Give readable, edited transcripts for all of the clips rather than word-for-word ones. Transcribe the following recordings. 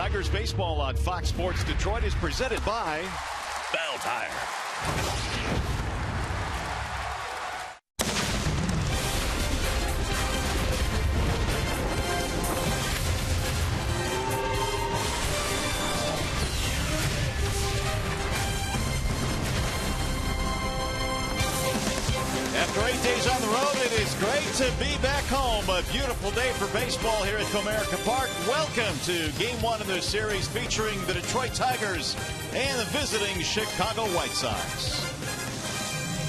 Tigers baseball on Fox Sports Detroit is presented by Bell Tire. After 8 days on the road, it is great to be back home. A beautiful day for baseball here at Comerica Park. Welcome to Game 1 of this series featuring the Detroit Tigers and the visiting Chicago White Sox.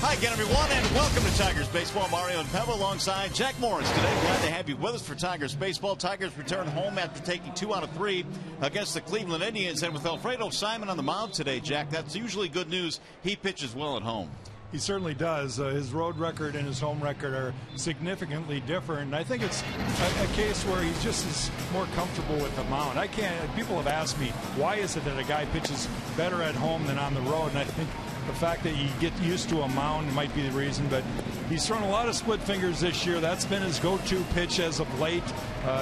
Hi again, everyone, and welcome to Tigers Baseball. Mario and Pebble alongside Jack Morris today. Glad to have you with us for Tigers Baseball. Tigers return home after taking 2 out of 3 against the Cleveland Indians. And with Alfredo Simon on the mound today, Jack, that's usually good news. He pitches well at home. He certainly does. His road record and his home record are significantly different. And I think it's a case where he's just is more comfortable with the mound. People have asked me, why is it that a guy pitches better at home than on the road? And I think the fact that you get used to a mound might be the reason. But he's thrown a lot of split fingers this year. That's been his go-to pitch as of late.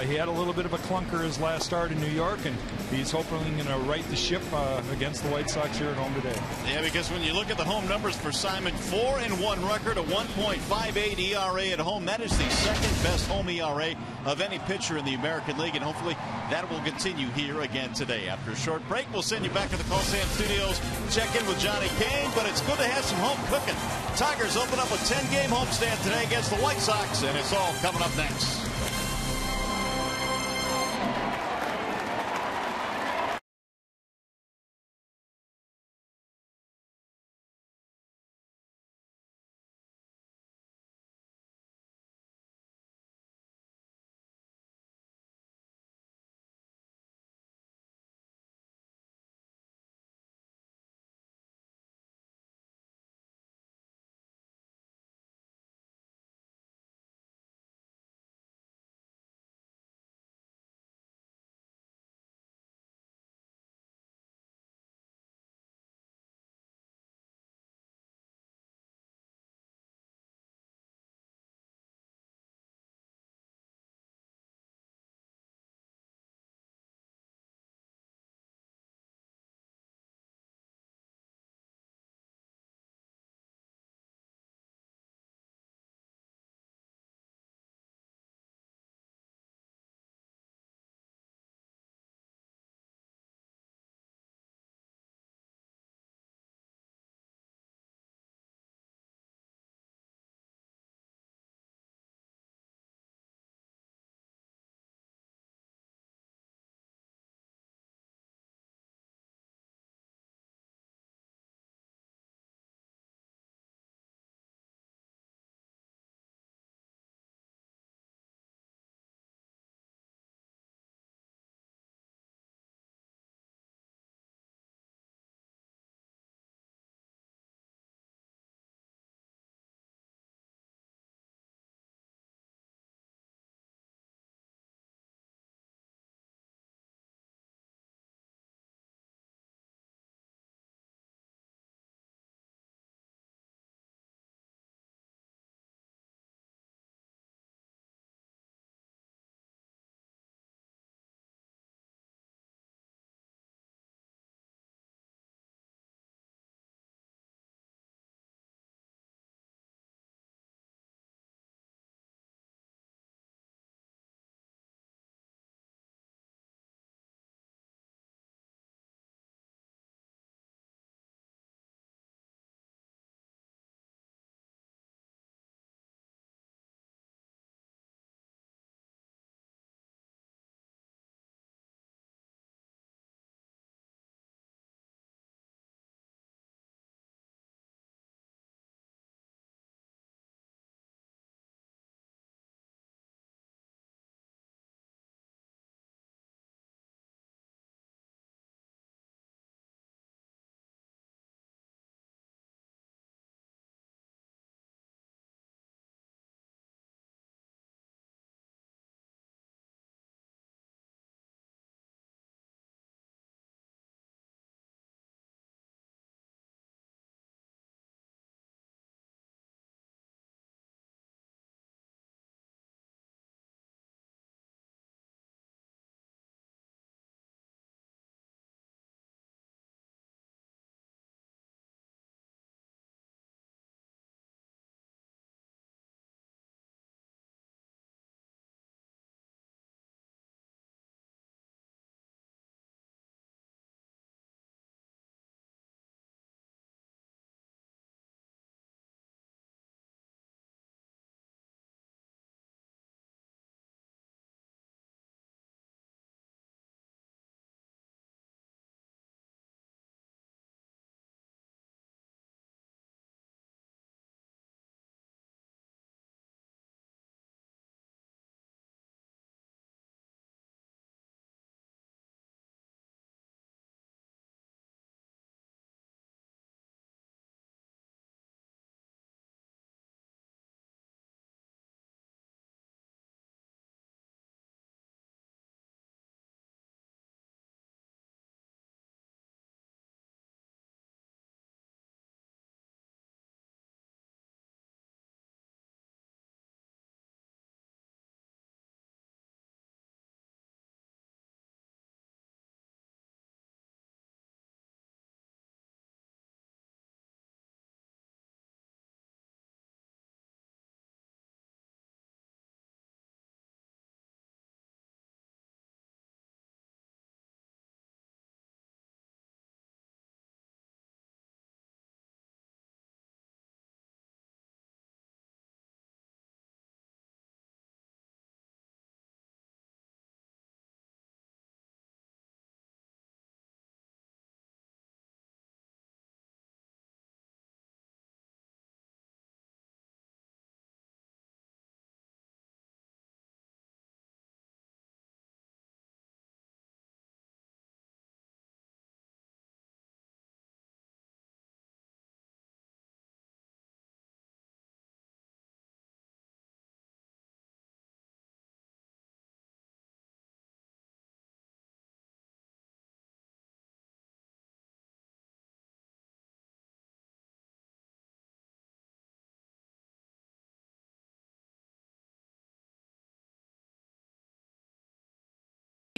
He had a little bit of a clunker his last start in New York, and he's hoping to right the ship against the White Sox here at home today. Yeah, because when you look at the home numbers for Simon, 4-1 record, a 1.58 ERA at home. That is the second best home ERA of any pitcher in the American League, and hopefully that will continue here again today. After a short break, we'll send you back to the Coliseum Studios, check in with Johnny Kane, but it's good to have some home cooking. Tigers open up a 10-game homestand today against the White Sox, and it's all coming up next.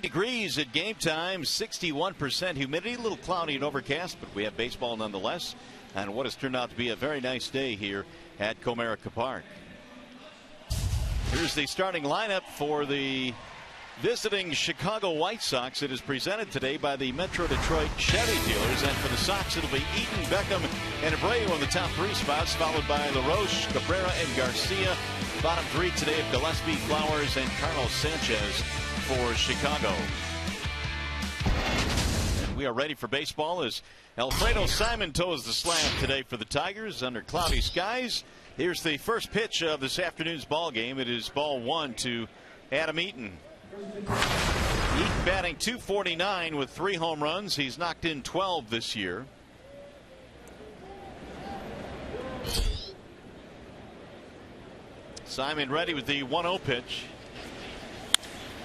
degrees at game time, 61% humidity, a little cloudy and overcast, but we have baseball nonetheless, and what has turned out to be a very nice day here at Comerica Park. Here's the starting lineup for the visiting Chicago White Sox. It is presented today by the Metro Detroit Chevy dealers, and for the Sox it'll be Eaton, Beckham, and Abreu in the top three spots, followed by LaRoche, Cabrera, and Garcia. Bottom three today of Gillespie, Flowers, and Carlos Sanchez for Chicago. And we are ready for baseball as Alfredo Simon toes the slab today for the Tigers under cloudy skies. Here's the first pitch of this afternoon's ball game. It is ball one to Adam Eaton. Eaton batting .249 with 3 home runs. He's knocked in 12 this year. Simon ready with the 1-0 pitch.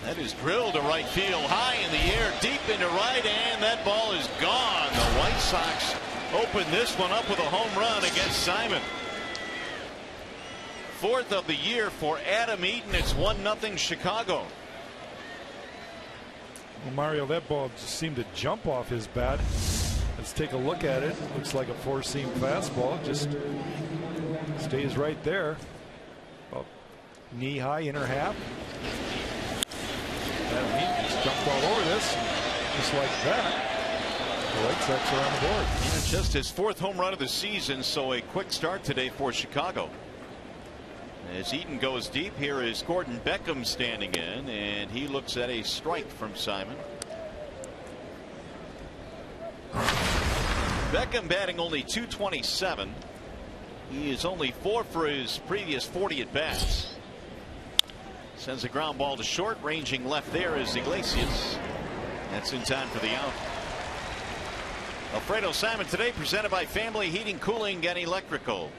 That is drilled to right field, high in the air, deep into right, and that ball is gone. The White Sox open this one up with a home run against Simon. 4th of the year for Adam Eaton. It's 1-0 Chicago. Well, Mario, that ball just seemed to jump off his bat. Let's take a look at it. Looks like a 4-seam fastball. Just stays right there. About knee high, inner half. Adam Eaton just jumped all over this. Just like that, the White Sox are on the board. And just his 4th home run of the season, so a quick start today for Chicago. As Eaton goes deep, here is Gordon Beckham standing in, and he looks at a strike from Simon. Beckham batting only .227. He is only 4 for his previous 40 at bats. Sends a ground ball to short, ranging left there is Iglesias. That's in time for the out. Alfredo Simon today presented by Family Heating, Cooling, and Electrical.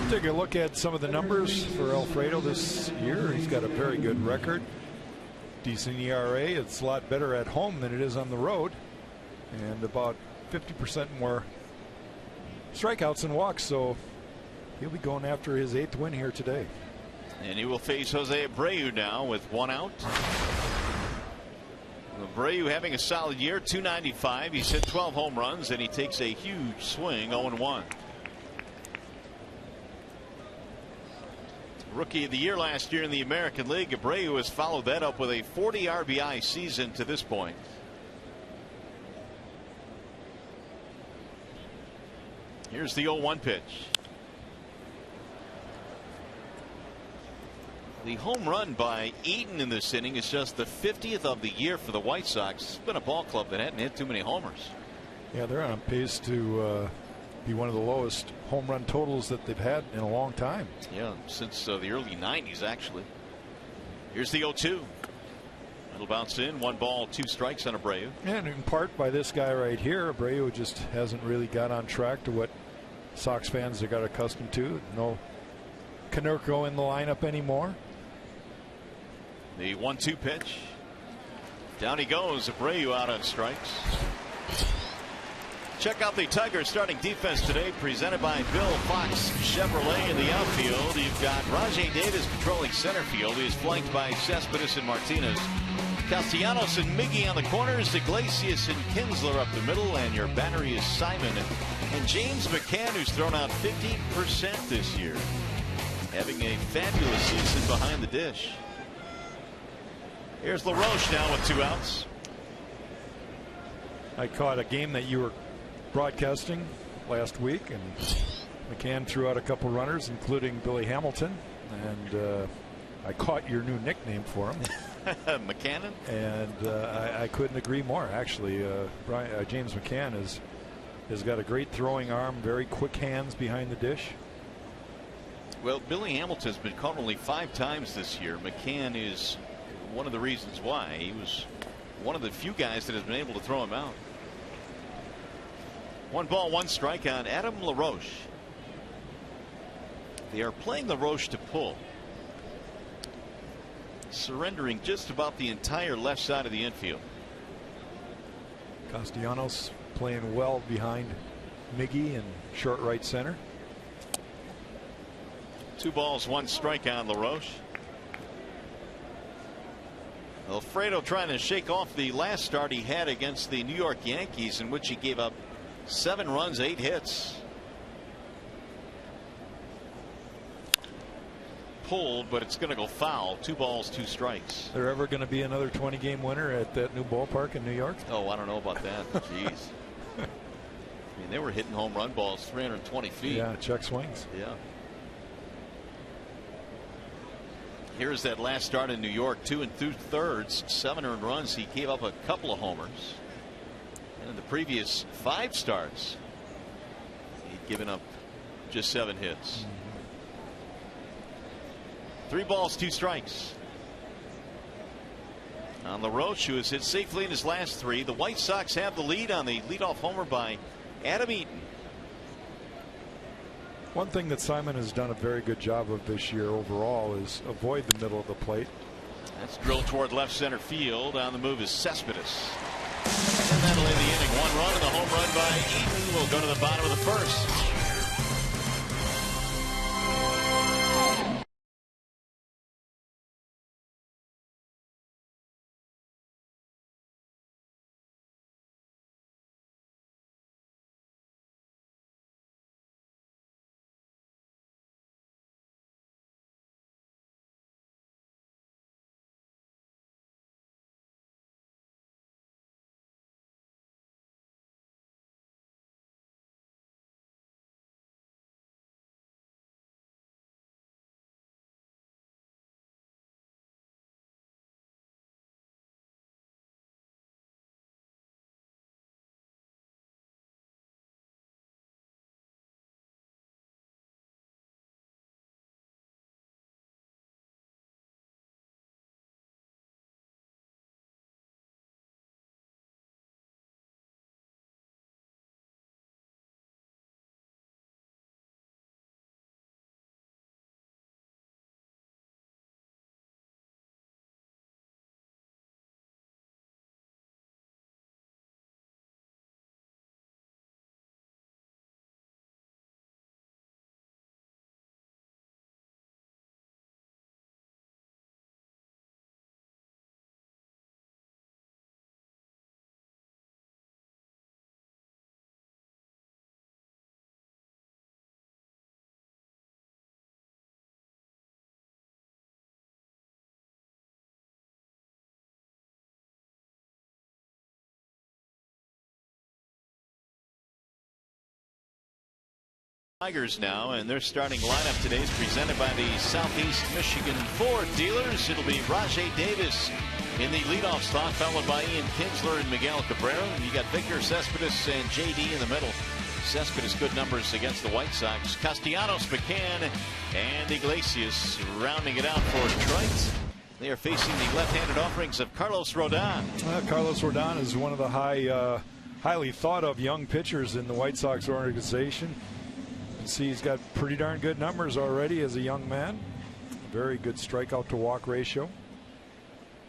Take a look at some of the numbers for Alfredo this year. He's got a very good record. Decent ERA. It's a lot better at home than it is on the road. And about 50% more strikeouts and walks. So he'll be going after his 8th win here today. And he will face Jose Abreu now with 1 out. Abreu having a solid year, .295. He's hit 12 home runs, and he takes a huge swing, 0-1. Rookie of the year last year in the American League. Abreu has followed that up with a 40 RBI season to this point. Here's the 0-1 pitch. The home run by Eaton in this inning is just the 50th of the year for the White Sox. It's been a ball club that hadn't hit too many homers. Yeah, they're on pace to be one of the lowest home run totals that they've had in a long time. Yeah, since the early 90s, actually. Here's the 0-2. It'll bounce in. 1 ball, 2 strikes on Abreu. And in part by this guy right here. Abreu just hasn't really got on track to what Sox fans have got accustomed to. No Konerko in the lineup anymore. The 1-2 pitch. Down he goes. Abreu out on strikes. Check out the Tigers starting defense today, presented by Bill Fox Chevrolet in the outfield. You've got Rajay Davis controlling center field. He is flanked by Cespedes and Martinez. Castellanos and Miggy on the corners. Iglesias and Kinsler up the middle. And your battery is Simon and James McCann, who's thrown out 50% this year. Having a fabulous season behind the dish. Here's LaRoche now with 2 outs. I caught a game that you were broadcasting last week, and McCann threw out a couple runners, including Billy Hamilton, and I caught your new nickname for him. McCannon. And I couldn't agree more. Actually, James McCann has got a great throwing arm, very quick hands behind the dish. Well, Billy Hamilton's been caught only 5 times this year. McCann is one of the reasons why. He was one of the few guys that has been able to throw him out. 1 ball, 1 strike on Adam LaRoche. They are playing LaRoche to pull, surrendering just about the entire left side of the infield. Castellanos playing well behind Miggy and short right center. 2 balls, 1 strike on LaRoche. Alfredo trying to shake off the last start he had against the New York Yankees, in which he gave up 7 runs, 8 hits. Pulled, but it's going to go foul. 2 balls, 2 strikes. There ever going to be another 20-game winner at that new ballpark in New York? Oh, I don't know about that. Jeez. I mean, they were hitting home run balls 320 feet. Yeah, check swings. Yeah. Here's that last start in New York, 2 2/3, 7 earned runs. He gave up a couple of homers. And in the previous 5 starts, he'd given up just 7 hits. 3 balls, 2 strikes. On the road, who has hit safely in his last 3. The White Sox have the lead on the leadoff homer by Adam Eaton. One thing that Simon has done a very good job of this year overall is avoid the middle of the plate. That's drilled toward left center field. On the move is Cespedes. And that'll end the inning. 1 run and the home run by Eaton will go to the bottom of the first. Tigers now, and their starting lineup today is presented by the Southeast Michigan Ford dealers. It'll be Rajai Davis in the leadoff slot, followed by Ian Kinsler and Miguel Cabrera. And you got Victor Cespedes and JD in the middle. Cespedes good numbers against the White Sox. Castellanos, McCann, and Iglesias rounding it out for Detroit. They are facing the left-handed offerings of Carlos Rodon. Carlos Rodon is one of the highly thought of young pitchers in the White Sox organization. See, he's got pretty darn good numbers already as a young man. Very good strikeout to walk ratio.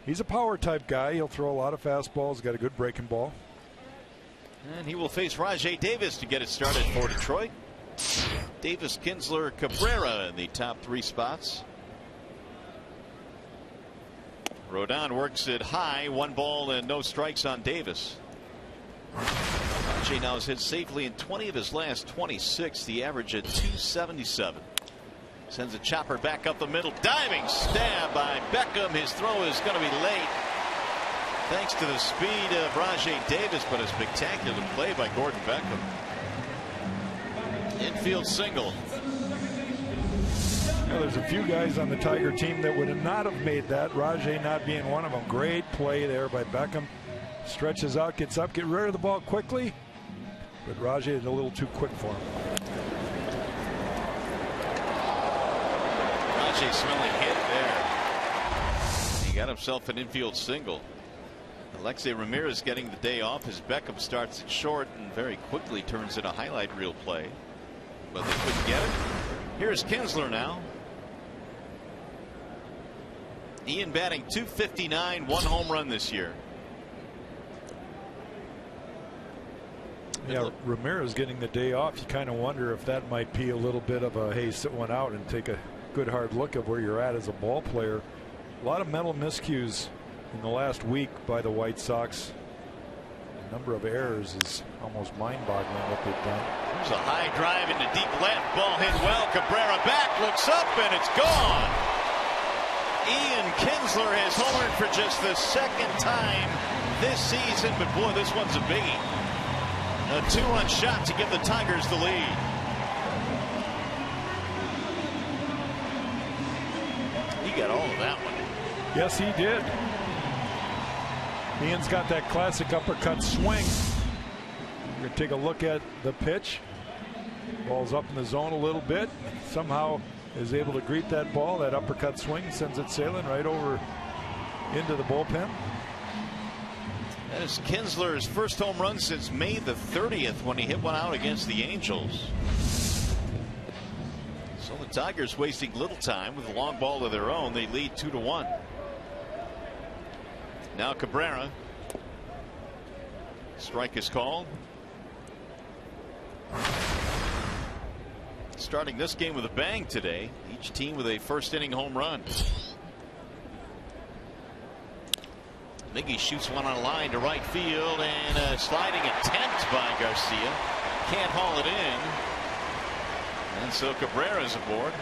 He's a power type guy. He'll throw a lot of fastballs. Got a good breaking ball. And he will face Rajai Davis to get it started for Detroit. Davis, Kinsler, Cabrera in the top 3 spots. Rodon works it high. 1 ball and no strikes on Davis. Rajai now has hit safely in 20 of his last 26. The average at 277. Sends a chopper back up the middle. Diving stab by Beckham. His throw is going to be late. Thanks to the speed of Rajai Davis, but a spectacular play by Gordon Beckham. Infield single. There's a few guys on the Tiger team that would not have made that. Rajai not being one of them. Great play there by Beckham. Stretches out, gets up, get rid of the ball quickly. But Rajai is a little too quick for him. Rajai smelling hit there. He got himself an infield single. Alexei Ramirez getting the day off as Beckham starts it short and very quickly turns in a highlight reel play. But they couldn't get it. Here's Kinsler now. Ian batting .259, 1 home run this year. Yeah, Ramirez getting the day off. You kind of wonder if that might be a little bit of a, hey, sit one out and take a good hard look at where you're at as a ball player. A lot of mental miscues in the last week by the White Sox. The number of errors is almost mind-boggling what they've done. There's a high drive into deep left. Ball hit well. Cabrera back, looks up, and it's gone. Ian Kinsler has homered for just the second time this season, but boy, this one's a biggie. A two-run shot to give the Tigers the lead. He got all of that one. Yes, he did. Ian's got that classic uppercut swing. We're going to take a look at the pitch. Ball's up in the zone a little bit. Somehow is able to greet that ball. That uppercut swing sends it sailing right over into the bullpen. That is Kinsler's first home run since May the 30th when he hit one out against the Angels. So the Tigers wasting little time with a long ball of their own. They lead 2-1. Now Cabrera. Strike is called. Starting this game with a bang today. Each team with a first inning home run. Miggy shoots one on a line to right field, and a sliding attempt by Garcia. Can't haul it in. And so Cabrera's aboard.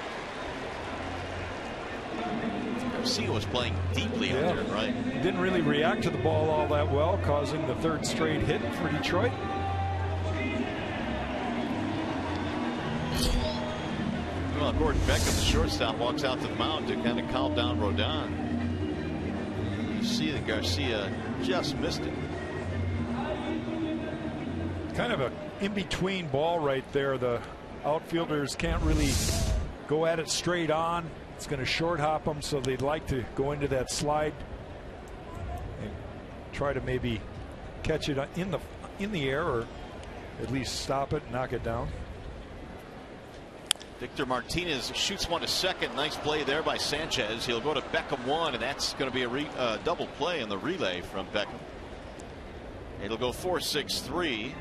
Garcia was playing deeply out there, right? Didn't really react to the ball all that well, causing the third straight hit for Detroit. Well, Gordon Beckham, the shortstop, walks out to the mound to kind of calm down Rodon. You see that Garcia just missed it. Kind of a in-between ball right there. The outfielders can't really go at it straight on. It's going to short hop them, so they'd like to go into that slide and try to maybe catch it in the air, or at least stop it and knock it down. Victor Martinez shoots one to second. Nice play there by Sanchez. He'll go to Beckham one, and that's going to be a double play in the relay from Beckham. It'll go 4-6-3.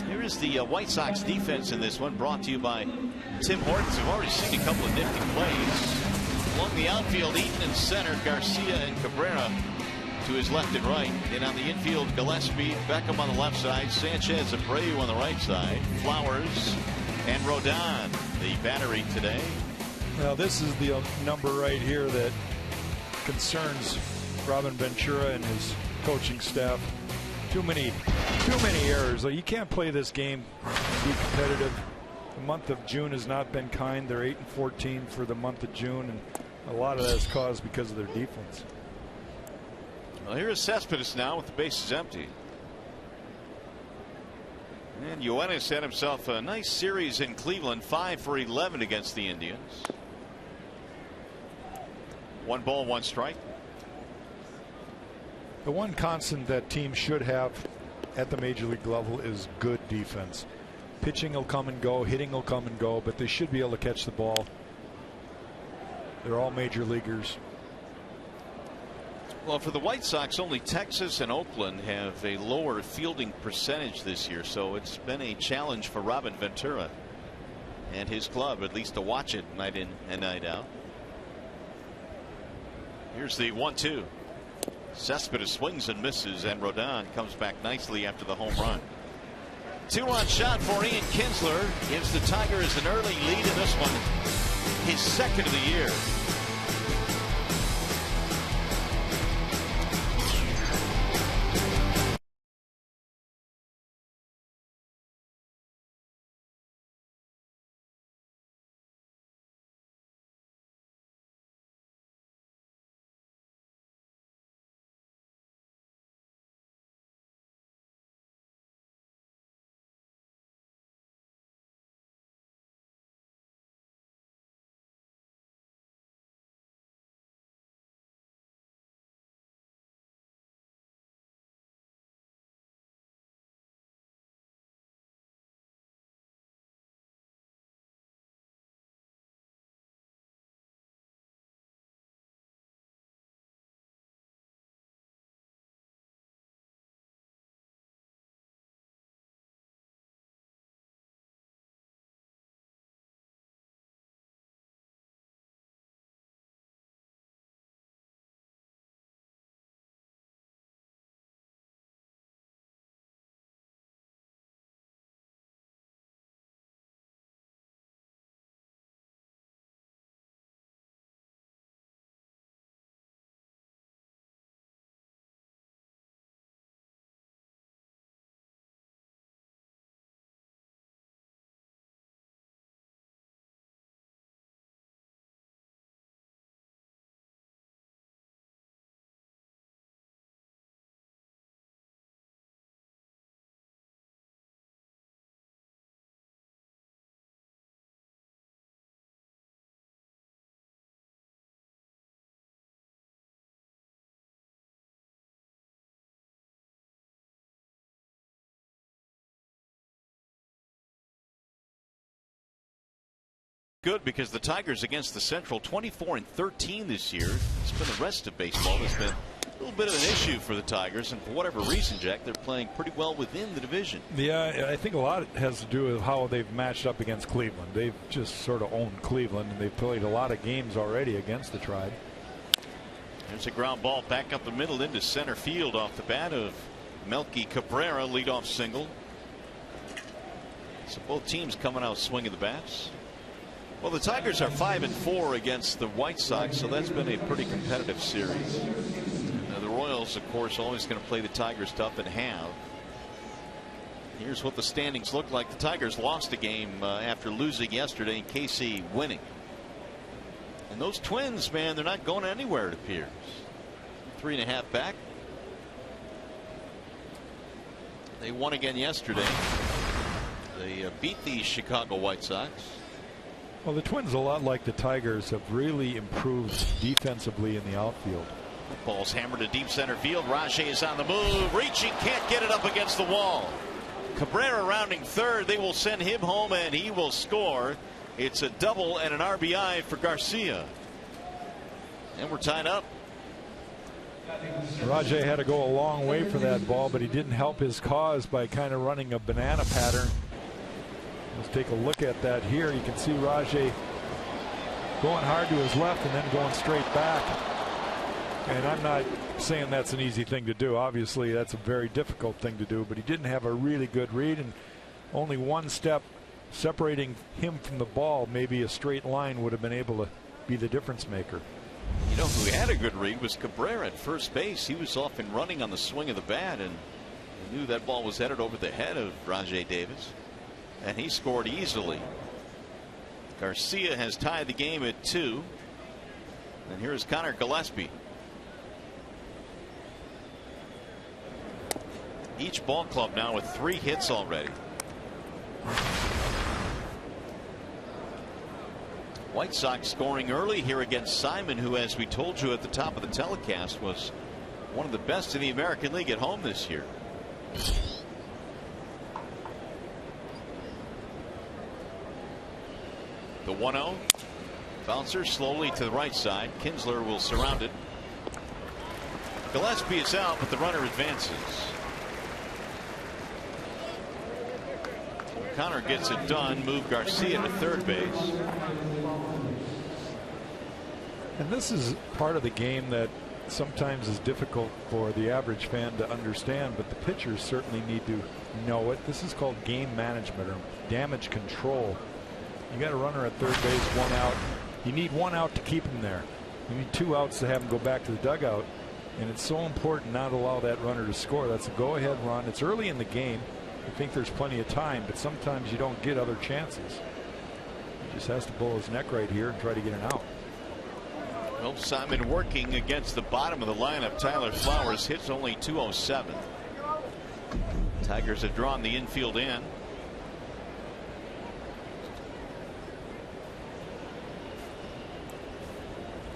Here is the White Sox defense in this one, brought to you by Tim Hortons. We've already seen a couple of nifty plays. Along the outfield, Eaton in center, Garcia and Cabrera to his left and right. And on the infield, Gillespie, Beckham on the left side, Sanchez, Abreu on the right side, Flowers and Rodon, the battery today. Now this is the number right here that concerns Robin Ventura and his coaching staff. Too many errors. You can't play this game and be competitive. The month of June has not been kind. They're 8-14 for the month of June, and a lot of that is caused because of their defense. Well, here's Cespedes now with the bases empty. And Yoenis had himself a nice series in Cleveland, 5 for 11 against the Indians. 1 ball, 1 strike. The one constant that teams should have at the major league level is good defense. Pitching will come and go, hitting will come and go, but they should be able to catch the ball. They're all major leaguers. Well, for the White Sox, only Texas and Oakland have a lower fielding percentage this year, so it's been a challenge for Robin Ventura and his club, at least to watch it night in and night out. Here's the 1-2. Cespedes swings and misses, and Rodon comes back nicely after the home run. 2-run shot for Ian Kinsler gives the Tigers an early lead in this one, his second of the year. Good, because the Tigers against the Central 24-13 this year. It's been the rest of baseball that's been a little bit of an issue for the Tigers, and for whatever reason, Jack, they're playing pretty well within the division. Yeah, I think a lot has to do with how they've matched up against Cleveland. They've just sort of owned Cleveland, and they've played a lot of games already against the Tribe. There's a ground ball back up the middle into center field off the bat of Melky Cabrera, leadoff single. So both teams coming out swinging the bats. Well, the Tigers are 5-4 against the White Sox, so that's been a pretty competitive series. Now, the Royals, of course, always going to play the Tigers tough and have. Here's what the standings look like. The Tigers lost a game after losing yesterday, and KC winning. And those Twins, man, they're not going anywhere, it appears. 3.5 back. They won again yesterday. They beat the Chicago White Sox. Well, the Twins, a lot like the Tigers, have really improved defensively in the outfield. Ball's hammered to deep center field. Rajay is on the move, reaching, can't get it up against the wall. Cabrera rounding third. They will send him home, and he will score. It's a double and an RBI for Garcia. And we're tied up. Rajay had to go a long way for that ball, but he didn't help his cause by kind of running a banana pattern. Let's take a look at that here. You can see Rajay going hard to his left and then going straight back. And I'm not saying that's an easy thing to do. Obviously, that's a very difficult thing to do, but he didn't have a really good read, and only one step separating him from the ball, maybe a straight line, would have been able to be the difference maker. You know who had a good read was Cabrera at first base. He was off and running on the swing of the bat, and he knew that ball was headed over the head of Rajay Davis, and he scored easily. Garcia has tied the game at 2, and here's Connor Gillespie. Each ball club now with 3 hits already. White Sox scoring early here against Simon, who, as we told you at the top of the telecast, was one of the best in the American League at home this year. The 1-0 bouncer slowly to the right side. Kinsler will surround it. Gillespie is out, but the runner advances. Connor gets it done. Move Garcia to third base. And this is part of the game that sometimes is difficult for the average fan to understand, but the pitchers certainly need to know it. This is called game management or damage control. You got a runner at third base, 1 out. You need 1 out to keep him there. You need 2 outs to have him go back to the dugout. And it's so important not to allow that runner to score. That's a go-ahead run. It's early in the game. I think there's plenty of time, but sometimes you don't get other chances. He just has to pull his neck right here and try to get an out. Well, Simon working against the bottom of the lineup. Tyler Flowers hits only 207. Tigers have drawn the infield in.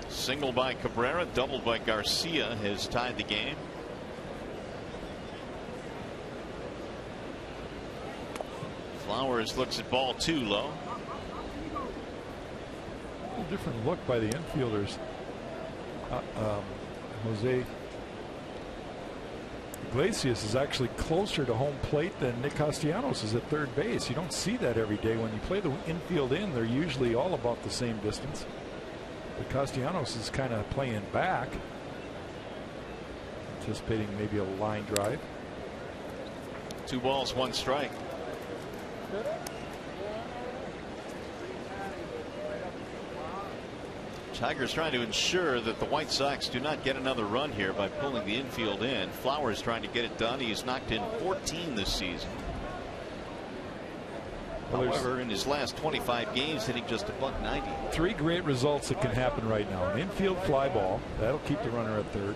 Single by Cabrera, doubled by Garcia has tied the game. Flowers looks at ball 2 low. A little different look by the infielders. Jose Iglesias is actually closer to home plate than Nick Castellanos is at third base. You don't see that every day. When you play the infield in, they're usually all about the same distance. But Castellanos is kind of playing back, anticipating maybe a line drive. 2 balls, 1 strike. Tigers trying to ensure that the White Sox do not get another run here by pulling the infield in. Flowers trying to get it done. He's knocked in 14 this season. However, in his last 25 games, hitting just $190. 3 great results that can happen right now. An infield fly ball, that'll keep the runner at third.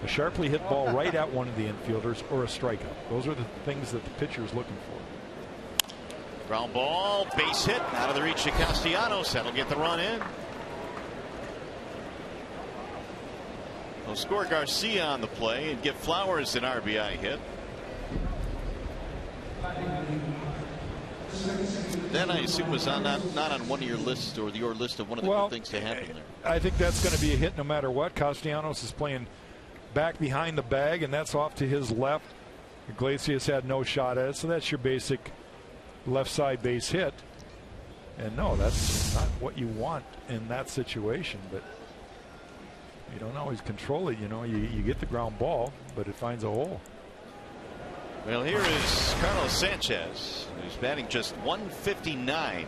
A sharply hit ball right at one of the infielders, or a strikeout. Those are the things that the pitcher is looking for. Ground ball, base hit, out of the reach of Castellanos. That'll get the run in. They'll score Garcia on the play and give Flowers an RBI hit. That I assume was not on one of your lists or your list of one of the good things to happen there. I think that's going to be a hit no matter what. Castellanos is playing back behind the bag, and that's off to his left. Iglesias had no shot at it, so that's your basic left side base hit. And no, that's not what you want in that situation, but you don't always control it. You know, you get the ground ball, but it finds a hole. Well, here is Carlos Sanchez, who's batting just 159.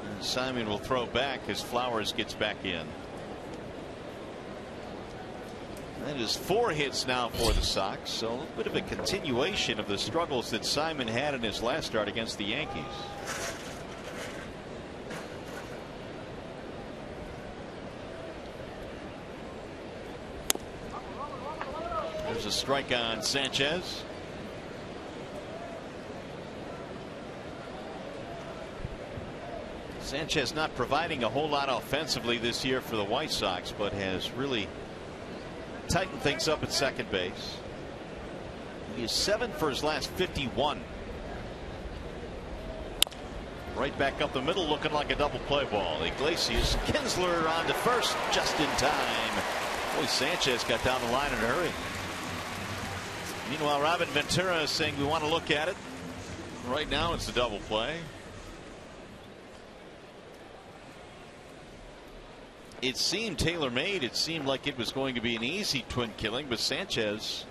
And Simon will throw back as Flowers gets back in. That is 4 hits now for the Sox, so a little bit of a continuation of the struggles that Simon had in his last start against the Yankees. There's a strike on Sanchez. Sanchez not providing a whole lot offensively this year for the White Sox, but has really tightened things up at second base. He is 7 for his last 51. Right back up the middle, looking like a double play ball. Iglesias, Kinsler on to first just in time. Boy, Sanchez got down the line in a hurry. Meanwhile, Robin Ventura is saying we want to look at it. Right now it's a double play. It seemed tailor-made. It seemed like it was going to be an easy twin killing, but Sanchez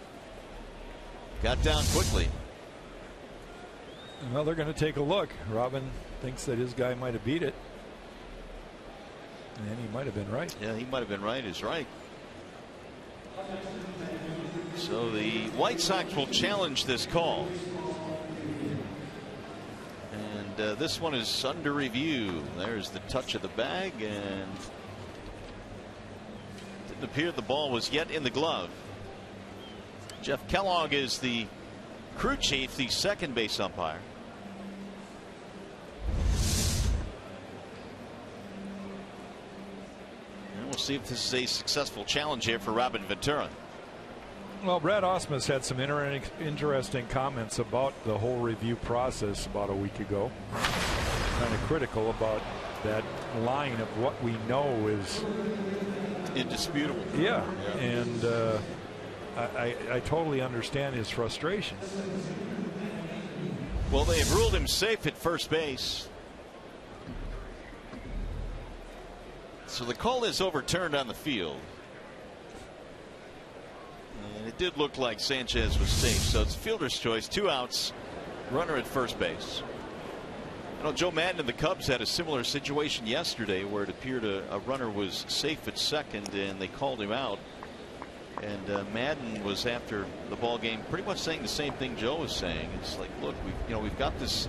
got down quickly. Well, they're going to take a look. Robin thinks that his guy might have beat it, and he might have been right. Yeah, he might have been right. Is right. So the White Sox will challenge this call. And this one is under review. There's the touch of the bag, and it didn't appear the ball was yet in the glove. Jeff Kellogg is the crew chief, the second base umpire. And we'll see if this is a successful challenge here for Robin Ventura. Well, Brad Ausmus had some interesting comments about the whole review process about a week ago. Kind of critical about that line of what we know is indisputable. Yeah. And I totally understand his frustration. Well, they have ruled him safe at first base. So the call is overturned on the field. And it did look like Sanchez was safe, so it's fielder's choice. 2 outs, runner at first base. You know, Joe Maddon and the Cubs had a similar situation yesterday where it appeared a runner was safe at second and they called him out. And Maddon was, after the ball game, pretty much saying the same thing Joe was saying. It's like, look, we've got this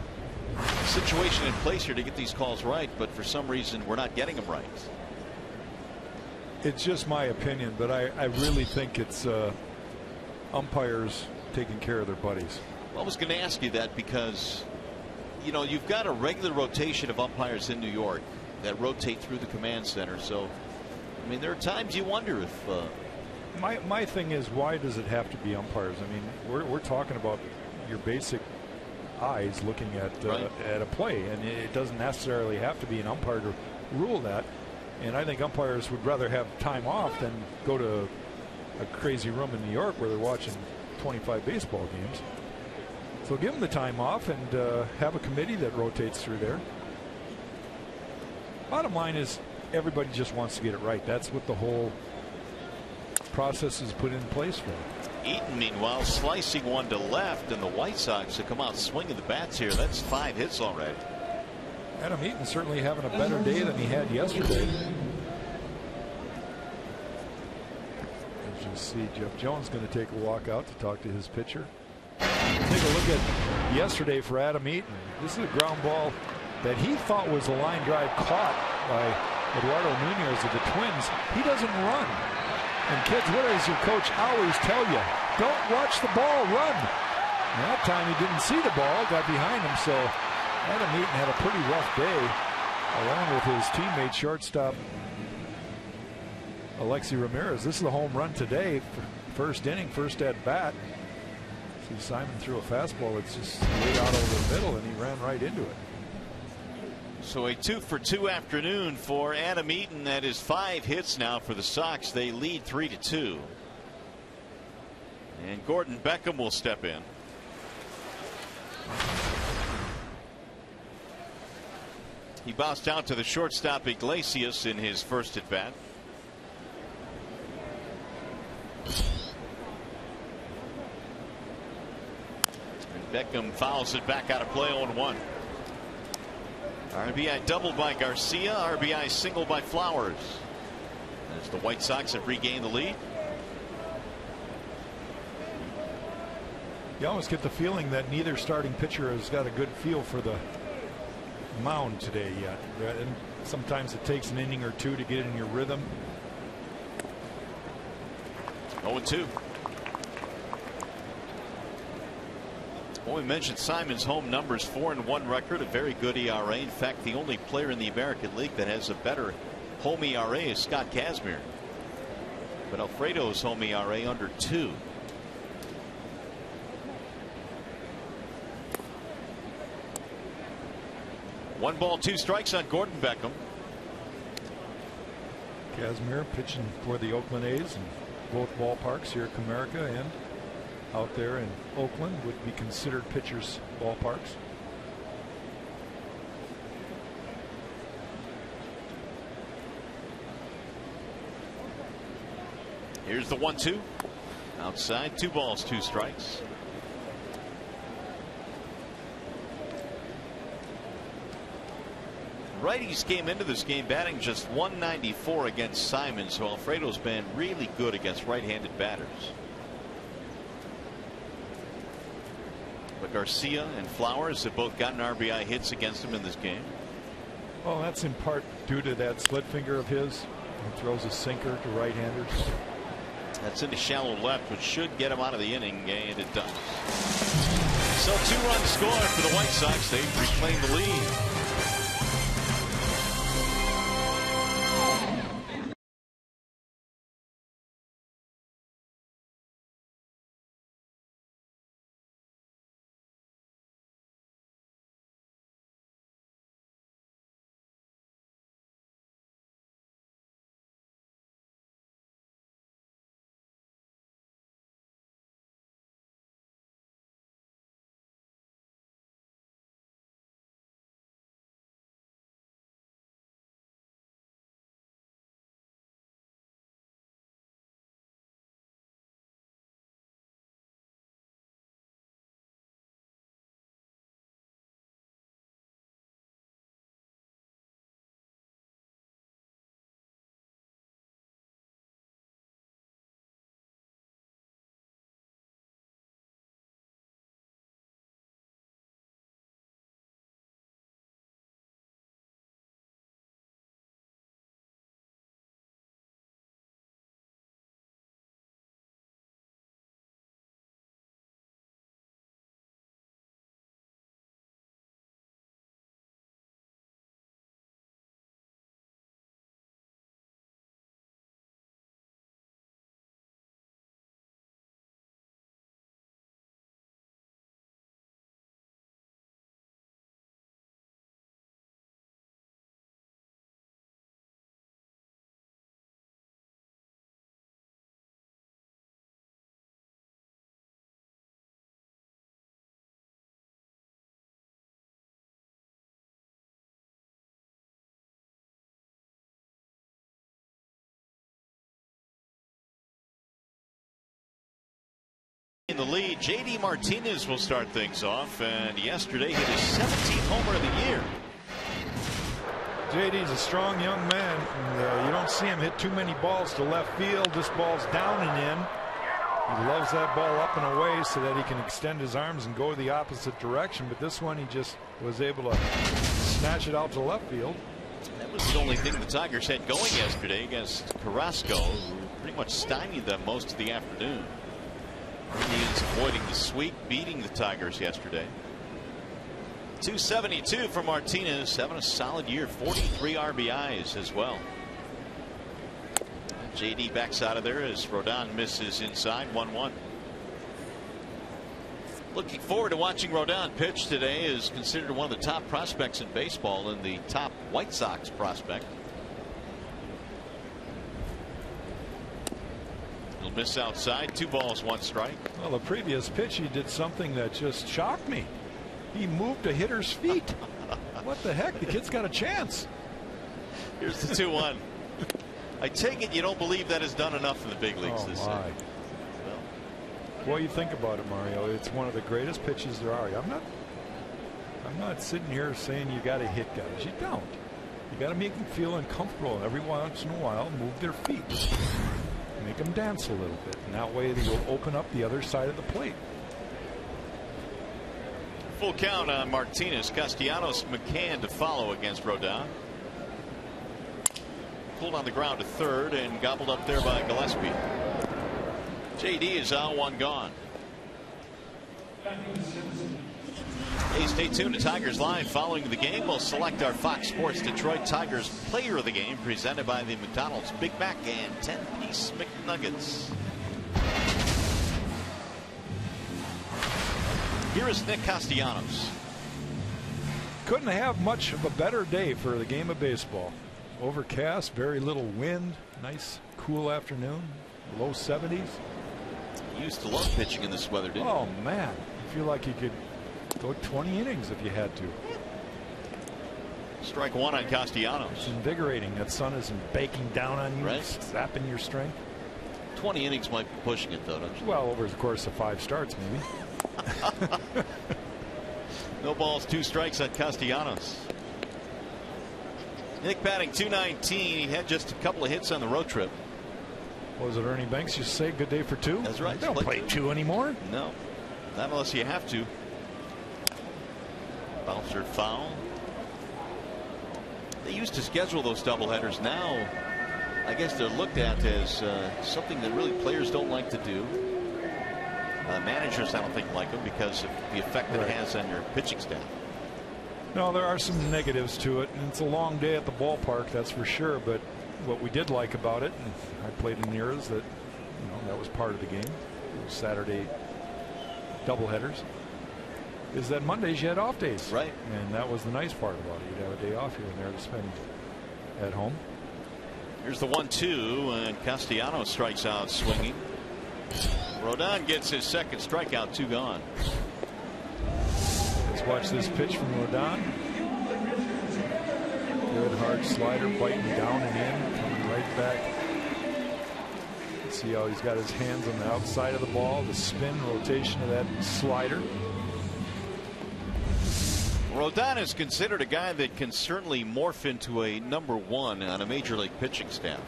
situation in place here to get these calls right, but for some reason we're not getting them right. It's just my opinion, but I really think it's umpires taking care of their buddies. Well, I was going to ask you that because, you know, you've got a regular rotation of umpires in New York that rotate through the command center. So, I mean, there are times you wonder if. My thing is, why does it have to be umpires? I mean, we're talking about your basic eyes looking at right. At a play, and it doesn't necessarily have to be an umpire to rule that. And I think umpires would rather have time off than go to a crazy room in New York where they're watching 25 baseball games. So give them the time off and have a committee that rotates through there. Bottom line is, everybody just wants to get it right. That's what the whole process is put in place for. Eaton, meanwhile, slicing one to left, and the White Sox have come out swinging the bats here. That's 5 hits already. Adam Eaton certainly having a better day than he had yesterday. As you see, Jeff Jones going to take a walk out to talk to his pitcher. Take a look at yesterday for Adam Eaton. This is a ground ball that he thought was a line drive caught by Eduardo Nunez of the Twins. He doesn't run. And kids, what does your coach always tell you? Don't watch the ball, run. And that time he didn't see the ball, got behind him, so Adam Eaton had a pretty rough day, along with his teammate shortstop Alexi Ramirez. This is the home run today, first inning, first at bat. See, Simon threw a fastball that's just laid out over the middle, and he ran right into it. So a 2-for-2 afternoon for Adam Eaton. That is 5 hits now for the Sox. They lead 3-2. And Gordon Beckham will step in. He bounced out to the shortstop Iglesias in his first at bat. Beckham fouls it back out of play, 0-1. RBI double by Garcia, RBI single by Flowers, as the White Sox have regained the lead. You almost get the feeling that neither starting pitcher has got a good feel for the mound today yet. And sometimes it takes an inning or two to get in your rhythm. 0-2. Well, we mentioned Simon's home numbers, 4-1 record, a very good ERA. In fact, the only player in the American League that has a better home ERA is Scott Kazmir. But Alfredo's home ERA under 2. One ball, 2 strikes on Gordon Beckham. Kazmir pitching for the Oakland A's in both ballparks here at Comerica and out there in Oakland would be considered pitchers' ballparks. Here's the 1-2. Outside, 2 balls, 2 strikes. Righties came into this game batting just .194 against Simon, so Alfredo's been really good against right-handed batters. But Garcia and Flowers have both gotten RBI hits against him in this game. Well, that's in part due to that split finger of his. He throws a sinker to right-handers. That's into shallow left, which should get him out of the inning, and it does. So 2-run score for the White Sox. They've reclaimed the lead. In the lead, JD Martinez will start things off, and yesterday hit his 17th homer of the year. JD's a strong young man, and you don't see him hit too many balls to left field. This ball's down and in. He loves that ball up and away so that he can extend his arms and go the opposite direction, but this one he just was able to snatch it out to left field. That was the only thing the Tigers had going yesterday against Carrasco, who pretty much stymied them most of the afternoon. Indians avoiding the sweep, beating the Tigers yesterday. 272 for Martinez, having a solid year, 43 RBIs as well. JD backs out of there as Rodon misses inside, 1-1. Looking forward to watching Rodon pitch today. Is considered one of the top prospects in baseball and the top White Sox prospect. He'll miss outside. 2 balls, 1 strike. Well, the previous pitch he did something that just shocked me. He moved a hitter's feet. What the heck? The kid's got a chance. Here's the 2-1. I take it you don't believe that is done enough in the big leagues this season. Well, you think about it, Mario. It's one of the greatest pitches there are. I'm not sitting here saying you got to hit guys. You don't. You got to make them feel uncomfortable. Every once in a while, move their feet. Make them dance a little bit. And that way they'll open up the other side of the plate. Full count on Martinez. Castellanos, McCann to follow against Rodon. Pulled on the ground to third and gobbled up there by Gillespie. JD is out, 1 gone. Hey, stay tuned to Tigers Live. Following the game, we'll select our Fox Sports Detroit Tigers player of the game, presented by the McDonald's Big Mac and 10-piece McNuggets. Here is Nick Castellanos. Couldn't have much of a better day for the game of baseball. Overcast, very little wind, nice cool afternoon, low 70s. You used to love pitching in this weather, didn't you? Oh man, I feel like you could go 20 innings if you had to. Strike 1 on Castellanos. It's invigorating. That sun isn't baking down on you, right, sapping your strength. 20 innings might be pushing it, though, don't you? Well, over the course of 5 starts, maybe. No balls, 2 strikes on Castellanos. Nick batting .219. He had just a couple of hits on the road trip. What was it, Ernie Banks used to say, good day for 2? That's right. They don't play 2 anymore. No, not unless you have to. Bouncer foul. They used to schedule those doubleheaders. Now, I guess they're looked at as something that really players don't like to do. Managers, I don't think, like them because of the effect that it has on your pitching staff. No, there are some negatives to it, and it's a long day at the ballpark, that's for sure. But what we did like about it, and I played in eras that, that was part of the game, Saturday doubleheaders, is that Mondays you had off days. Right. And that was the nice part about it. You'd have a day off here and there to spend at home. Here's the 1-2, and Castellanos strikes out swinging. Rodon gets his second strikeout, 2 gone. Let's watch this pitch from Rodon. Good hard slider, biting down and in, coming right back. See how he's got his hands on the outside of the ball, the spin rotation of that slider. Rodon is considered a guy that can certainly morph into a #1 on a major league pitching staff.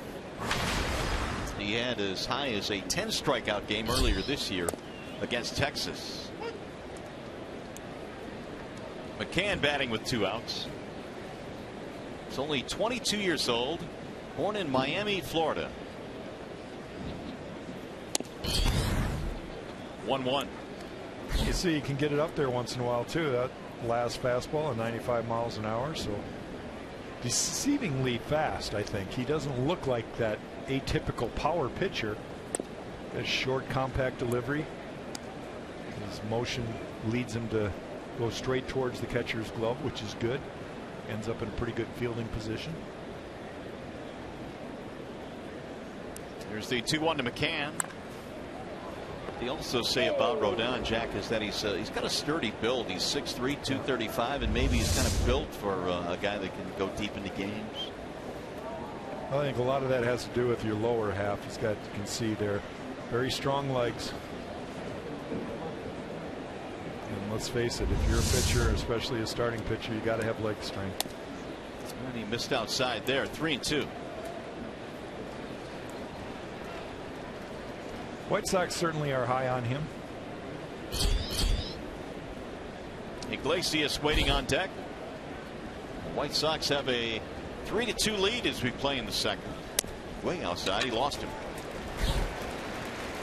He had as high as a 10 strikeout game earlier this year against Texas. McCann batting with 2 outs. He's only 22 years old, born in Miami, Florida. 1-1. You see, he can get it up there once in a while too. That last fastball at 95 miles an hour, so deceivingly fast. I think he doesn't look like that atypical power pitcher. His short, compact delivery. His motion leads him to go straight towards the catcher's glove, which is good. Ends up in a pretty good fielding position. Here's the 2-1 to McCann. They also say about Rodon, Jack, is that he's got a sturdy build. He's 6'3", 235, and maybe he's kind of built for a guy that can go deep into games. I think a lot of that has to do with your lower half. He's got, you can see there, very strong legs. And let's face it, if you're a pitcher, especially a starting pitcher, you got to have leg strength. And he missed outside there, 3-2. White Sox certainly are high on him. Iglesias waiting on deck. The White Sox have a 3-2 lead as we play in the second. Way outside, he lost him.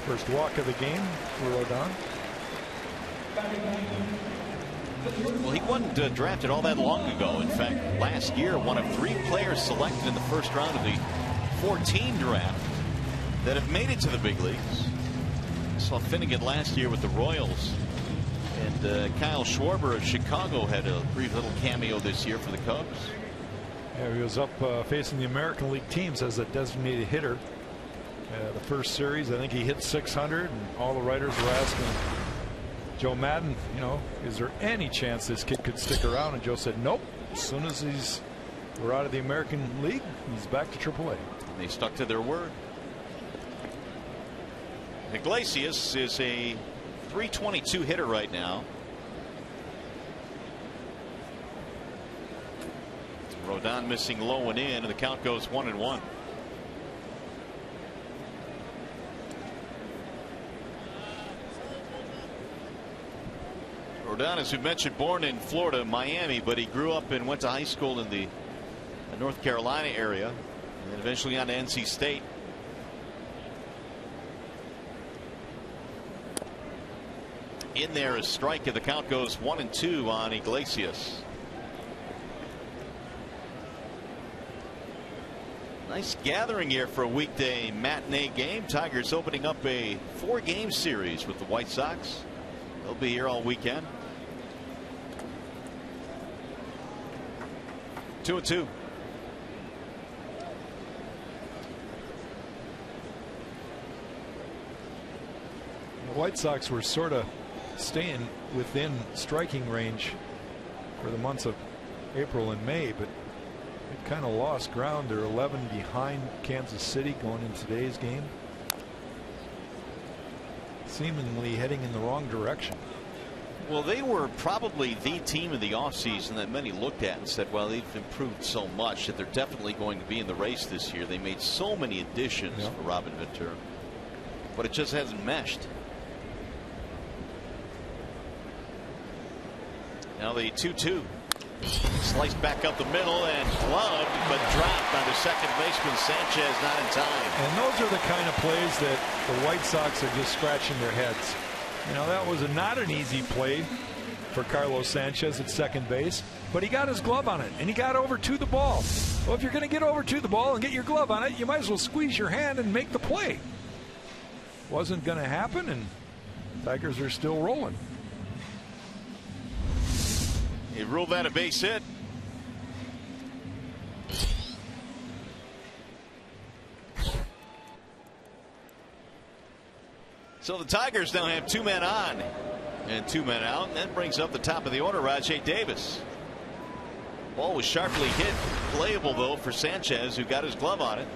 First walk of the game for Rodon. Well, he wasn't drafted all that long ago. In fact, last year, one of 3 players selected in the first round of the 14 draft that have made it to the big leagues. Saw Finnegan last year with the Royals, Kyle Schwarber of Chicago had a brief little cameo this year for the Cubs. Yeah, he was up facing the American League teams as a designated hitter. The first series, I think he hit 600, and all the writers were asking Joe Madden, is there any chance this kid could stick around? And Joe said, nope. As soon as we're out of the American League, he's back to AAA. And they stuck to their word. Iglesias is a .322 hitter right now. Rodon missing low and in, and the count goes 1-1. Rodon, as we mentioned, born in Florida, Miami, but he grew up and went to high school in the North Carolina area, and then eventually on to NC State. In there, a strike, and the count goes 1-2 on Iglesias. Nice gathering here for a weekday matinee game. Tigers opening up a 4-game series with the White Sox. They'll be here all weekend. 2-2. The White Sox were sort of staying within striking range for the months of April and May, but they've kind of lost ground. They're 11 behind Kansas City going into today's game, seemingly heading in the wrong direction. Well, they were probably the team in the offseason that many looked at and said, well, they've improved so much that they're definitely going to be in the race this year. They made so many additions for Robin Ventura, but it just hasn't meshed. Now the 2-2. Sliced back up the middle and gloved, but dropped by the second baseman Sanchez, not in time. And those are the kind of plays that the White Sox are just scratching their heads. That was not an easy play for Carlos Sanchez at second base, but he got his glove on it and he got over to the ball. Well, if you're going to get over to the ball and get your glove on it, you might as well squeeze your hand and make the play. Wasn't going to happen, and Tigers are still rolling. He ruled that a base hit. So the Tigers now have 2 men on and 2 men out, and that brings up the top of the order, Rajay Davis. Ball was sharply hit, playable though for Sanchez, who got his glove on it.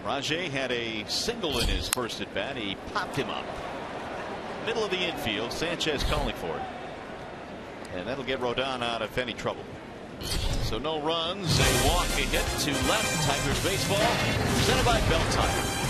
Rajay had a single in his first at bat. He popped him up middle of the infield. Sanchez calling for it, and that'll get Rodon out of any trouble. So no runs, a walk, a hit to left. Tigers baseball presented by Bell Tire.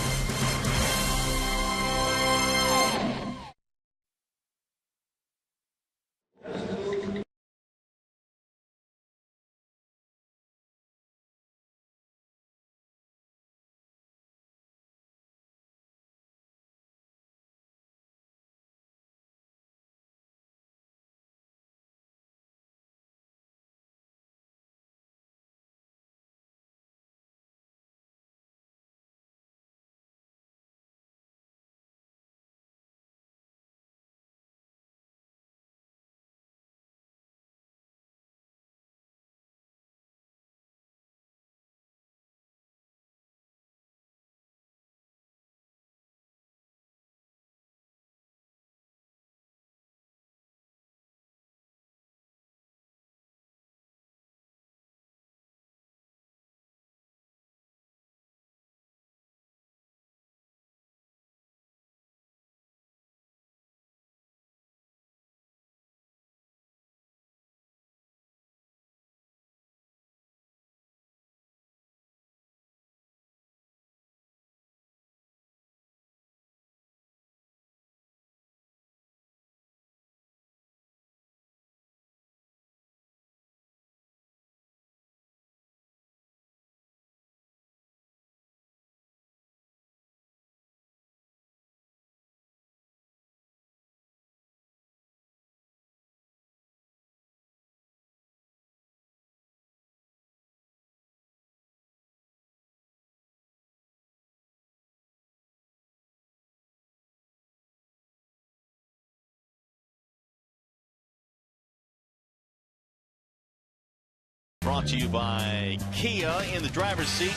brought to you by Kia. In the driver's seat,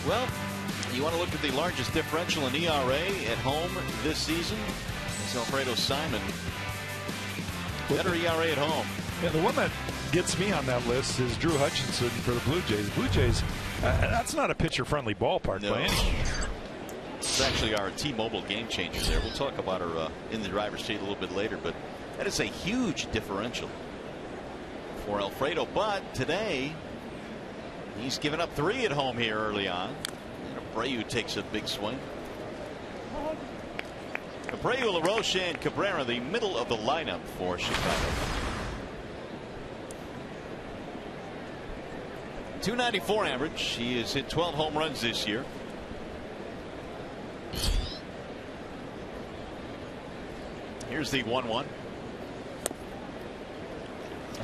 well, you want to look at the largest differential in ERA at home this season. It's Alfredo Simon. Better ERA at home. Yeah, the one that gets me on that list is Drew Hutchinson for the Blue Jays. Blue Jays, that's not a pitcher-friendly ballpark by any means. It's actually our T-Mobile game changer there. We'll talk about her in the driver's seat a little bit later, but that is a huge differential for Alfredo. But today, he's given up 3 at home here early on. And Abreu takes a big swing. Abreu, LaRoche, and Cabrera, the middle of the lineup for Chicago. .294 average. He has hit 12 home runs this year. Here's the 1-1.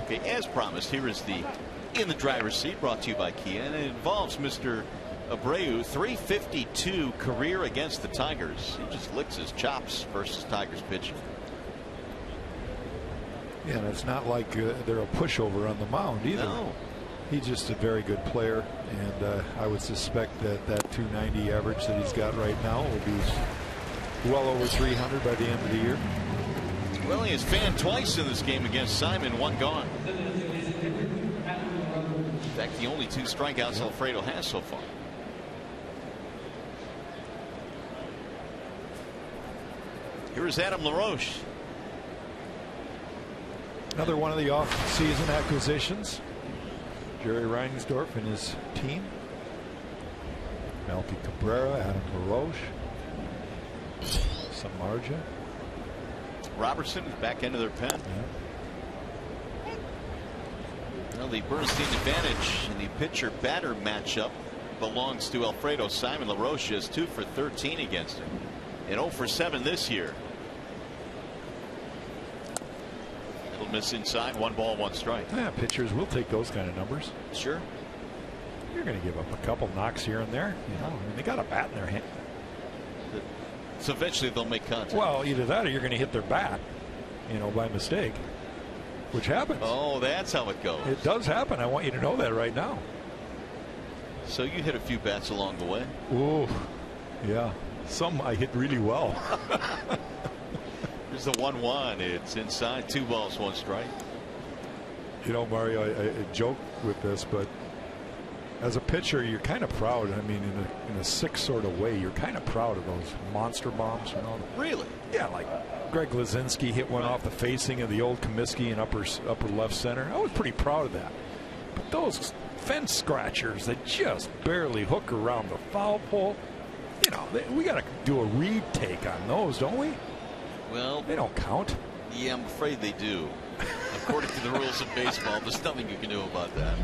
Okay, as promised, here is the in the driver's seat, brought to you by Kia, and it involves Mr. Abreu. .352 career against the Tigers. He just licks his chops versus Tigers pitching. Yeah, and it's not like they're a pushover on the mound either. No. He's just a very good player, and I would suspect that that .290 average that he's got right now will be well over 300 by the end of the year. Well, he has fanned twice in this game against Simon, 1 gone. In fact, the only 2 strikeouts Alfredo has so far. Here is Adam LaRoche. Another one of the off-season acquisitions. Jerry Reinsdorf and his team. Melky Cabrera, Adam LaRoche, Samardzija. Robertson is back into their pen. Yeah. Well, the Bernstein advantage in the pitcher-batter matchup belongs to Alfredo Simon. LaRoche is 2 for 13 against him, and 0 for 7 this year. It'll miss inside. 1 ball, 1 strike. Yeah, pitchers will take those kind of numbers. Sure. You're going to give up a couple knocks here and there. You know, I mean, they got a bat in their hand. So eventually they'll make contact. Well, either that or you're going to hit their bat, you know, by mistake, which happens. Oh, that's how it goes. It does happen. I want you to know that right now. So you hit a few bats along the way. Ooh, yeah. Some I hit really well. Here's the 1-1. It's inside. 2 balls, 1 strike. You know, Mario, I joke with this, but as a pitcher, you're kind of proud. I mean, in a sick sort of way, you're kind of proud of those monster bombs. You know? Really? Yeah, like Greg Lazinski hit one off the facing of the old Comiskey in upper left center. I was pretty proud of that. But those fence scratchers that just barely hook around the foul pole, you know, we got to do a read take on those, don't we? Well, they don't count. Yeah, I'm afraid they do. According to the rules of baseball, there's nothing you can do about that.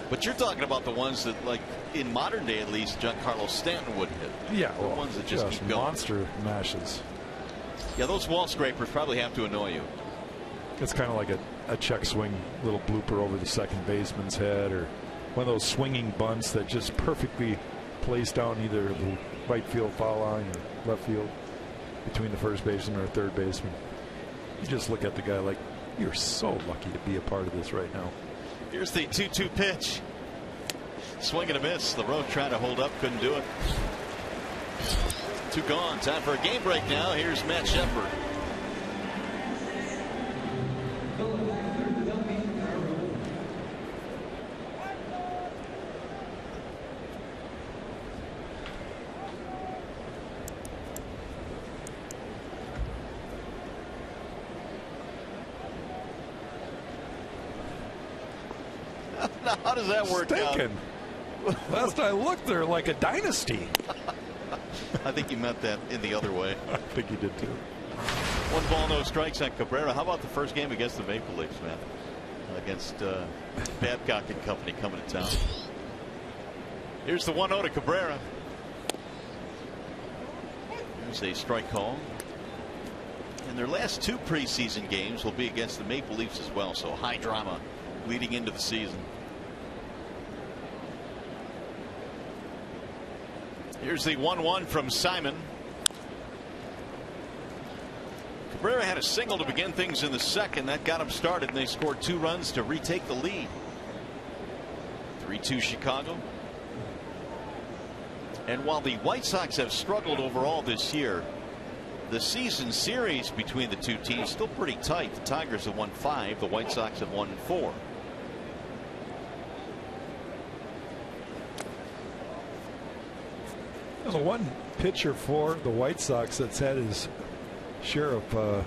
But you're talking about the ones that, like, in modern day at least, Giancarlo Stanton would hit. Yeah, the ones that just keep going. Monster mashes. Yeah, those wall scrapers probably have to annoy you. It's kind of like a check swing little blooper over the second baseman's head, or one of those swinging bunts that just perfectly plays down either the right field foul line or left field between the first baseman or third baseman. You just look at the guy like, you're so lucky to be a part of this right now. Here's the 2-2 pitch. Swing and a miss. LaRoche trying to hold up, couldn't do it. 2 gone. Time for a game break now. Here's Matt Shepard. How does that work out? Last I looked, they're like a dynasty. I think you meant that in the other way. I think you did too. 1 ball, no strikes on Cabrera. How about the first game against the Maple Leafs, man? Against Babcock and company coming to town. Here's the 1-0 to Cabrera. There's a strike call. And their last 2 preseason games will be against the Maple Leafs as well. So high drama leading into the season. Here's the 1-1 from Simon. Cabrera had a single to begin things in the second. That got him started, and they scored 2 runs to retake the lead. 3-2 Chicago. And while the White Sox have struggled overall this year, the season series between the two teams still pretty tight. The Tigers have won 5, the White Sox have won 4. There's one pitcher for the White Sox that's had his share of,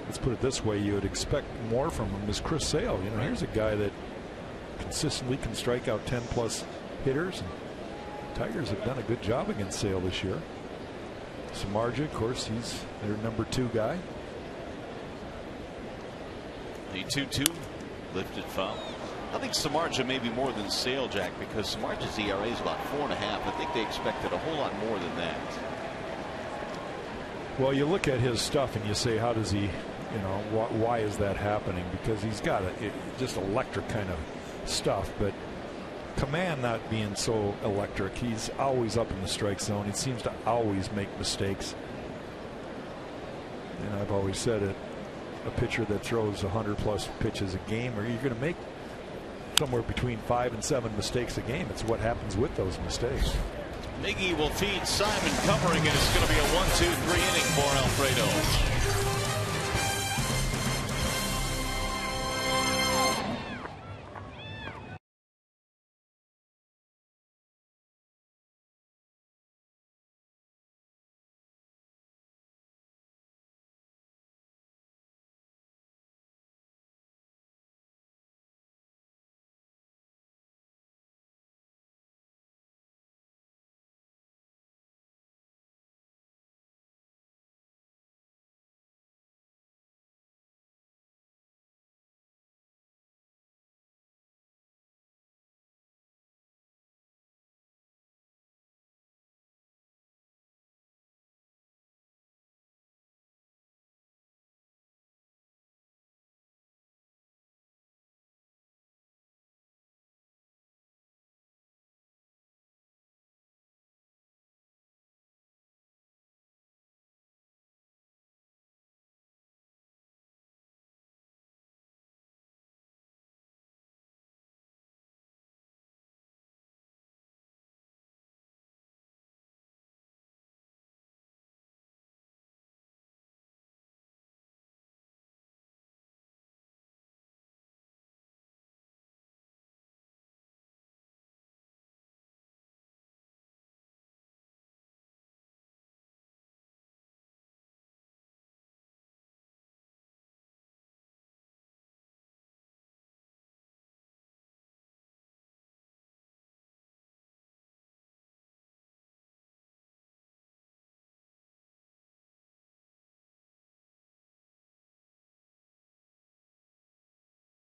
let's put it this way, you would expect more from him, is Chris Sale. You know, here's a guy that consistently can strike out 10+ hitters. And Tigers have done a good job against Sale this year. Samardzija, of course, he's their number 2 guy. The 2-2 lifted foul. I think Samardzija may be more than Sale, Jack, because Samardzija's ERA is about 4.5. I think they expected a whole lot more than that. Well, you look at his stuff and you say, how does he, you know, why is that happening? Because he's got just electric kind of stuff, but command not being so electric. He's always up in the strike zone. He seems to always make mistakes. And I've always said it, a pitcher that throws 100+ pitches a game, or you're going to make somewhere between 5 and 7 mistakes a game. It's what happens with those mistakes. Miggy will feed Simon covering, and it's going to be a 1-2-3 inning for Alfredo.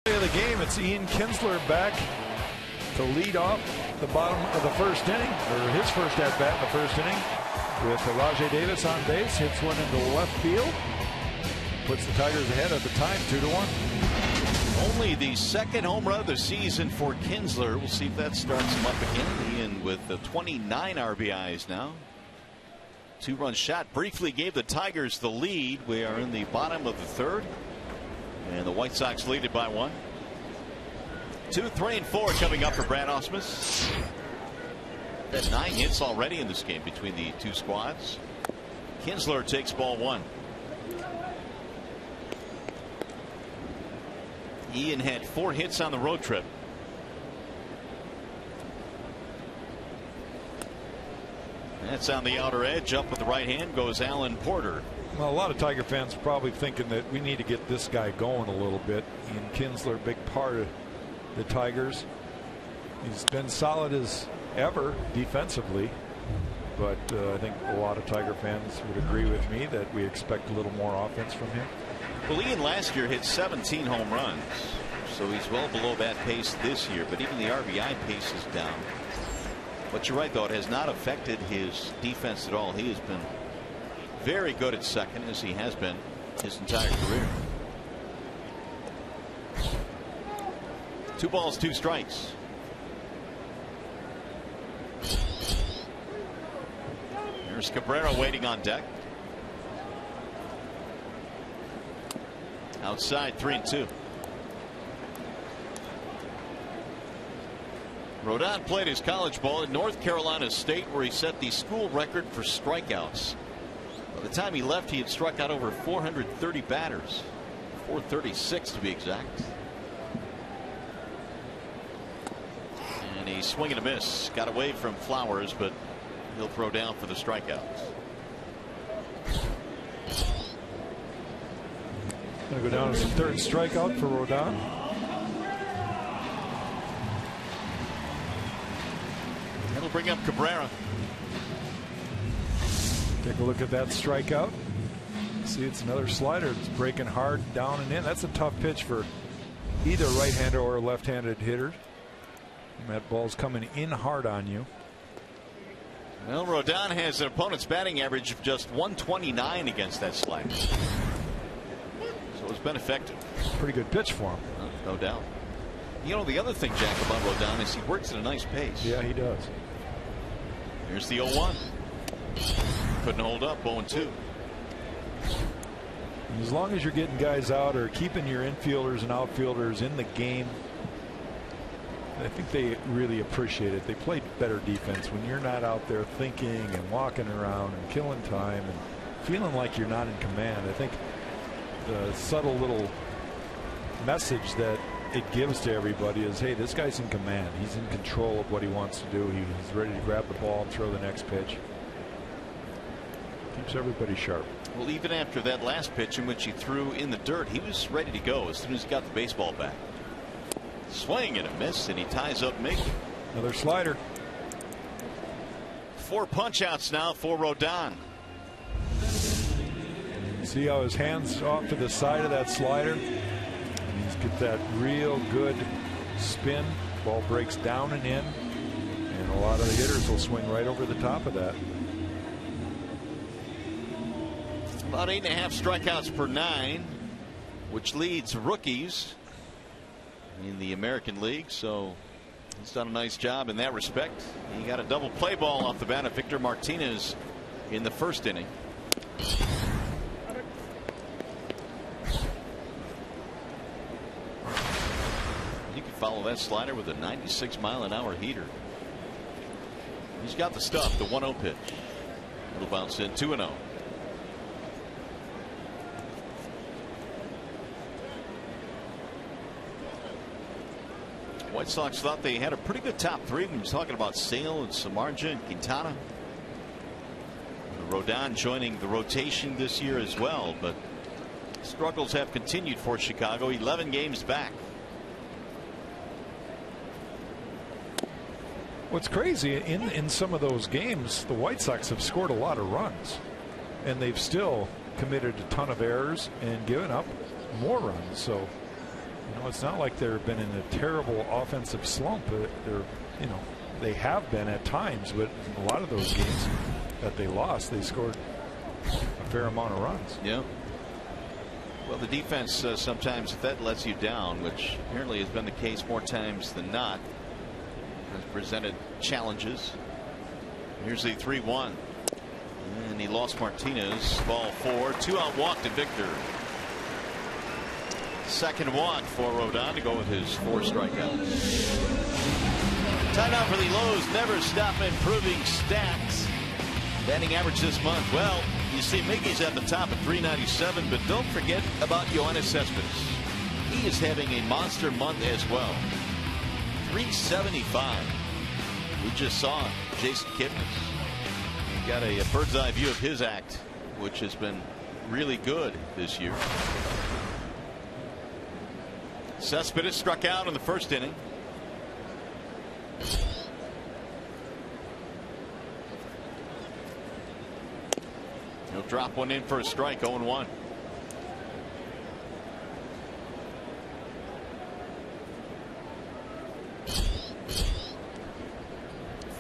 Of the game, it's Ian Kinsler back to lead off the bottom of the first inning, or his first at bat in the first inning, with Rajai Davis on base, hits one into left field, puts the Tigers ahead at the time 2-1. Only the second home run of the season for Kinsler. We'll see if that starts him up again. Ian with 29 RBIs now. 2-run shot briefly gave the Tigers the lead. We are in the bottom of the third, and the White Sox lead it by 1. 2, 3, and 4 coming up for Brad Ausmus. Had 9 hits already in this game between the two squads. Kinsler takes ball 1. Ian had 4 hits on the road trip. That's on the outer edge. Up with the right hand goes Alan Porter. Well, a lot of Tiger fans are probably thinking that we need to get this guy going a little bit. Ian Kinsler, big part of the Tigers. He's been solid as ever defensively, but I think a lot of Tiger fans would agree with me that we expect a little more offense from him. Well, Ian last year hit 17 home runs, so he's well below that pace this year, but even the RBI pace is down. But you're right, though, it has not affected his defense at all. He has been very good at second, as he has been his entire career. 2 balls, 2 strikes. Here's Cabrera waiting on deck. Outside, 3-2. Rodon played his college ball at North Carolina State, where he set the school record for strikeouts. By the time he left, he had struck out over 430 batters, 436 to be exact. And a swing and a miss. Got away from Flowers, but he'll throw down for the strikeouts. Gonna go down to the third strikeout for Rodon. That'll bring up Cabrera. Take a look at that strikeout. See, it's another slider. It's breaking hard down and in. That's a tough pitch for either right-handed or left-handed hitter. And that ball's coming in hard on you. Well, Rodon has an opponent's batting average of just 129 against that slider. So it's been effective. Pretty good pitch for him. No doubt. You know, the other thing, Jack, about Rodon is he works at a nice pace. Yeah, he does. Here's the 0-1. Couldn't hold up. 0-2. As long as you're getting guys out or keeping your infielders and outfielders in the game, I think they really appreciate it. They play better defense when you're not out there thinking and walking around and killing time and feeling like you're not in command. I think the subtle little message that it gives to everybody is, hey, this guy's in command. He's in control of what he wants to do. He's ready to grab the ball and throw the next pitch. Keeps everybody sharp. Well, even after that last pitch in which he threw in the dirt, he was ready to go as soon as he got the baseball back. Swing and a miss, and he ties up Mickey. Another slider. 4 punch outs now for Rodon. See how his hands off to the side of that slider? And he's got that real good spin. Ball breaks down and in, and a lot of the hitters will swing right over the top of that. About 8.5 strikeouts per 9, which leads rookies in the American League. So he's done a nice job in that respect. He got a double play ball off the bat of Victor Martinez in the first inning. You can follow that slider with a 96-mile-an-hour heater. He's got the stuff. The 1-0 pitch. It'll bounce in. 2-0. White Sox thought they had a pretty good top three. When you're talking about Sale and Samardzija and Quintana. Rodon joining the rotation this year as well, but struggles have continued for Chicago. 11 games back. What's crazy, in some of those games, the White Sox have scored a lot of runs, and they've still committed a ton of errors and given up more runs. So, you know, it's not like they've been in a terrible offensive slump. They have been at times, but in a lot of those games that they lost, they scored a fair amount of runs. Yeah. Well, the defense sometimes, if that lets you down, which apparently has been the case more times than not, has presented challenges. Here's the 3-1, and he lost Martinez. Ball 4. 2-out walk to Victor. Second walk for Rodon to go with his 4 strikeouts. Time out for the Lowe's Never Stop Improving Stats. Batting average this month. Well, you see Miggy's at the top at 397, but don't forget about Yoenis Cespedes. He is having a monster month as well. 375. We just saw Jason Kipnis. We got a bird's eye view of his act, which has been really good this year. Cespedes struck out in the first inning. He'll drop one in for a strike. 0-1.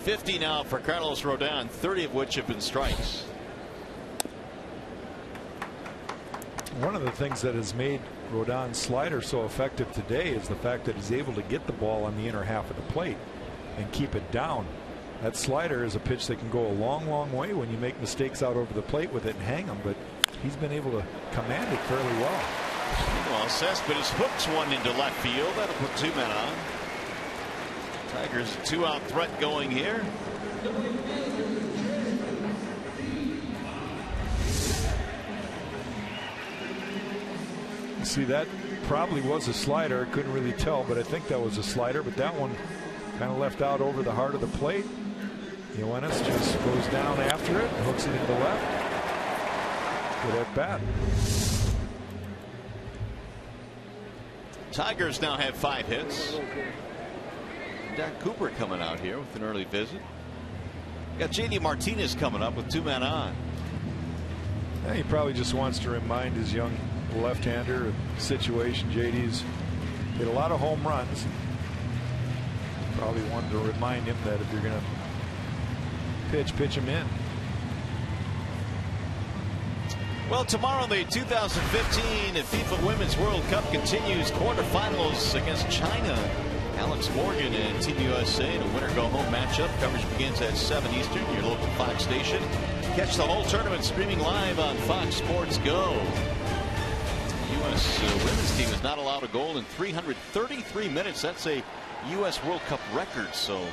$50 now for Carlos Rodon, 30 of which have been strikes. One of the things that has made Rodon's slider so effective today is the fact that he's able to get the ball on the inner half of the plate and keep it down. That slider is a pitch that can go a long, long way when you make mistakes out over the plate with it and hang them, but he's been able to command it fairly well. Meanwhile, Cespedes hooks one into left field. That'll put 2 men on. Tigers a 2-out threat going here. See, that probably was a slider. I couldn't really tell, but I think that was a slider. But that one kind of left out over the heart of the plate. Yoenis just goes down after it, hooks it into left. Good at bat. Tigers now have 5 hits. Dak Cooper coming out here with an early visit. Got JD Martinez coming up with 2 men on. Yeah, he probably just wants to remind his young left-hander situation. JD's hit a lot of home runs. Probably wanted to remind him that if you're going to pitch him in. Well, tomorrow the 2015 FIFA Women's World Cup continues. Quarterfinals against China. Alex Morgan and Team USA in a winner-go-home matchup. Coverage begins at 7 Eastern, your local Fox station. Catch the whole tournament streaming live on Fox Sports Go. U.S. women's team is not allowed a goal in 333 minutes. That's a U.S. World Cup record. So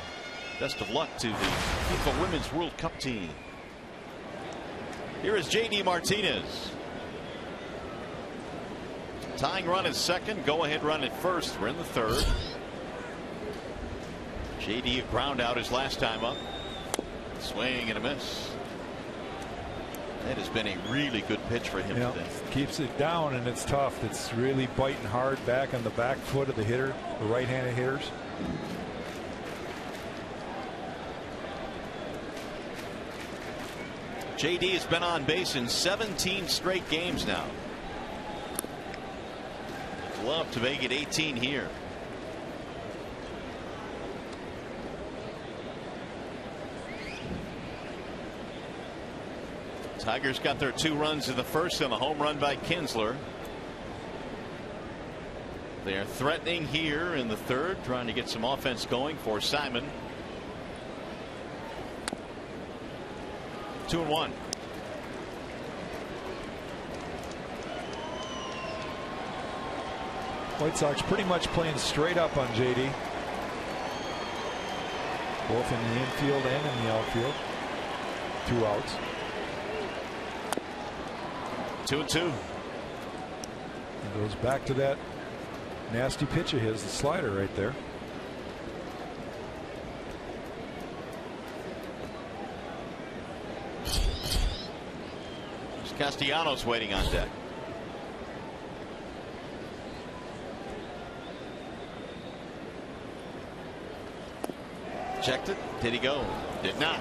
best of luck to the FIFA Women's World Cup team. Here is JD Martinez. Tying run at second. Go ahead run at first. We're in the third. JD a ground out his last time up. Swing and a miss. That has been a really good pitch for him today. Keeps it down, and it's tough. It's really biting hard back on the back foot of the hitter, the right-handed hitters. JD has been on base in 17 straight games now. Love to make it 18 here. Tigers got their 2 runs in the first and a home run by Kinsler. They are threatening here in the third, trying to get some offense going for Simon. 2-1. White Sox pretty much playing straight up on JD. Both in the infield and in the outfield. 2 outs. 2-2. He goes back to that nasty pitch of his, the slider right there. Castellanos waiting on deck. Checked it. Did he go? Did not.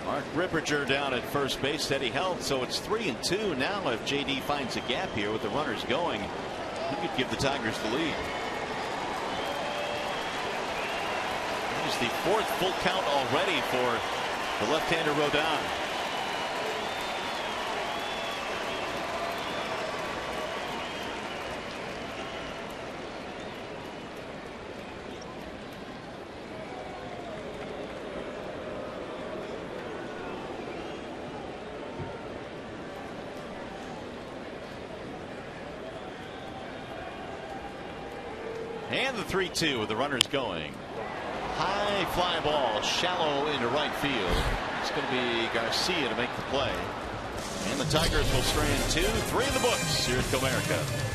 Mark Ripperger down at first base, steady health, so it's 3-2 now. If JD finds a gap here with the runners going, he could give the Tigers the lead. It's the 4th full count already for the left-hander Rodon. And the 3-2 with the runners going. High fly ball, shallow into right field. It's going to be Garcia to make the play. And the Tigers will strand 2-3 in the books here at Comerica.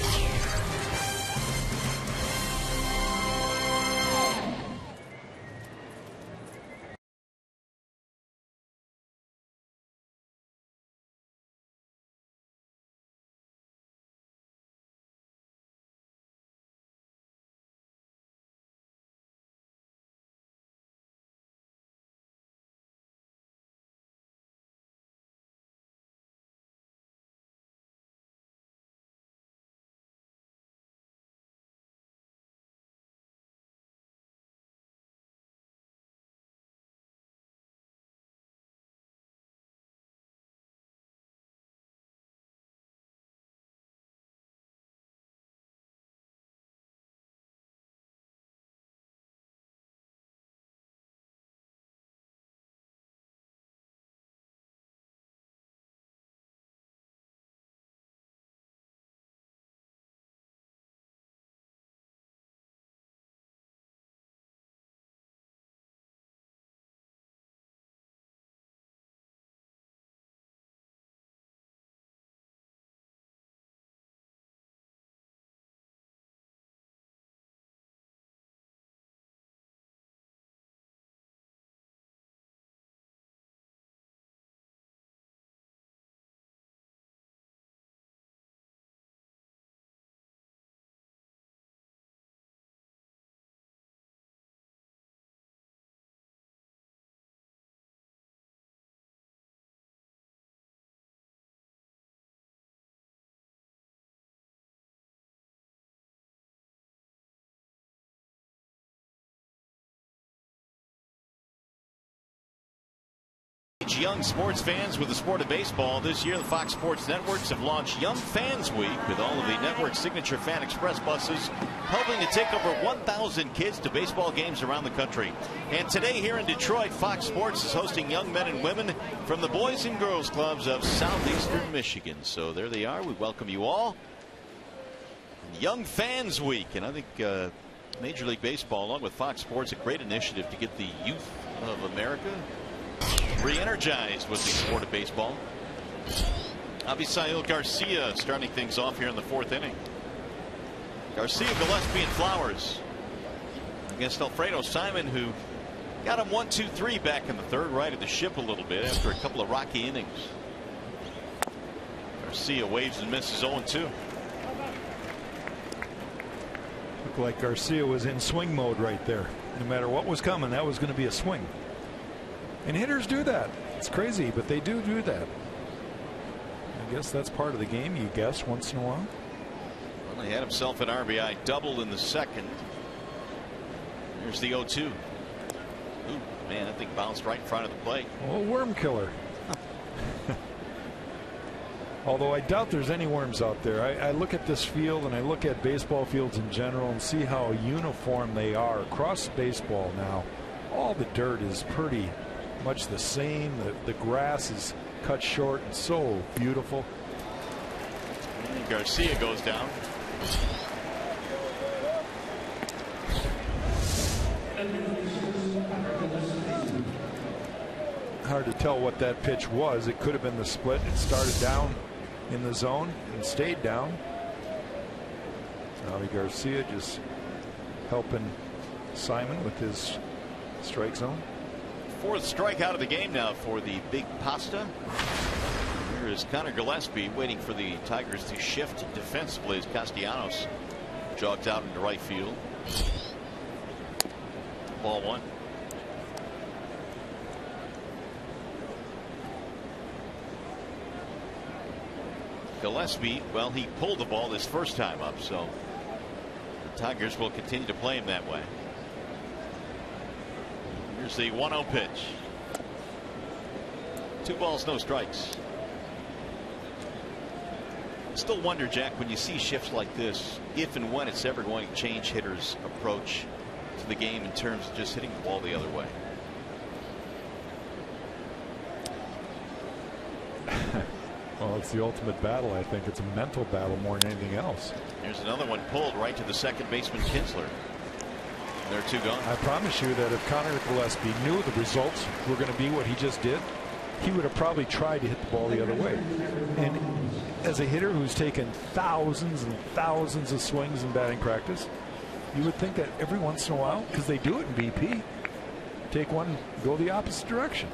Young sports fans with the sport of baseball. This year, the Fox Sports Networks have launched Young Fans Week with all of the network's signature Fan Express buses, helping to take over 1,000 kids to baseball games around the country. And today here in Detroit, Fox Sports is hosting young men and women from the Boys and Girls Clubs of Southeastern Michigan. So there they are. We welcome you all. Young Fans Week. And I think Major League Baseball, along with Fox Sports, a great initiative to get the youth of America re-energized with the sport of baseball. Avisail Garcia starting things off here in the 4th inning. Garcia, Gillespie, and Flowers against Alfredo Simon, who got him 1-2-3 back in the 3rd, righted the ship a little bit after a couple of rocky innings. Garcia waves and misses 0-2. Looked like Garcia was in swing mode right there. No matter what was coming, that was going to be a swing. And hitters do that. It's crazy, but they do that. I guess that's part of the game, you guess, once in a while. Well, he had himself an RBI double in the 2nd. Here's the 0-2. Ooh, man, that thing bounced right in front of the plate. Oh, worm killer. Although I doubt there's any worms out there. I look at this field and I look at baseball fields in general and see how uniform they are across baseball now. All the dirt is pretty much the same. The grass is cut short and so beautiful. And Garcia goes down. Hard to tell what that pitch was. It could have been the split. It started down in the zone and stayed down. Avi Garcia just helping Simon with his strike zone. 4th strikeout of the game now for the big pasta. Here is Connor Gillespie waiting for the Tigers to shift defensively as Castellanos jogs out into right field. Ball 1. Gillespie, well, he pulled the ball this first time up, so the Tigers will continue to play him that way. Here's the 1-0 pitch. 2 balls, no strikes. Still wonder, Jack, when you see shifts like this, if and when it's ever going to change hitters' approach to the game in terms of just hitting the ball the other way. Well, it's the ultimate battle. I think it's a mental battle more than anything else. Here's another one pulled right to the second baseman, Kinsler. There are 2 gone. I promise you that if Connor Gillespie knew the results were going to be what he just did, he would have probably tried to hit the ball the other way. And as a hitter who's taken thousands and thousands of swings in batting practice, you would think that every once in a while, because they do it in BP, take one, go the opposite direction.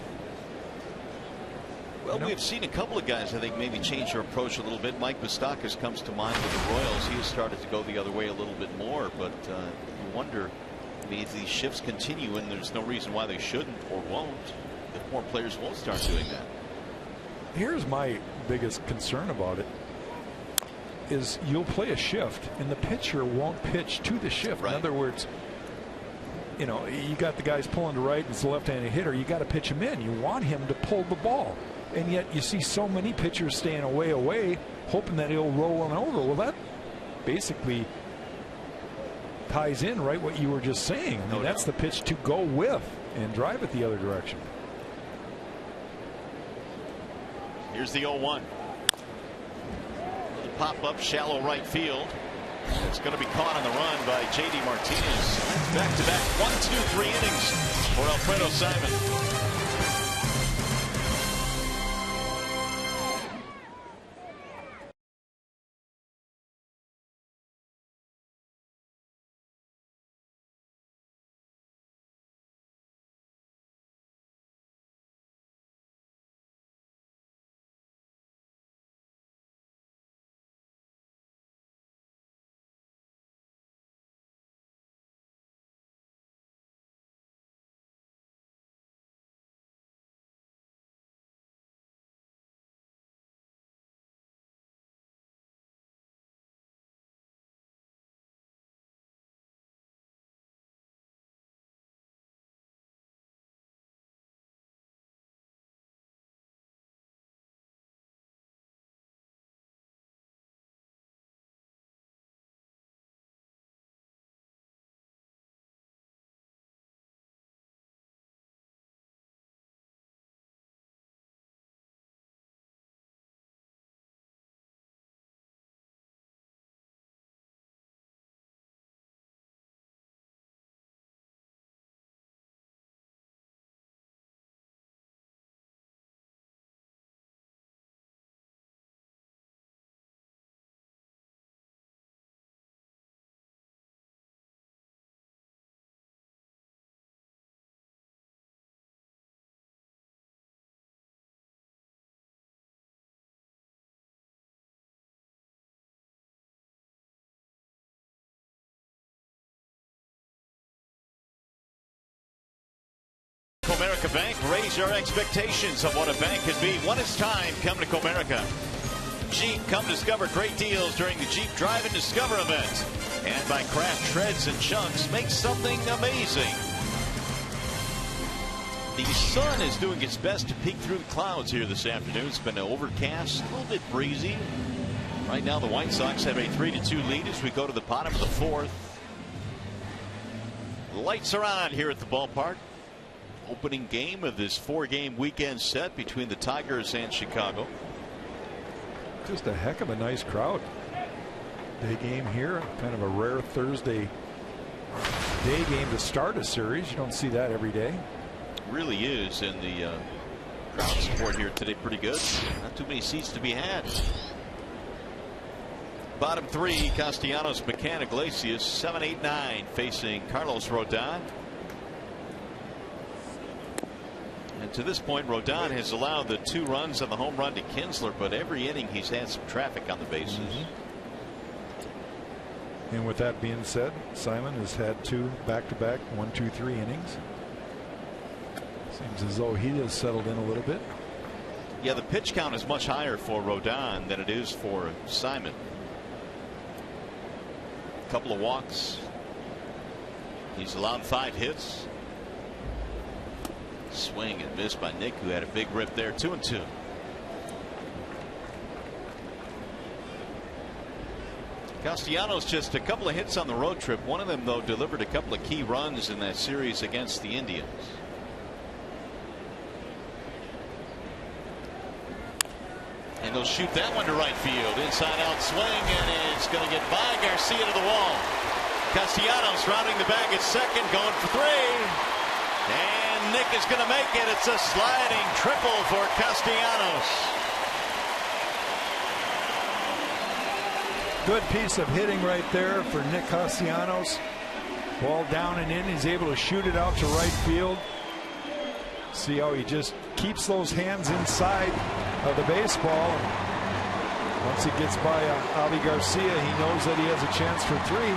Well, we've seen a couple of guys, I think, maybe change their approach a little bit. Mike Moustakas comes to mind with the Royals. He has started to go the other way a little bit more, but you wonder, I mean, if these shifts continue, and there's no reason why they shouldn't or won't, if more players won't start doing that. Here's my biggest concern about it, is you'll play a shift, and the pitcher won't pitch to the shift. Right. In other words, you know, you got the guys pulling to right, and it's a left-handed hitter. You got to pitch him in. You want him to pull the ball. And yet you see so many pitchers staying away, hoping that he'll roll on over. Well, that basically ties in right what you were just saying. I mean, that's the pitch to go with and drive it the other direction. Here's the 0-1. Pop up shallow right field. It's going to be caught on the run by J.D. Martinez. Back-to-back 1-2-3 innings for Alfredo Simon. Comerica Bank. Raise your expectations of what a bank could be. When it's time, come to Comerica. Jeep, come discover great deals during the Jeep Drive and Discover event. And by Kraft Shreds and Chunks, make something amazing. The sun is doing its best to peek through the clouds here this afternoon. It's been overcast, a little bit breezy. Right now the White Sox have a 3-2 lead as we go to the bottom of the fourth. The lights are on here at the ballpark. Opening game of this 4-game weekend set between the Tigers and Chicago. Just a heck of a nice crowd. Day game here, kind of a rare Thursday day game to start a series. You don't see that every day. Really is, and the crowd support here today pretty good. Not too many seats to be had. Bottom three, Castellanos, McCann, Iglesias, 7, 8, 9 facing Carlos Rodon. And to this point, Rodon has allowed the 2 runs on the home run to Kinsler, but every inning he's had some traffic on the bases. And with that being said, Simon has had 2 back-to-back 1-2-3 innings. Seems as though he has settled in a little bit. Yeah, the pitch count is much higher for Rodon than it is for Simon. A couple of walks. He's allowed 5 hits. Swing and miss by Nick, who had a big rip there. 2-2. Castellanos just a couple of hits on the road trip. One of them, though, delivered a couple of key runs in that series against the Indians. And they'll shoot that one to right field. Inside out swing, and it's going to get by Garcia to the wall. Castellanos rounding the bag at second, going for 3. And Nick is going to make it. It's a sliding triple for Castellanos. Good piece of hitting right there for Nick Castellanos. Ball down and in. He's able to shoot it out to right field. See how he just keeps those hands inside of the baseball. Once he gets by Avi Garcia, he knows that he has a chance for 3.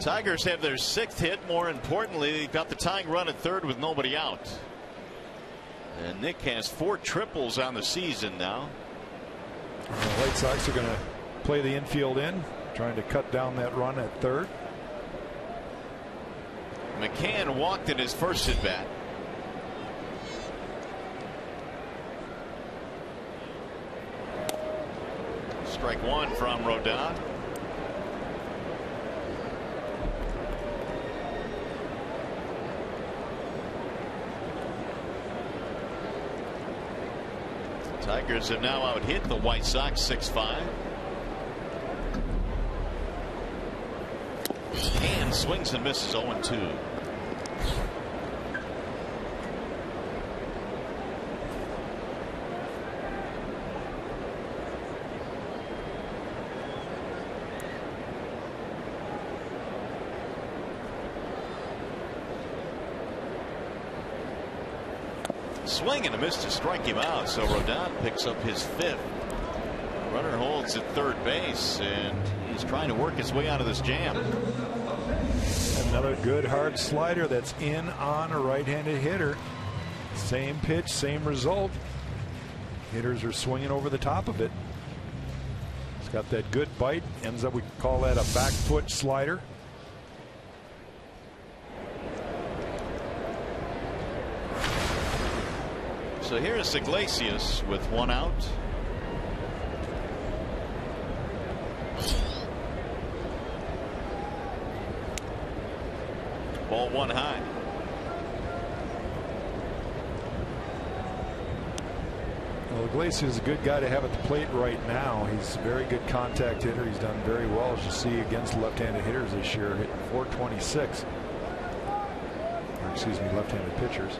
Tigers have their 6th hit. More importantly, they've got the tying run at third with nobody out. And Nick has 4 triples on the season now. The White Sox are going to play the infield in, trying to cut down that run at third. McCann walked in his first at bat. Strike 1 from Rodon. Tigers have now out hit the White Sox 6-5. And swings and misses 0-2. Swing and a miss to strike him out. So Rodon picks up his 5th. Runner holds at third base, and he's trying to work his way out of this jam. Another good hard slider that's in on a right-handed hitter. Same pitch, same result. Hitters are swinging over the top of it. It's got that good bite. Ends up, we call that a back foot slider. So here's Iglesias with 1 out. Ball 1 high. Well, Iglesias is a good guy to have at the plate right now. He's a very good contact hitter. He's done very well, as you see, against left-handed hitters this year, hitting .426. Or excuse me, left-handed pitchers.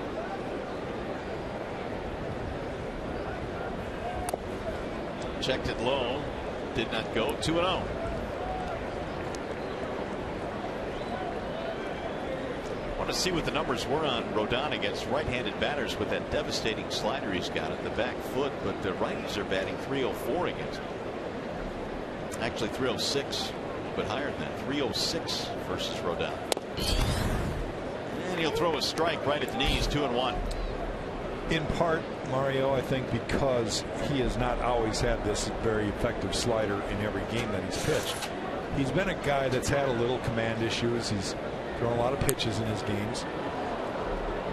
Checked it low, did not go. 2-0. Want to see what the numbers were on Rodon against right-handed batters with that devastating slider he's got at the back foot, but the righties are batting .304 against him. Actually, .306 bit higher than that. 306 versus Rodon. And he'll throw a strike right at the knees. 2-1. In part, Mario, I think because he has not always had this very effective slider in every game that he's pitched. He's been a guy that's had a little command issues. He's thrown a lot of pitches in his games.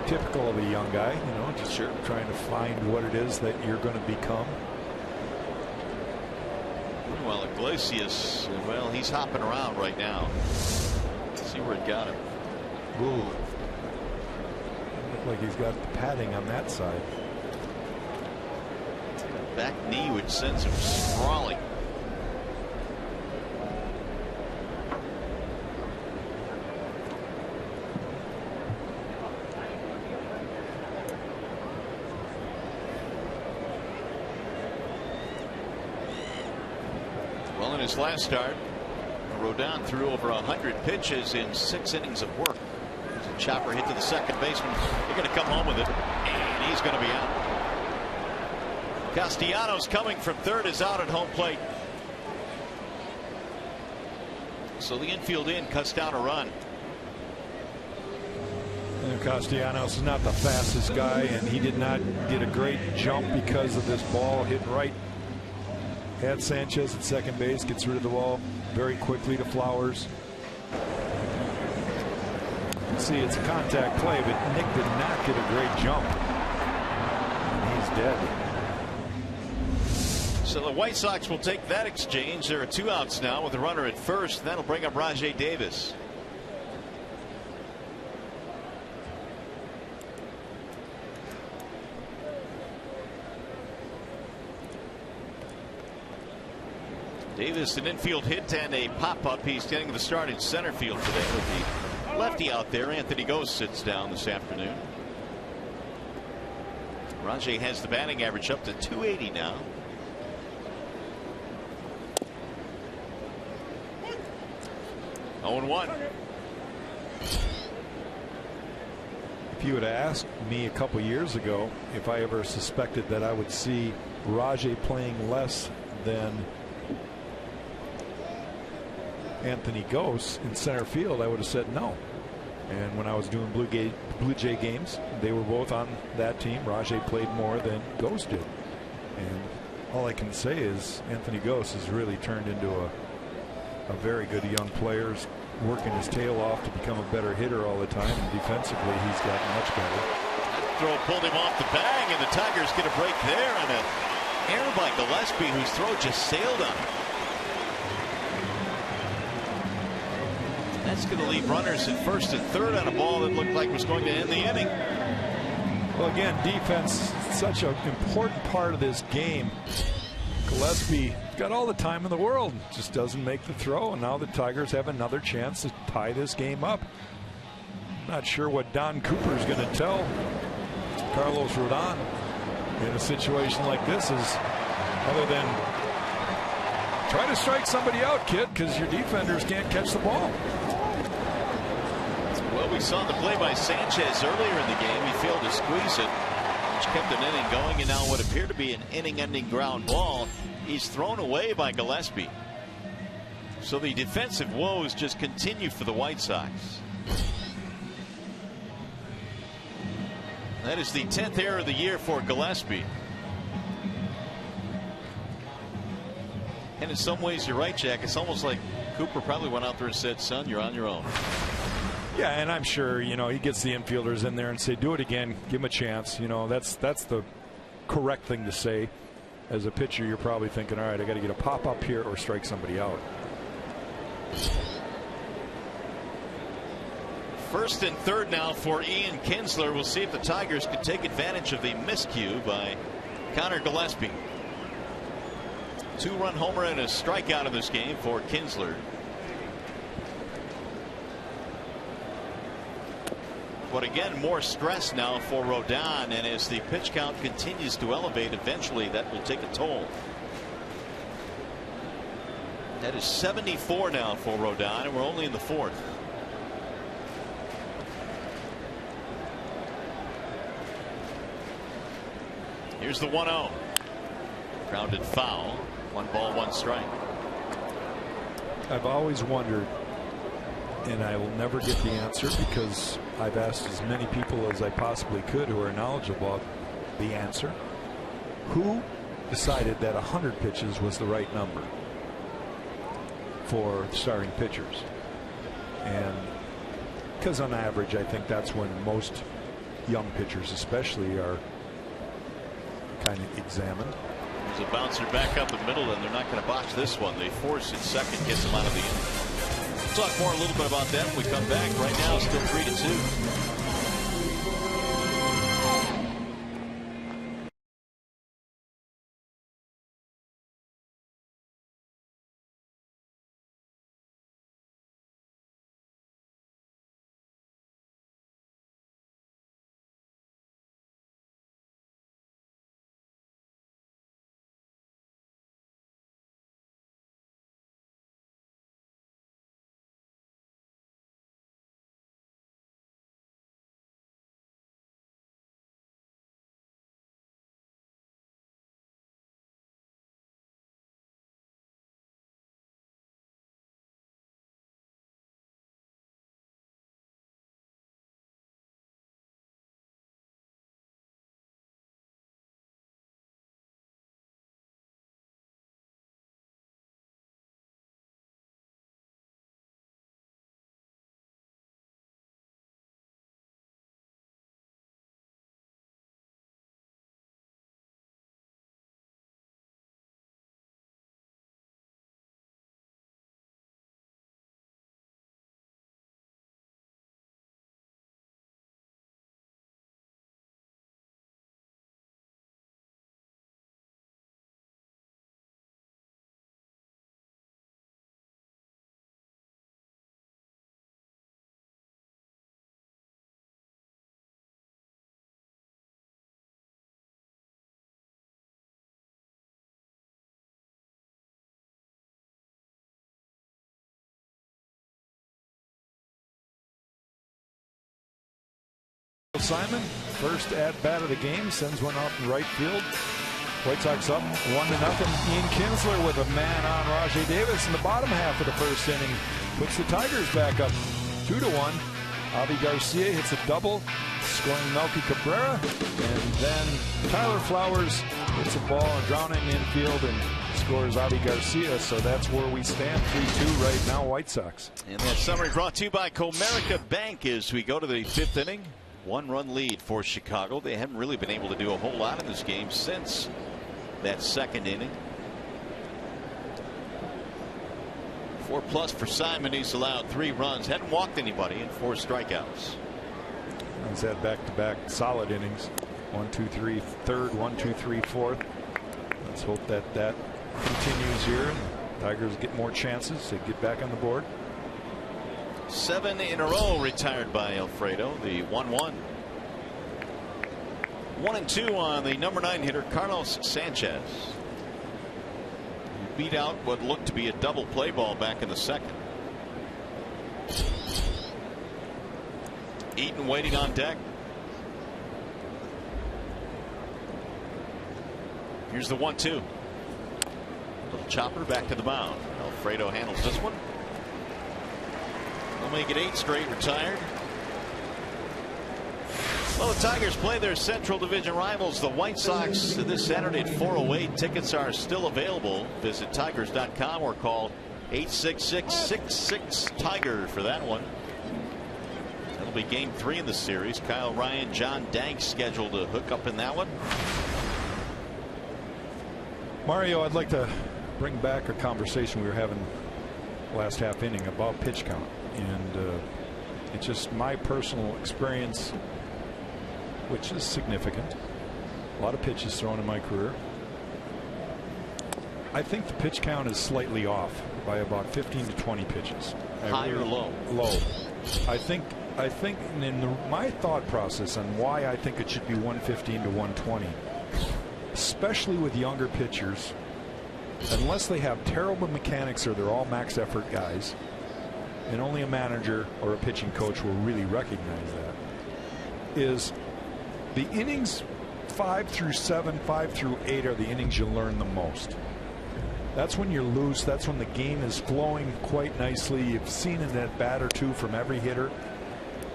Typical of a young guy, just trying to find what it is that you're going to become. Well, Iglesias, well, he's hopping around right now. Let's see where it got him. Ooh. Look like he's got the padding on that side. Back knee, which sends him sprawling. Well, in his last start, Rodon threw over 100 pitches in 6 innings of work. There's a chopper hit to the second baseman. They're going to come home with it, and he's going to be out. Castellanos coming from third is out at home plate. So the infield in cuts down a run. And Castellanos is not the fastest guy, and he did not get a great jump because of this ball hit right at Sanchez at second base. Gets rid of the ball very quickly to Flowers. See, it's a contact play, but Nick did not get a great jump. And he's dead. So the White Sox will take that exchange. There are 2 outs now with a runner at first. That'll bring up Rajai Davis. Davis, an infield hit and a pop-up. He's getting the start in center field today with the lefty out there. Anthony Ghost sits down this afternoon. Rajai has the batting average up to 280 now. Oh, 0-1. If you would have asked me a couple years ago if I ever suspected that I would see Rajai playing less than Anthony Ghost in center field, I would have said no. And when I was doing Blue Jay games, they were both on that team. Rajai played more than Ghost did. And all I can say is Anthony Ghost has really turned into a very good young player, working his tail off to become a better hitter all the time. And defensively, he's gotten much better. That throw pulled him off the bag, and the Tigers get a break there, and an error by Gillespie, whose throw just sailed on him. That's going to leave runners at first and third on a ball that looked like was going to end the inning. Well, again, defense is such an important part of this game. Gillespie got all the time in the world, just doesn't make the throw, and now the Tigers have another chance to tie this game up. Not sure what Don Cooper is going to tell Carlos Rodon in a situation like this, is other than try to strike somebody out, kid, because your defenders can't catch the ball. Well, we saw the play by Sanchez earlier in the game. He failed to squeeze it, which kept an inning going, and now what appeared to be an inning-ending ground ball, he's thrown away by Gillespie. So the defensive woes just continue for the White Sox. That is the 10th error of the year for Gillespie. And in some ways, you're right, Jack. It's almost like Cooper probably went out there and said, son, you're on your own. Yeah, and I'm sure, he gets the infielders in there and say, do it again, give him a chance. That's the correct thing to say. As a pitcher, you're probably thinking, all right, I got to get a pop up here or strike somebody out. First and third now for Ian Kinsler. We'll see if the Tigers can take advantage of the miscue by Connor Gillespie. 2-run homer and a strikeout in this game for Kinsler. But again, more stress now for Rodon, and as the pitch count continues to elevate, eventually that will take a toll. That is 74 now for Rodon, and we're only in the 4th. Here's the 1-0. Grounded foul. 1 ball, 1 strike. I've always wondered, and I will never get the answer because I've asked as many people as I possibly could who are knowledgeable about the answer. Who decided that 100 pitches was the right number for starting pitchers? And because on average, I think that's when most young pitchers especially are kind of examined. There's a bouncer back up the middle, and they're not going to botch this one. They force it second, gets him out of the inning. We'll talk more a little bit about that when we come back. Right now, still 3-2. Simon, first at bat of the game, sends one out in right field. White Sox up 1-0. Ian Kinsler with a man on Rajai Davis in the bottom half of the first inning puts the Tigers back up 2-1. Avi Garcia hits a double, scoring Melky Cabrera, and then Tyler Flowers hits a ball and drowning infield and scores Avi Garcia. So that's where we stand, 3-2 right now, White Sox. And that summary brought to you by Comerica Bank as we go to the 5th inning. 1-run lead for Chicago. They haven't really been able to do a whole lot in this game since that second inning. 4+ for Simon. He's allowed 3 runs. Hadn't walked anybody and 4 strikeouts. He's had back-to-back solid innings. 1, 2, 3, third, 1, 2, 3, fourth. Let's hope that continues here and Tigers get more chances to get back on the board. 7 in a row retired by Alfredo. The 1-1. 1-2 on the number 9 hitter Carlos Sanchez. He beat out what looked to be a double play ball back in the second. Eaton waiting on deck. Here's the 1-2. Little chopper back to the mound. Alfredo handles this one. They'll make it 8 straight retired. Well, the Tigers play their Central Division rivals, the White Sox, this Saturday at 4:08. Tickets are still available. Visit Tigers.com or call 866-66-TIGER for that one. That'll be game 3 in the series. Kyle Ryan, John Danks scheduled to hook up in that one. Mario, I'd like to bring back a conversation we were having last half inning about pitch count. And it's just my personal experience, which is significant. A lot of pitches thrown in my career. I think the pitch count is slightly off by about 15 to 20 pitches. High or low? Low. I think in my thought process on why I think it should be 115 to 120, especially with younger pitchers, unless they have terrible mechanics or they're all max effort guys, and only a manager or a pitching coach will really recognize that, is the innings 5 through 7, 5 through 8 are the innings you learn the most. That's when you're loose. That's when the game is flowing quite nicely. You've seen an at bat or two from every hitter.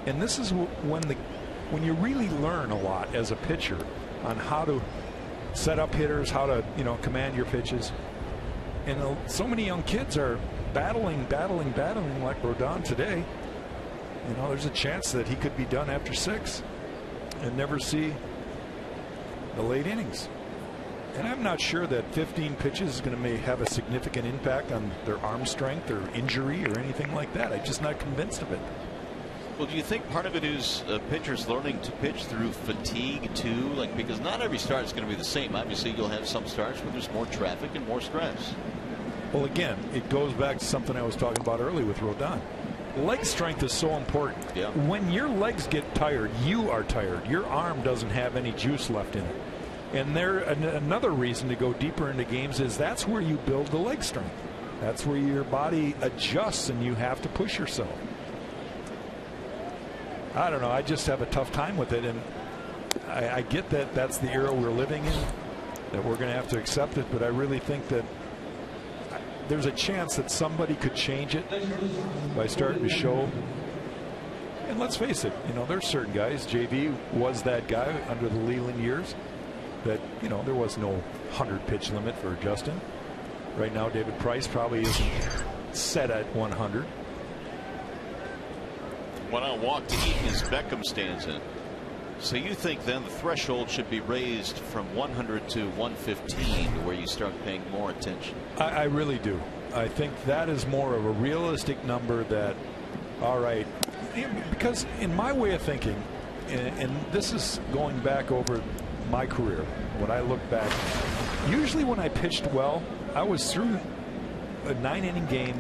And this is when you really learn a lot as a pitcher on how to set up hitters, how to command your pitches. And so many young kids are battling like Rodon today. There's a chance that he could be done after 6 and never see the late innings. And I'm not sure that 15 pitches is going to have a significant impact on their arm strength or injury or anything like that. I'm just not convinced of it. Well, do you think part of it is pitchers learning to pitch through fatigue too? Because not every start is going to be the same. Obviously, you'll have some starts where there's more traffic and more stress. Well, again, it goes back to something I was talking about earlier with Rodon. Leg strength is so important. Yeah. When your legs get tired, you are tired. Your arm doesn't have any juice left in it. And another reason to go deeper into games is that's where you build the leg strength. That's where your body adjusts and you have to push yourself. I don't know. I just have a tough time with it. And I get that that's the era we're living in, that we're going to have to accept it. But I really think that there's a chance that somebody could change it by starting to show. And let's face it, there's certain guys. JV was that guy under the Leland years. That there was no 100 pitch limit for Justin. Right now, David Price probably isn't set at 100. When I walk to eat as Beckham stands in. So you think then the threshold should be raised from 100 to 115 to where you start paying more attention? I really do. I think that is more of a realistic number. That, all right, because in my way of thinking, and this is going back over my career, when I look back, usually when I pitched well, I was through a 9-inning game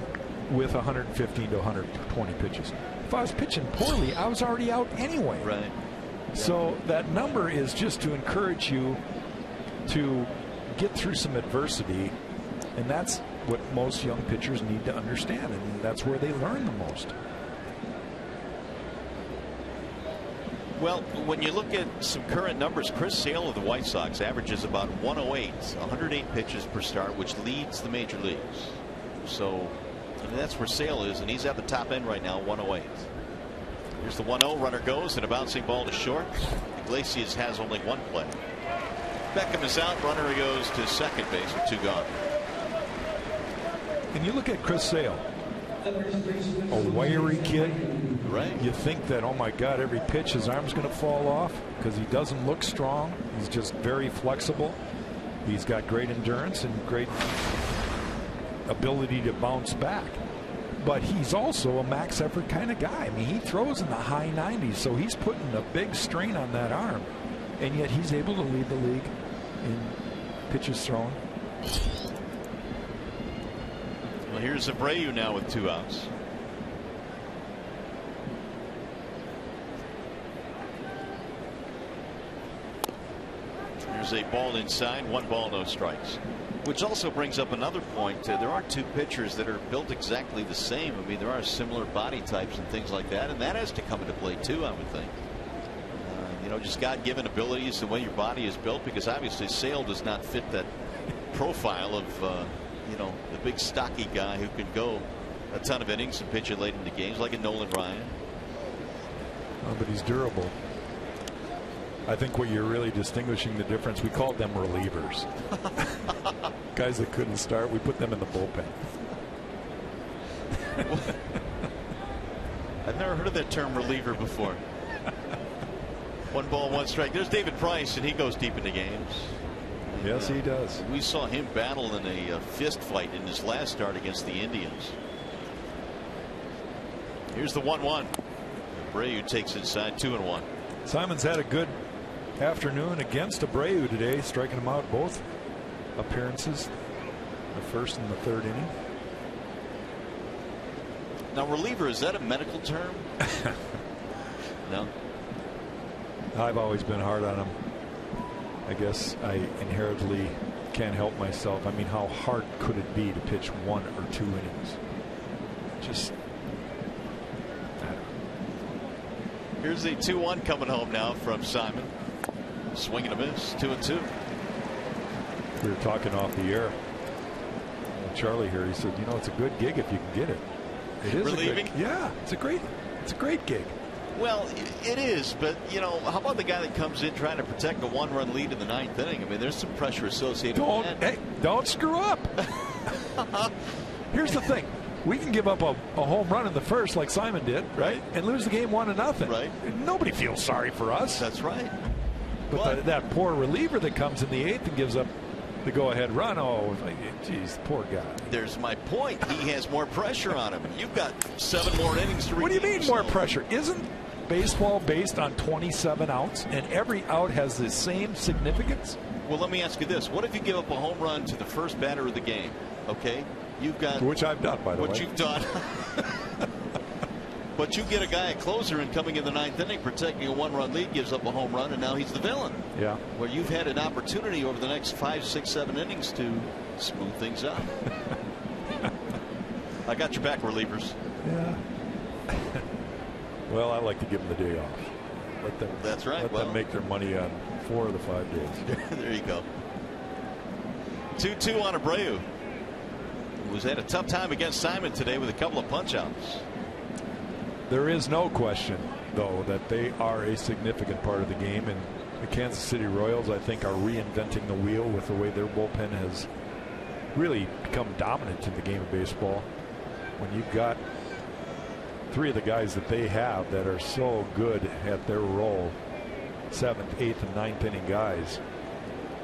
with 115 to 120 pitches. If I was pitching poorly, I was already out anyway. Right. So that number is just to encourage you to get through some adversity, and that's what most young pitchers need to understand, and that's where they learn the most. Well, when you look at some current numbers, Chris Sale of the White Sox averages about 108, 108 pitches per start, which leads the major leagues. So that's where Sale is, and he's at the top end right now, 108. Here's the 1-0, runner goes, and a bouncing ball to short. Iglesias has only one play. Beckham is out, runner goes to second base with 2 gone. And you look at Chris Sale, a wiry kid. Right. You think that, oh my God, every pitch his arm's going to fall off because he doesn't look strong. He's just very flexible. He's got great endurance and great ability to bounce back. But he's also a max effort kind of guy. I mean, he throws in the high 90s, so he's putting a big strain on that arm. And yet he's able to lead the league in pitches thrown. Well, here's Abreu now with 2 outs. There's a ball inside, 1 ball, no strikes. Which also brings up another point. There aren't 2 pitchers that are built exactly the same. I mean, there are similar body types and things like that, and that has to come into play too, I would think. Just God-given abilities, the way your body is built, because obviously Sale does not fit that profile of the big stocky guy who can go a ton of innings and pitch it late into games like a Nolan Ryan. Oh, but he's durable. I think what you're really distinguishing the difference, we called them relievers. Guys that couldn't start, we put them in the bullpen. I've never heard of that term reliever before. 1 ball, 1 strike. There's David Price, and he goes deep into games. Yes, he does. We saw him battle in a fist fight in his last start against the Indians. Here's the 1-1. Abreu takes inside, 2-1. Simon's had a good afternoon against Abreu today, striking him out both appearances, the first and the third inning. Now, reliever, is that a medical term? No. I've always been hard on him. I guess I inherently can't help myself. I mean, how hard could it be to pitch 1 or 2 innings? Just, I don't know. Here's the 2-1 coming home now from Simon. Swing and a miss, 2-2. We were talking off the air. Charlie here. He said, you know, it's a good gig if you can get it. It is relieving. It's a great gig. Well, it is, but you know, how about the guy that comes in trying to protect a 1-run lead in the 9th inning? I mean, there's some pressure associated with that. Hey, don't screw up. Here's the thing. We can give up a home run in the first like Simon did, right? And lose the game 1-0. Right. Nobody feels sorry for us. That's right. But that poor reliever that comes in the 8th and gives up the go-ahead run, oh, geez, poor guy. There's my point. He has more pressure on him. You've got 7 more innings to redeem. What do you mean more pressure? Isn't baseball based on 27 outs, and every out has the same significance? Well, let me ask you this. What if you give up a home run to the first batter of the game? Okay? You've got... Which I've done, by the way. What you've done. But you get a guy, a closer, and coming in the 9th inning, protecting a 1-run lead, gives up a home run, and now he's the villain. Yeah. Where you've had an opportunity over the next 5, 6, 7 innings to smooth things out. I got your back, relievers. Yeah. Well, I like to give them the day off. Let them, that's right. Let them make their money on 4 of the 5 days. There you go. 2-2 on Abreu, who's had a tough time against Simon today with a couple of punch-outs. There is no question, though, that they are a significant part of the game, and the Kansas City Royals, I think, are reinventing the wheel with the way their bullpen has really become dominant in the game of baseball. When you've got 3 of the guys that they have that are so good at their role, 7th, 8th, and 9th inning guys,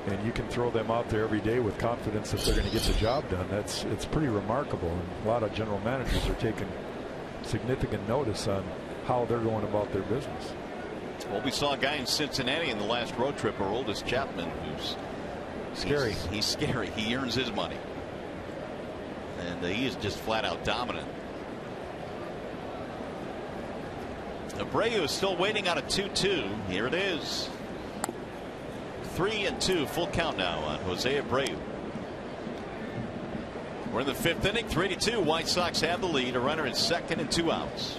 and you can throw them out there every day with confidence that they're going to get the job done, it's pretty remarkable. And a lot of general managers are taking significant notice on how they're going about their business. Well, we saw a guy in Cincinnati in the last road trip, Aroldis Chapman, who's scary. He's scary. He earns his money, and he is just flat out dominant. Abreu is still waiting on a 2-2. Here it is. 3-2, full count now on Jose Abreu. We're in the 5th inning, 3-2. White Sox have the lead. A runner in 2nd and 2 outs.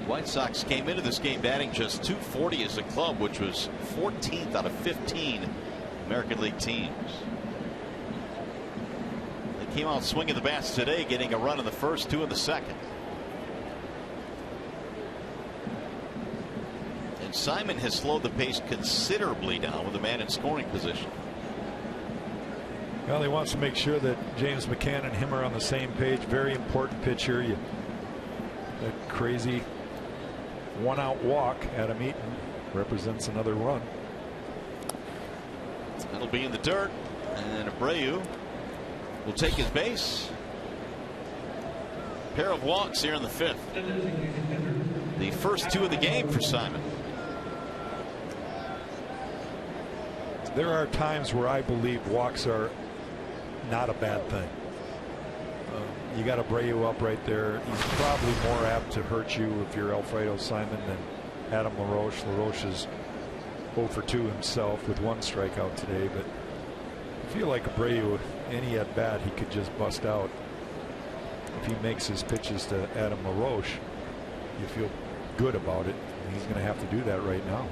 White Sox came into this game batting just .240 as a club, which was 14th out of 15 American League teams. They came out swinging the bats today, getting a run in the first, 2 in the 2nd. Simon has slowed the pace considerably down with a man in scoring position. Well, he wants to make sure that James McCann and him are on the same page. Very important pitcher. That crazy 1-out walk. Adam Eaton represents another run. That'll be in the dirt, and Abreu will take his base. Pair of walks here in the 5th. The first 2 of the game for Simon. There are times where I believe walks are not a bad thing. You got Abreu up right there. He's probably more apt to hurt you if you're Alfredo Simon than Adam LaRoche. LaRoche is 0 for 2 himself with 1 strikeout today, but I feel like Abreu, any at bat, he could just bust out. If he makes his pitches to Adam LaRoche, you feel good about it. He's going to have to do that right now.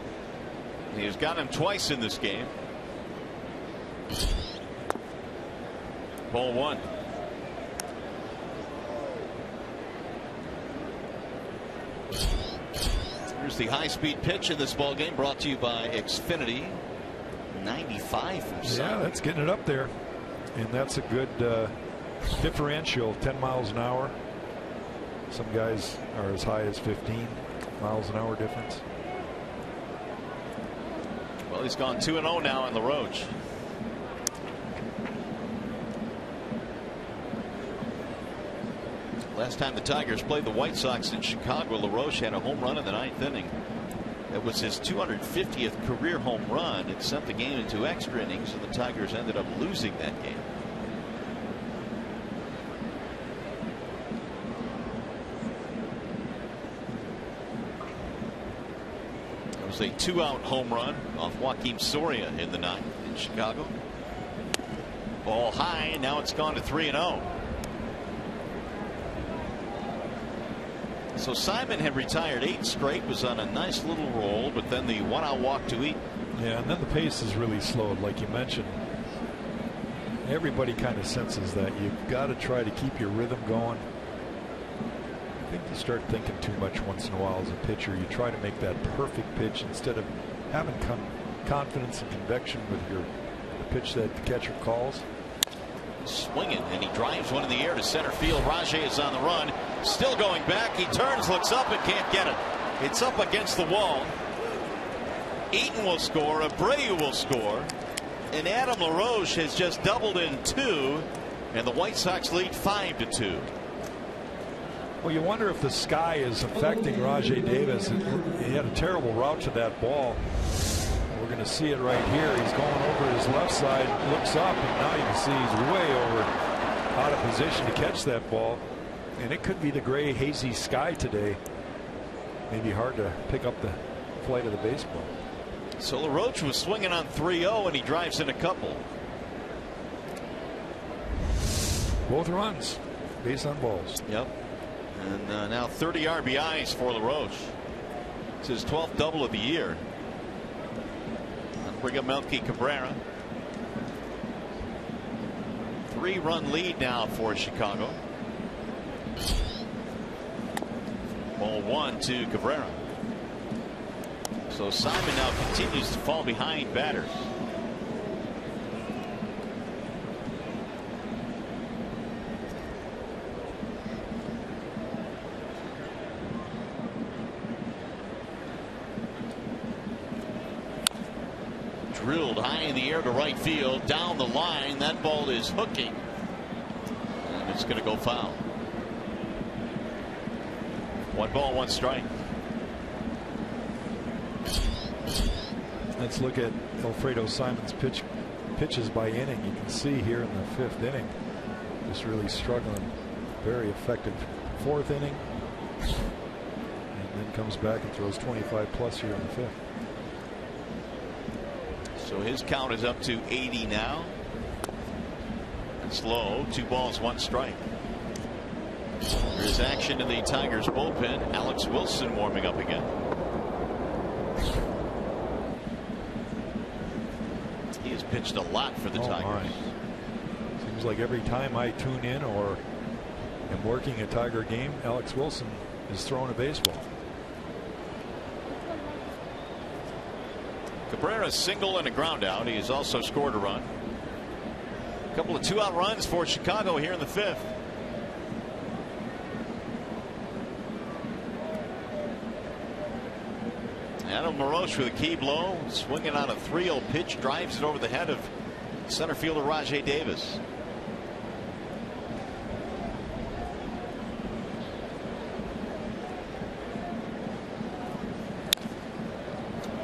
He's got him twice in this game. Ball 1. Here's the high-speed pitch in this ball game, brought to you by Xfinity. 95 from Simon. Yeah, that's getting it up there, and that's a good differential. 10 miles an hour. Some guys are as high as 15 miles an hour difference. Well, he's gone 2-0 now on LaRoche. Last time the Tigers played the White Sox in Chicago, LaRoche had a home run in the 9th inning. That was his 250th career home run. It sent the game into extra innings, and the Tigers ended up losing that game. It was a 2-out home run off Joaquim Soria in the 9th in Chicago. Ball high, and now it's gone to 3-0. So Simon had retired 8 straight, was on a nice little roll, but then the 1-out walk to Eaton Yeah, and then the pace is really slowed, like you mentioned. Everybody kind of senses that. You've got to try to keep your rhythm going. I think you start thinking too much once in a while as a pitcher. You try to make that perfect pitch instead of having confidence and conviction with the pitch that the catcher calls. Swinging, and he drives one in the air to center field. Rajay is on the run, still going back. He turns, looks up, and can't get it. It's up against the wall. Eaton will score, Abreu will score, and Adam LaRoche has just doubled in 2, and the White Sox lead 5-2. Well, you wonder if the sky is affecting Rajay Davis. He had a terrible route to that ball. We're going to see it right here. He's going over his left side, looks up, and now you can see he's way over out of position to catch that ball. And it could be the gray, hazy sky today. Maybe hard to pick up the flight of the baseball. So LaRoche was swinging on 3-0, and he drives in a couple. Both runs, base on balls. Yep. And now 30 RBIs for LaRoche. It's his 12th double of the year. Bring up Melky Cabrera. 3-run lead now for Chicago. Ball 1 to Cabrera. So Simon now continues to fall behind batters. Drilled high in the air to right field, down the line. That ball is hooking, and it's going to go foul. 1 ball, 1 strike. Let's look at Alfredo Simon's pitches by inning. You can see here in the 5th inning, just really struggling. Very effective 4th inning, and then comes back and throws 25 plus here in the 5th. So his count is up to 80 now. It's low. 2 balls, 1 strike. There's action in the Tigers bullpen. Alex Wilson warming up again. He has pitched a lot for the Tigers. My. Seems like every time I tune in or am working a Tiger game, Alex Wilson is throwing a baseball. Cabrera's single and a ground out. He has also scored a run. A couple of 2-out runs for Chicago here in the 5th. Adam LaRoche with a key blow, swinging on a 3-0 pitch, drives it over the head of center fielder Rajay Davis.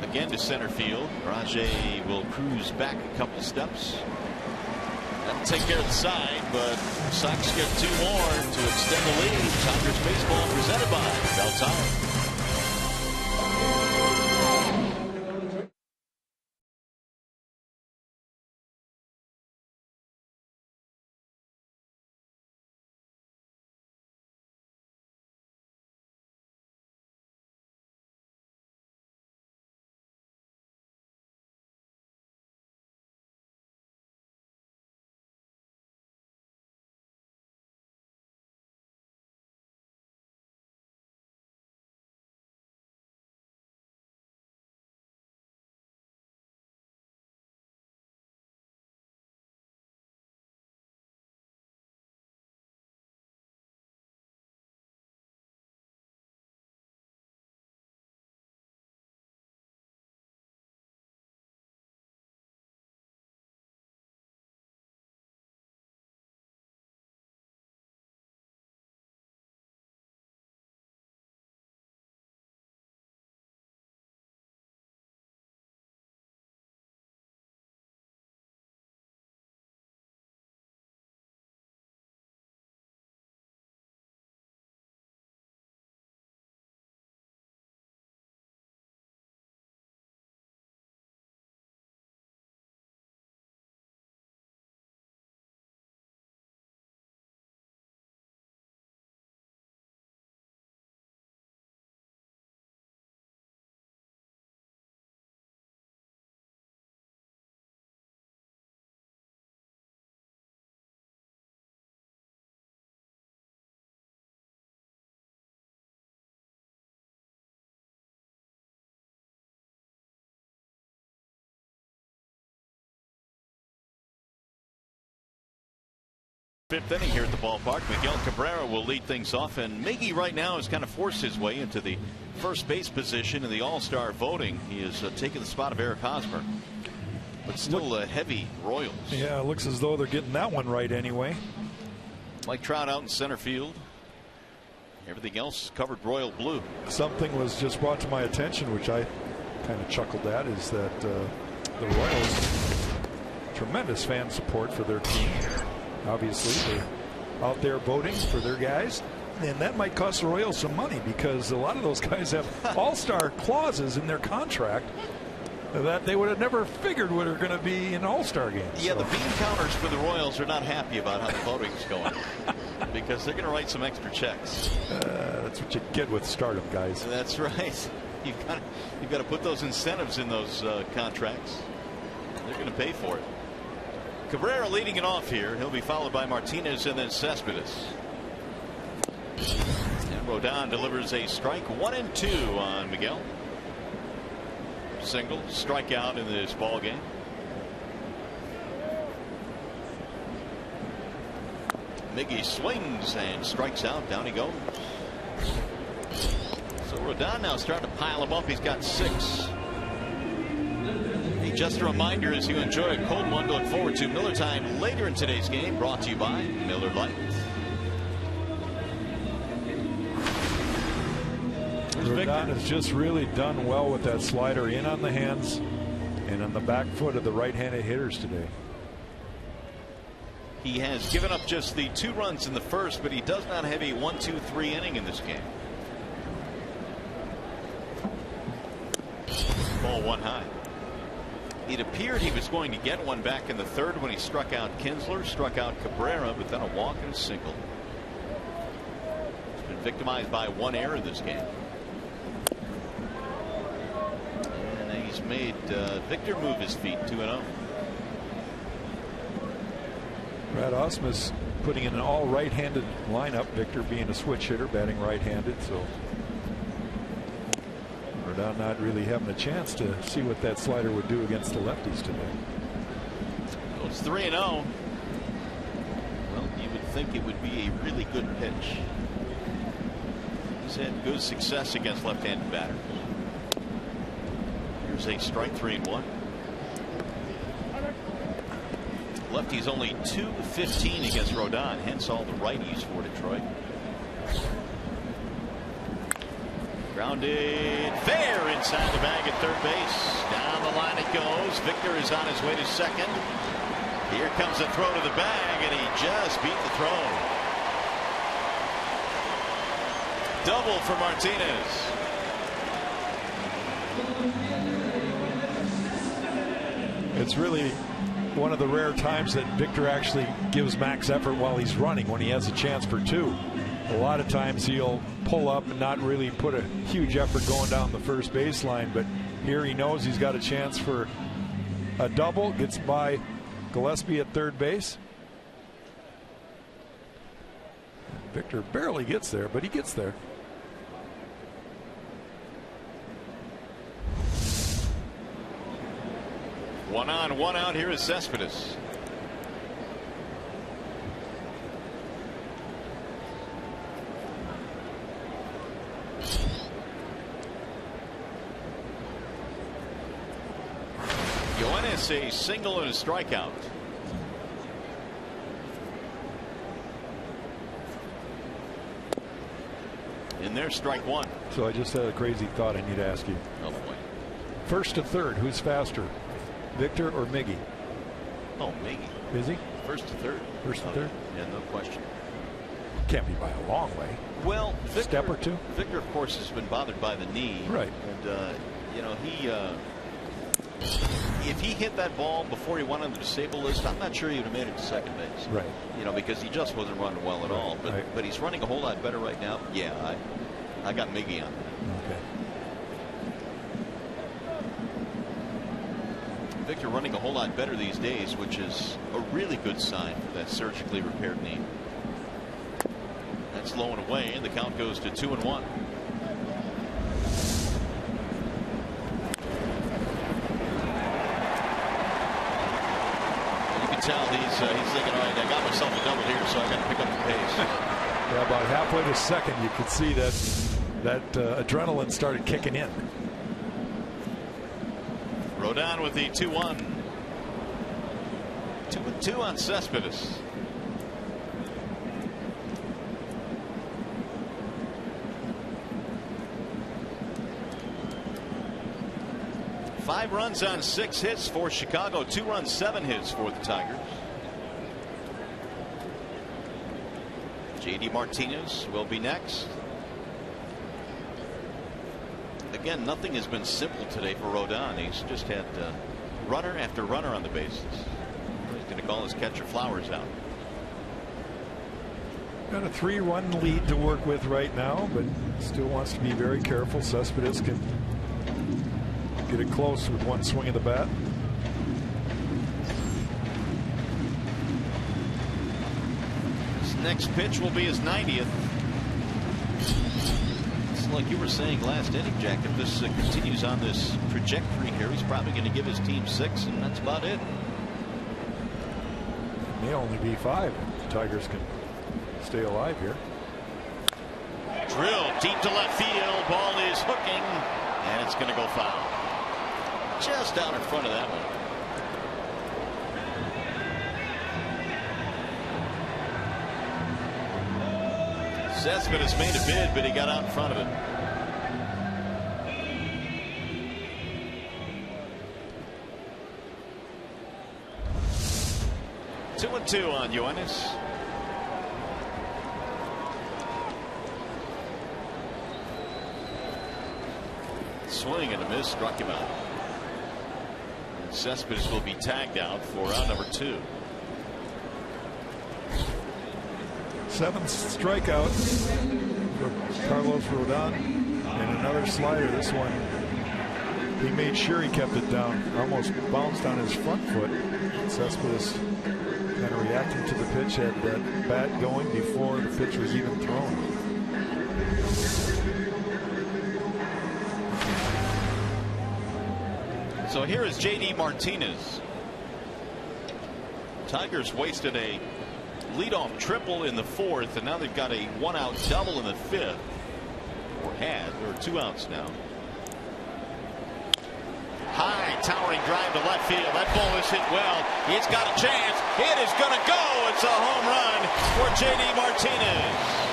Again to center field. Rajay will cruise back a couple steps. That'll take care of the side, but the Sox get 2 more to extend the lead. Tigers baseball presented by Bell Tire. Fifth inning here at the ballpark. Miguel Cabrera will lead things off, and Miggy right now has kind of forced his way into the first base position in the All-Star voting. He has taken the spot of Eric Hosmer, but still a heavy Royals. Yeah, it looks as though they're getting that one right anyway. Mike Trout out in center field. Everything else covered royal blue. Something was just brought to my attention, which I kind of chuckled at, is that the Royals, tremendous fan support for their team. Obviously, they're out there voting for their guys, and that might cost the Royals some money because a lot of those guys have all-star clauses in their contract that they would have never figured were going to be in all-star games. Yeah, so the bean counters for the Royals are not happy about how the voting's going because they're going to write some extra checks. That's what you get with stardom, guys. That's right. You've got to put those incentives in those contracts. They're going to pay for it. Cabrera leading it off here. He'll be followed by Martinez and then Cespedes. And Rodon delivers a strike. 1-2 on Miguel. Single strikeout in this ball game. Miggy swings and strikes out. Down he goes. So Rodon now starting to pile him up. He's got 6. Just a reminder, as you enjoy a cold one to look forward to, Miller Time later in today's game, brought to you by Miller Lite. Rodon has just really done well with that slider in on the hands and on the back foot of the right-handed hitters today. He has given up just the 2 runs in the first, but he does not have a 1-2-3 inning in this game. Ball 1 high. It appeared he was going to get one back in the third when he struck out Kinsler, struck out Cabrera, but then a walk and a single. He's been victimized by 1 error this game. And he's made Victor move his feet 2-0. Brad Ausmus putting in an all right-handed lineup. Victor being a switch hitter, batting right-handed, so Rodon not really having a chance to see what that slider would do against the lefties today. So it's 3-0. Well, you would think it would be a really good pitch. He's had good success against left-handed batters. Here's a strike, 3-1. Lefty's only .215 against Rodon, hence all the righties for Detroit. Grounded fair inside the bag at third base. Down the line it goes. Victor is on his way to second. Here comes a throw to the bag, and he just beat the throw. Double for Martinez. It's really one of the rare times that Victor actually gives max effort while he's running, when he has a chance for 2. A lot of times he'll pull up and not really put a huge effort going down the first baseline, but here he knows he's got a chance for a double. Gets by Gillespie at third base. Victor barely gets there, but he gets there. One on, one out. Here is Cespedes. A single and a strikeout. In there, strike 1. So I just had a crazy thought I need to ask you. Oh boy. First to third, who's faster, Victor or Miggy? Oh, Miggy. Is he? First to third. First to third? Yeah, no question. Can't be by a long way. Well, Victor, step or 2. Victor, of course, has been bothered by the knee. Right. And you know, if he hit that ball before he went on the disabled list, I'm not sure he would have made it to second base. Right. You know, because he just wasn't running well at all. But he's running a whole lot better right now. Yeah, I got Miggy on that. Okay. Victor running a whole lot better these days, which is a really good sign for that surgically repaired knee. That's low and away, and the count goes to 2-1. Tell he's thinking, all right, I got myself a double here, so I got to pick up the pace. Yeah, about halfway to second, you could see that adrenaline started kicking in. Rodon with the 2-1. 2-2 on Cespedes. Five runs on 6 hits for Chicago. 2 runs, 7 hits for the Tigers. JD Martinez will be next. Again, nothing has been simple today for Rodon. He's just had runner after runner on the bases. He's going to call his catcher Flowers out. Got a 3-run lead to work with right now, but still wants to be very careful. Cespedes can get it close with one swing of the bat. His next pitch will be his 90th. It's like you were saying last inning, Jack, if this continues on this trajectory here, he's probably going to give his team 6, and that's about it. It may only be 5. The Tigers can stay alive here. Drill deep to left field. Ball is hooking, and it's going to go foul. Just out in front of that one. Cespedes made a bid, but he got out in front of it. Two and 2 on Yoenis. Swing and a miss, struck him out. Cespedes will be tagged out for round number 2. 7th strikeout for Carlos Rodon, and another slider. This one, he made sure he kept it down. Almost bounced on his front foot. Cespedes kind of reacting to the pitch, had that bat going before the pitch was even thrown. So here is JD Martinez. Tigers wasted a leadoff triple in the 4th, and now they've got a 1-out double in the 5th. Or had. There are 2 outs now. High towering drive to left field. That ball is hit well. He's got a chance. It is going to go. It's a home run for JD Martinez.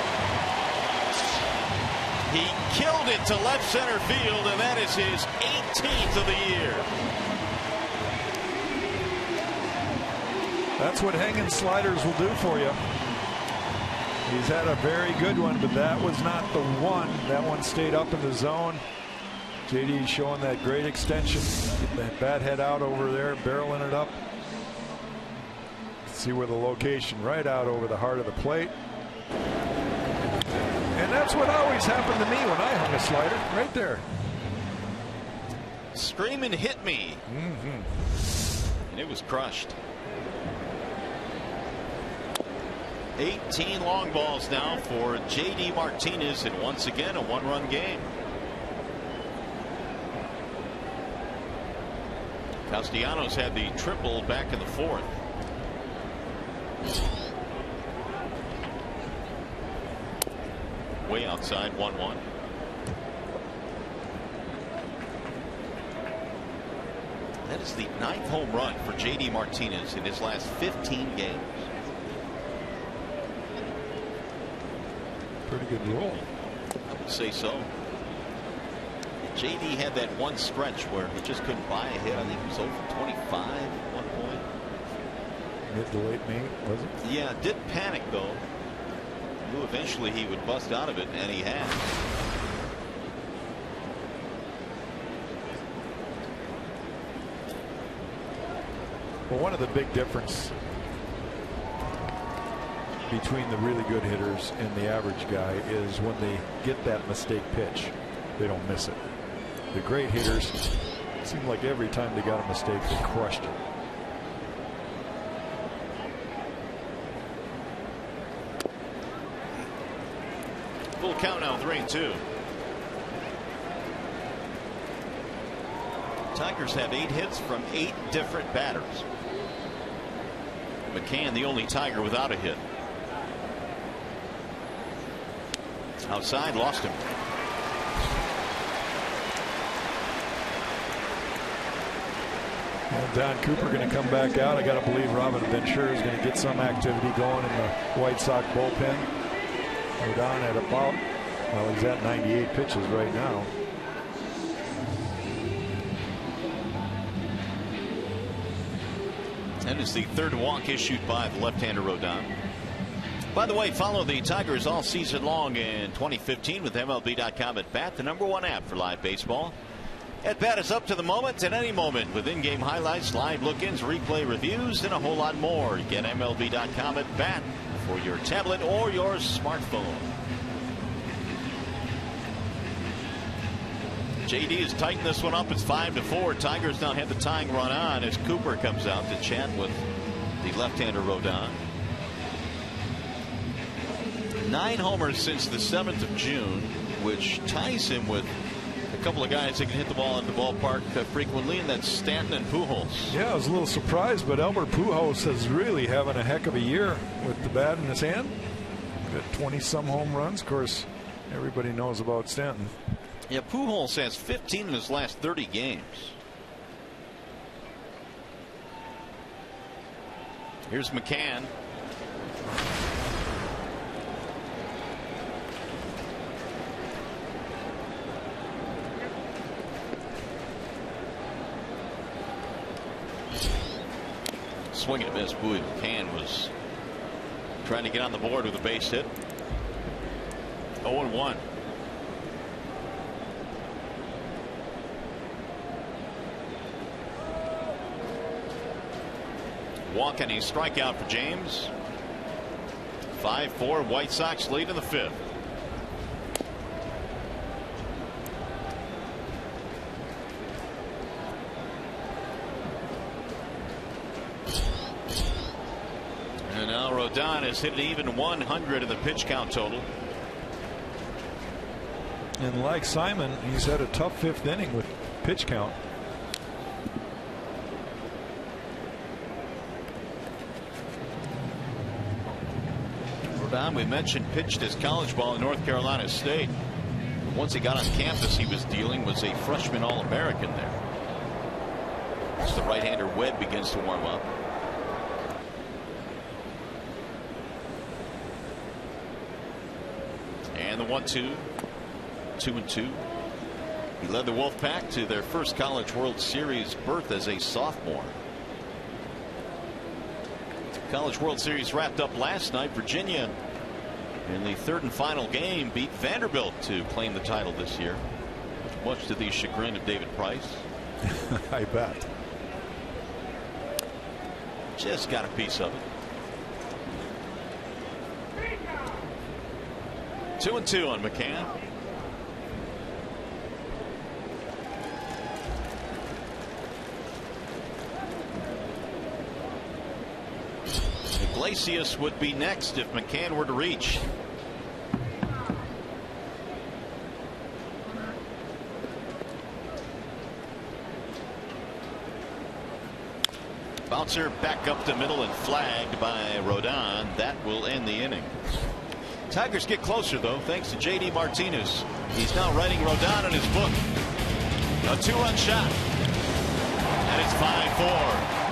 He killed it to left center field, and that is his 18th of the year. That's what hanging sliders will do for you. He's had a very good one, but that was not the one. That one stayed up in the zone. JD showing that great extension. Get that bat head out over there, barreling it up. See where the location, right out over the heart of the plate. And that's what always happened to me when I hung a slider, right there. Screaming hit me. And it was crushed. 18 long balls now for JD Martinez, and once again a 1-run game. Castellanos had the triple back in the 4th. Way outside, 1-1. That is the 9th home run for JD Martinez in his last 15 games. Pretty good roll. I would say so. JD had that one stretch where he just couldn't buy a hit. I think he was over 25 at one point. Mid to late May, was it? Yeah, did panic though. Knew eventually he would bust out of it, and he has. Well, one of the big difference between the really good hitters and the average guy is when they get that mistake pitch, they don't miss it. The great hitters, it seemed like every time they got a mistake, they crushed it. Full count now, 3-2. Tigers have 8 hits from 8 different batters. McCann, the only Tiger without a hit. Outside, lost him. Well, Don Cooper going to come back out. I got to believe Robin Ventura is going to get some activity going in the White Sox bullpen. Rodon at about, well, he's at 98 pitches right now. That is the third walk issued by the left-hander Rodon. By the way, follow the Tigers all season long in 2015 with MLB.com at Bat, the #1 app for live baseball. At Bat is up to the moment at any moment with in-game highlights, live look-ins, replay reviews, and a whole lot more. Get MLB.com at Bat for your tablet or your smartphone. JD has tightened this one up. It's 5-4. Tigers now have the tying run on as Cooper comes out to chat with the left-hander Rodon. 9 homers since the 7th of June, which ties him with a couple of guys that can hit the ball in the ballpark frequently, and that's Stanton and Pujols. Yeah, I was a little surprised, but Albert Pujols is really having a heck of a year with the bat in his hand. Got 20-some home runs. Of course, everybody knows about Stanton. Yeah, Pujols has 15 in his last 30 games. Here's McCann. Swing and a miss. Bowie McCann was trying to get on the board with a base hit. 0-1. Walk and a strikeout for James. 5-4. White Sox lead in the 5th. And now Rodon has hit an even 100 in the pitch count total. And like Simon, he's had a tough 5th inning with pitch count. We mentioned pitched his college ball in North Carolina State. Once he got on campus, he was dealing was a freshman All-American there. As the right-hander Webb begins to warm up. And the 1-2. 2-2. He led the Wolfpack to their first College World Series berth as a sophomore. College World Series wrapped up last night. Virginia in the 3rd and final game beat Vanderbilt to claim the title this year, much to the chagrin of David Price. I bet. Just got a piece of it. 2-2 on McCann. Iglesias would be next if McCann were to reach. Bouncer back up the middle and flagged by Rodon. That will end the inning. Tigers get closer though thanks to JD Martinez. He's now writing Rodon in his book. A 2-run shot. And it's 5-4.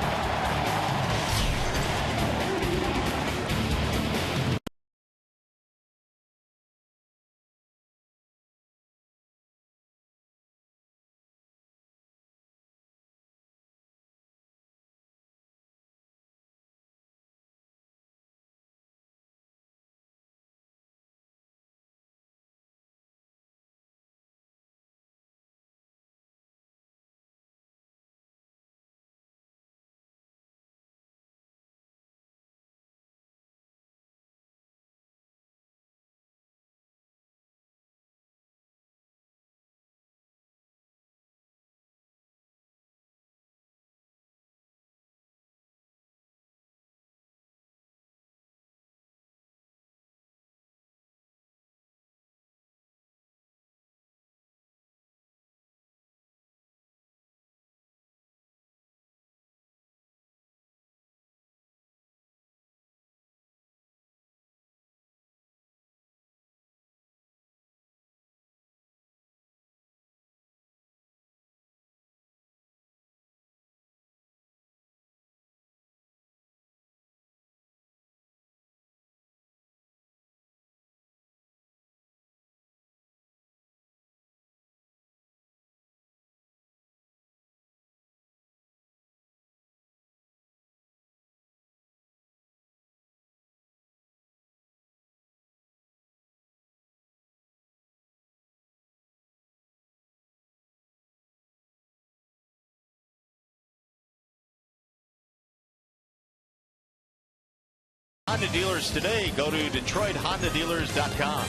Honda dealers today. Go to DetroitHondaDealers.com.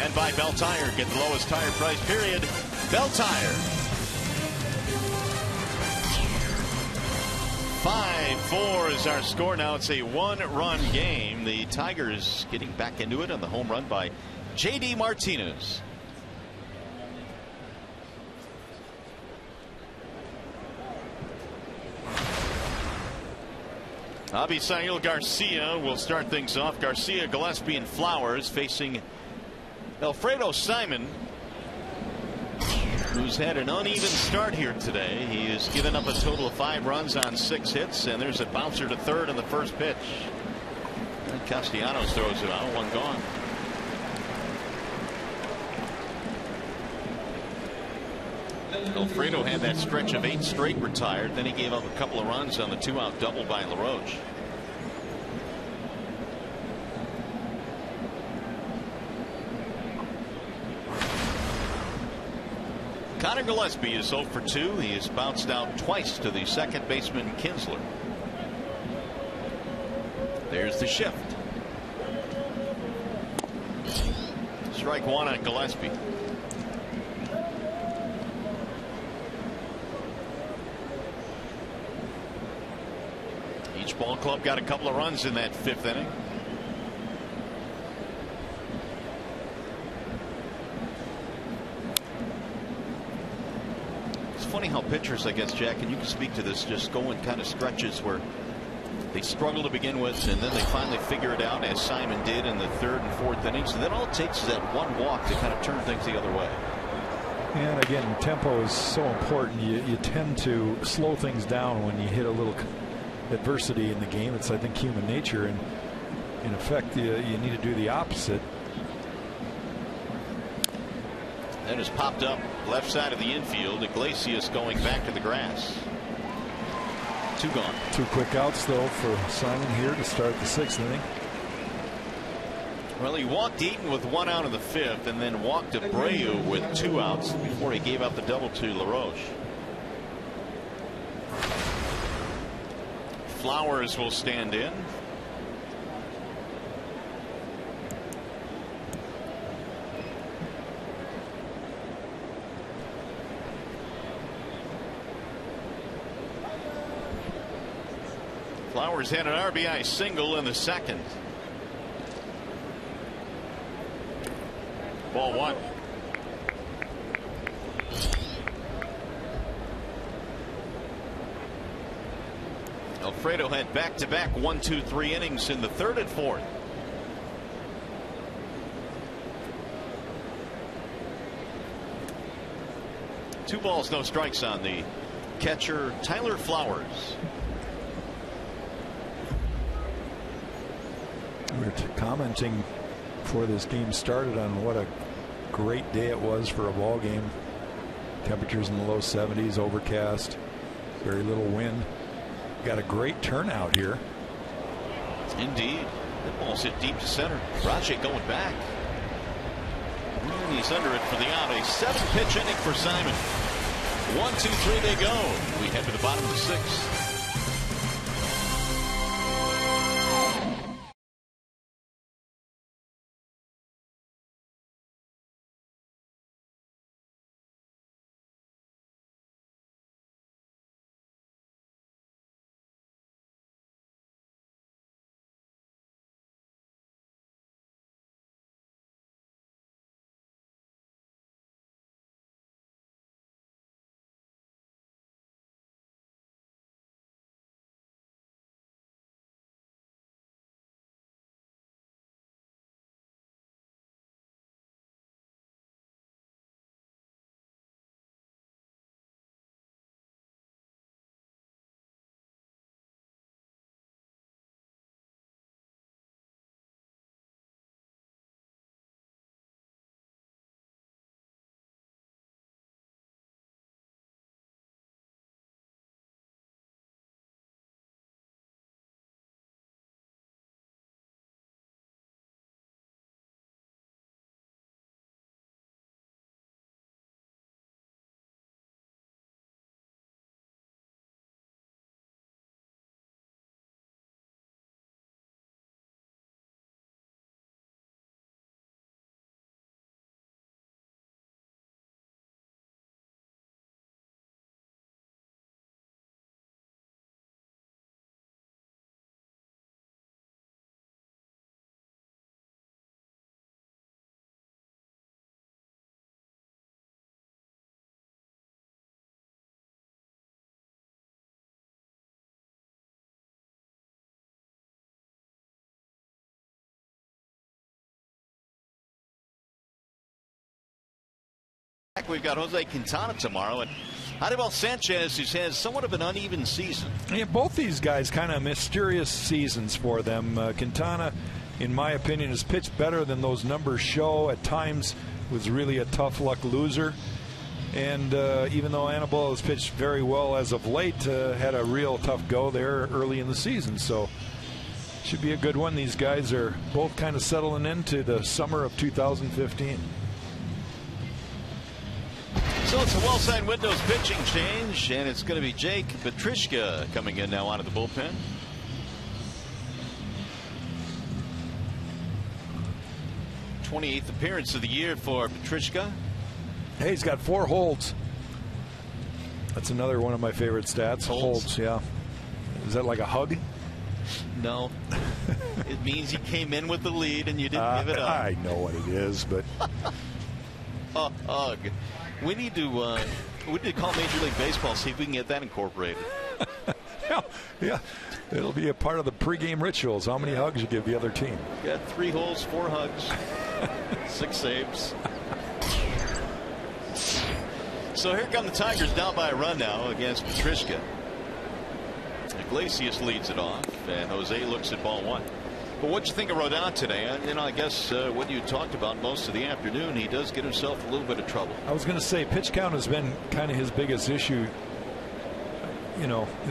And by Bell Tire. Get the lowest tire price, period. Bell Tire. 5-4 is our score now. It's a one-run game. The Tigers getting back into it on the home run by J.D. Martinez. Abisail Garcia will start things off. Garcia, Gillespie, and Flowers facing Alfredo Simon, who's had an uneven start here today. He has given up a total of 5 runs on 6 hits, and there's a bouncer to third on the first pitch. And Castellanos throws it out, 1 gone. Alfredo had that stretch of 8 straight retired. Then he gave up a couple of runs on the 2-out double by LaRoche. Connor Gillespie is 0 for 2. He has bounced out twice to the second baseman Kinsler. There's the shift. Strike 1 on Gillespie. Each ball club got a couple of runs in that 5th inning. It's funny how pitchers, I guess, Jack, and you can speak to this, just go in kind of stretches where they struggle to begin with, and then they finally figure it out, as Simon did in the 3rd and 4th innings. And then all it takes is that 1 walk to kind of turn things the other way. And again, tempo is so important. You tend to slow things down when you hit a little adversity in the game. It's, I think, human nature, and in effect you need to do the opposite. That has popped up left side of the infield. Iglesias going back to the grass. 2 gone. 2 quick outs though for Simon here to start the 6th inning. Well, he walked Eaton with 1 out in the 5th, and then walked Abreu with 2 outs before he gave up the double to LaRoche. Flowers will stand in. Flowers had an RBI single in the 2nd. Ball 1. Alfredo had back-to-back 1, 2, 3 innings in the 3rd and 4th. Two balls, no strikes on the catcher, Tyler Flowers. We were commenting before this game started on what a great day it was for a ball game. Temperatures in the low 70s, overcast, very little wind. Got a great turnout here. Indeed. The ball's hit deep to center. Rache going back. And he's under it for the out. A 7-pitch inning for Simon. 1, 2, 3 they go. We head to the bottom of the 6th. we've got Jose Quintana tomorrow, and Anibal Sanchez, who's had somewhat of an uneven season. Yeah, both these guys kind of mysterious seasons for them. Quintana, in my opinion, has pitched better than those numbers show. At times was really a tough luck loser. And even though Anibal has pitched very well as of late, had a real tough go there early in the season. So should be a good one. These guys are both kind of settling into the summer of 2015. So it's a well-signed Windows pitching change, and it's going to be Jake Petrishka coming in now out of the bullpen. '28th appearance of the year for Petrishka. Hey, he's got 4 holds. That's another one of my favorite stats. Holds, yeah. Is that like a hug? No. It means you came in with the lead and you didn't give it up. I know what it is, but a hug. We need to call Major League Baseball, see if we can get that incorporated. yeah, it'll be a part of the pregame rituals. How many hugs you give the other team? Got 3 holes, 4 hugs, 6 saves. So here come the Tigers down by a run now against Petrishka. Iglesias leads it off, and Jose looks at ball 1. But what you think of Rodon today? I guess what you talked about most of the afternoon, he does get himself a little bit of trouble. I was going to say pitch count has been kind of his biggest issue,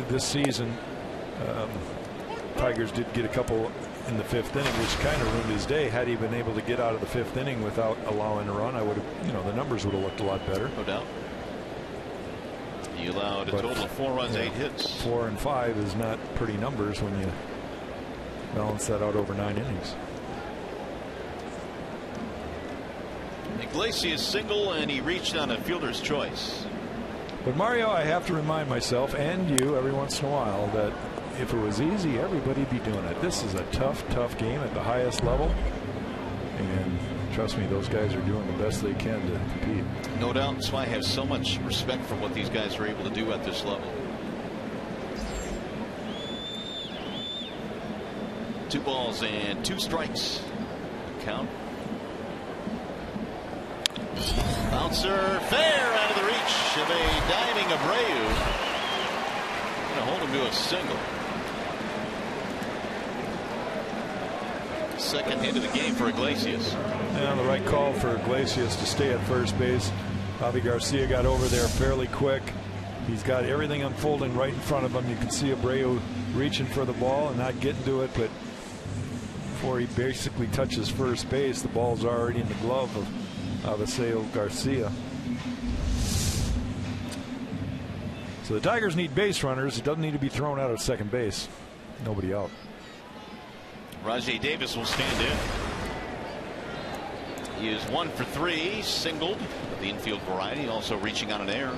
this season. Tigers did get a couple in the 5th inning, which kind of ruined his day. Had he been able to get out of the 5th inning without allowing a run, I would have, the numbers would have looked a lot better. No doubt. He allowed a total of 4 runs, 8 hits. 4 and 5 is not pretty numbers when you balance that out over 9 innings. Iglesias single, and he reached on a fielder's choice. But Mario, I have to remind myself and you every once in a while that if it was easy, everybody'd be doing it. This is a tough game at the highest level, and trust me, those guys are doing the best they can to compete. No doubt. That's why I have so much respect for what these guys are able to do at this level. 2 balls and 2 strikes. Count. Bouncer fair out of the reach of a diving Abreu. Going to hold him to a single. Second hit of the game for Iglesias. Yeah, the right call for Iglesias to stay at first base. Javi Garcia got over there fairly quick. He's got everything unfolding right in front of him. You can see Abreu reaching for the ball and not getting to it, but before he basically touches first base, the ball's already in the glove of Javi Garcia. So the Tigers need base runners. It doesn't need to be thrown out of second base. Nobody out. Rajai Davis will stand in. He is 1 for 3, singled of the infield variety, also reaching on an error.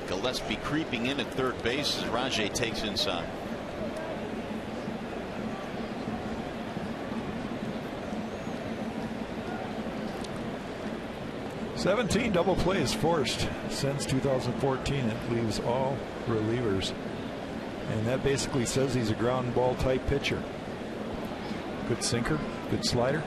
Gillespie creeping in at third base as Rajai takes inside. "17 double plays forced since 2014. It leaves all relievers." And that basically says he's a ground ball type pitcher. Good sinker, good slider.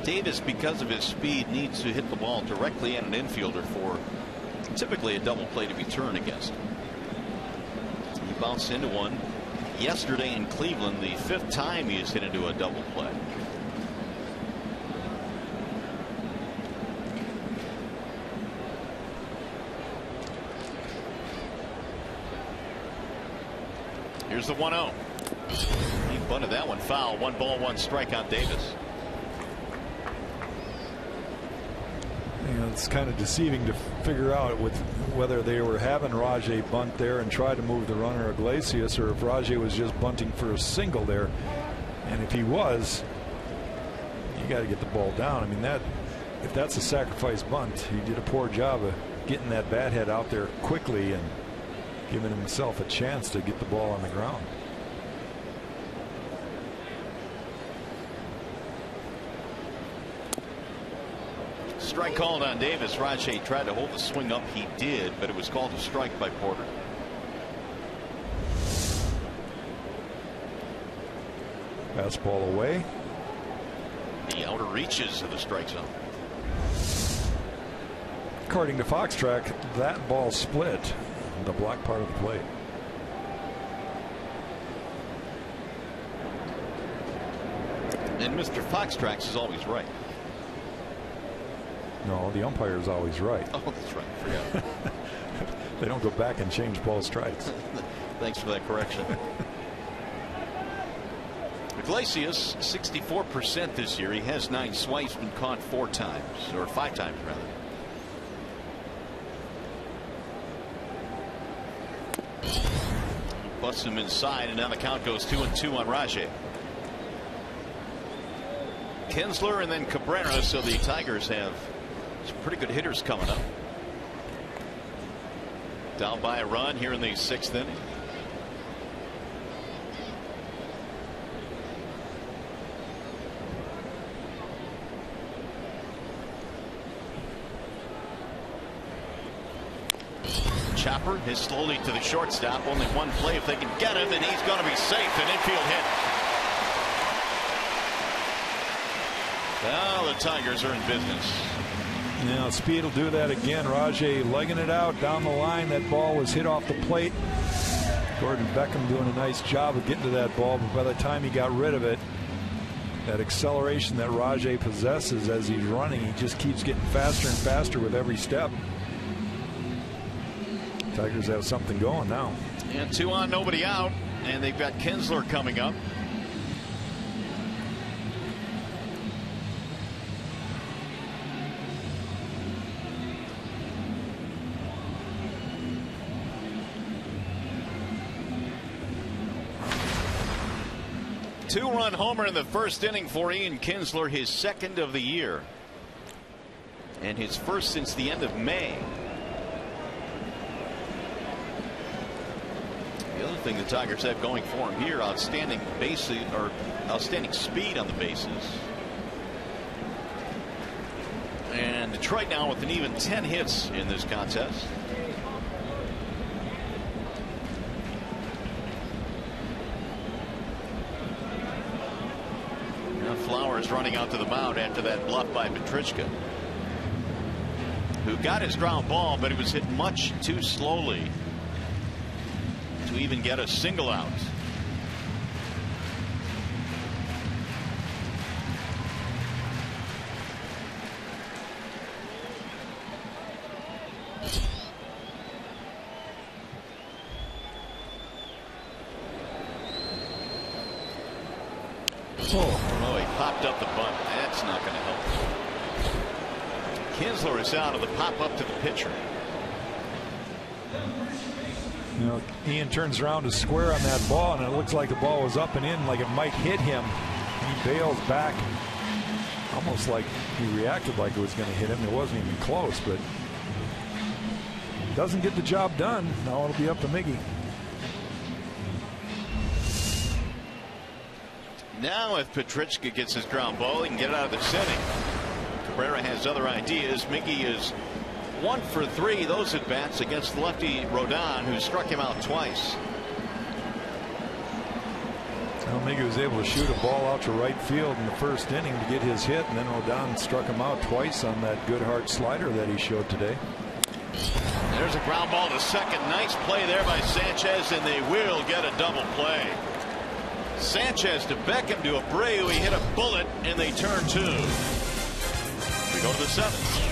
Davis, because of his speed, needs to hit the ball directly at an infielder for typically a double play to be turned against. He bounced into one yesterday in Cleveland, the 5th time he has hit into a double play. Here's the 1-0. He bunted that one foul. 1 ball, 1 strikeout, Davis. It's kind of deceiving to figure out with whether they were having Rajai bunt there and try to move the runner Iglesias, or if Rajai was just bunting for a single there. And if he was, you got to get the ball down. I mean, if that's a sacrifice bunt, he did a poor job of getting that bat head out there quickly and giving himself a chance to get the ball on the ground. Strike called on Davis. Rajai tried to hold the swing up. He did, but it was called a strike by Porter. Fastball away. The outer reaches of the strike zone. According to Foxtrack, that ball split the black part of the plate. And Mr. Foxtracks is always right. No, the umpire is always right. Oh, that's right. Forgot. They don't go back and change ball strikes. Thanks for that correction. Iglesias, 64% this year. He has 9 swipes, been caught 4 times, or 5 times rather. Busts him inside, and now the count goes 2-2 on Rajay. Kinsler and then Cabrera, so the Tigers have some pretty good hitters coming up. Down by a run here in the 6th inning. Chopper is slowly to the shortstop. Only one play if they can get him, and he's going to be safe. An infield hit. Now the Tigers are in business. Now speed will do that again. Rajay legging it out down the line. That ball was hit off the plate. Gordon Beckham doing a nice job of getting to that ball, but by the time he got rid of it, that acceleration that Rajay possesses as he's running, he just keeps getting faster and faster with every step. Tigers have something going now. And 2 on, nobody out, and they've got Kinsler coming up. Two-run homer in the first inning for Ian Kinsler, his 2nd of the year, and his first since the end of May. The other thing the Tigers have going for him here, outstanding bases, or outstanding speed on the bases. And Detroit now with an even 10 hits in this contest. Now Flowers running out to the mound after that bluff by Petrichka, who got his ground ball, but he was hit much too slowly to even get a single out. Oh, he popped up the bunt. That's not going to help. Kinsler is out of the pop up to the pitcher. You know, Ian turns around to square on that ball, and it looks like the ball was up and in, like it might hit him. He bails back, almost like he reacted like it was going to hit him. It wasn't even close, but doesn't get the job done. Now it'll be up to Miggy. Now if Petrichka gets his ground ball, he can get it out of this inning. Cabrera has other ideas. Miggy is 1 for 3 those at bats against lefty Rodon, who struck him out twice. Well, Miggy was able to shoot a ball out to right field in the first inning to get his hit, and then Rodon struck him out twice on that good hard slider that he showed today. There's a ground ball to second. Nice play there by Sanchez, and they will get a double play. Sanchez to Beckham to Abreu. He hit a bullet, and they turn 2. We go to the 7th.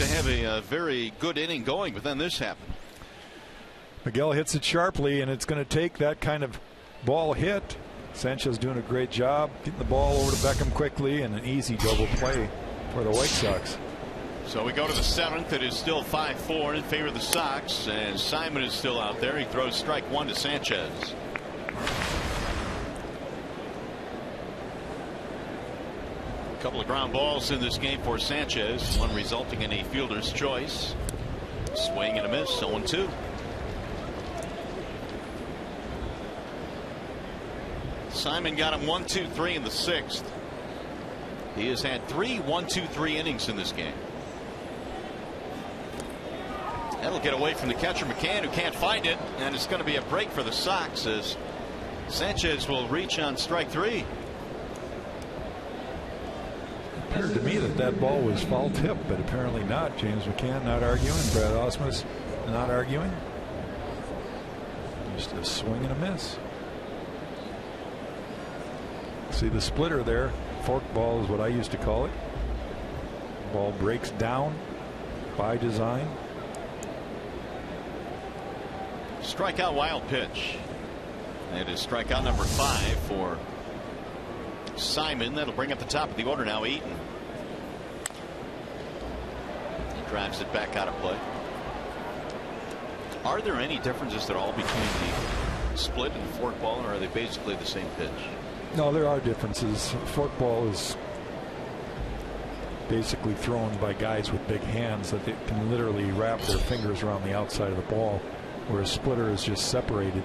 to have a very good inning going, but then this happened. Miguel hits it sharply, and it's going to take that kind of ball hit. Sanchez doing a great job getting the ball over to Beckham quickly, and an easy double play for the White Sox. So we go to the 7th. It is still 5-4 in favor of the Sox, and Simon is still out there. He throws strike 1 to Sanchez. A couple of ground balls in this game for Sanchez, one resulting in a fielder's choice. Swing and a miss, 0-2. Simon got him 1-2-3 in the 6th. He has had 3 1-2-3 innings in this game. That'll get away from the catcher McCann, who can't find it, and it's going to be a break for the Sox as Sanchez will reach on strike 3. It appeared to me that ball was foul tip, but apparently not. James McCann not arguing. Brad Ausmus not arguing. Just a swing and a miss. See the splitter there. Fork ball is what I used to call it. Ball breaks down by design. Strikeout wild pitch. It is strikeout number 5 for Simon. That'll bring up the top of the order now. Eaton drives it back out of play. Are there any differences at all between the split and the fork ball, or are they basically the same pitch? No, there are differences. Fork ball is basically thrown by guys with big hands that they can literally wrap their fingers around the outside of the ball, whereas splitter is just separated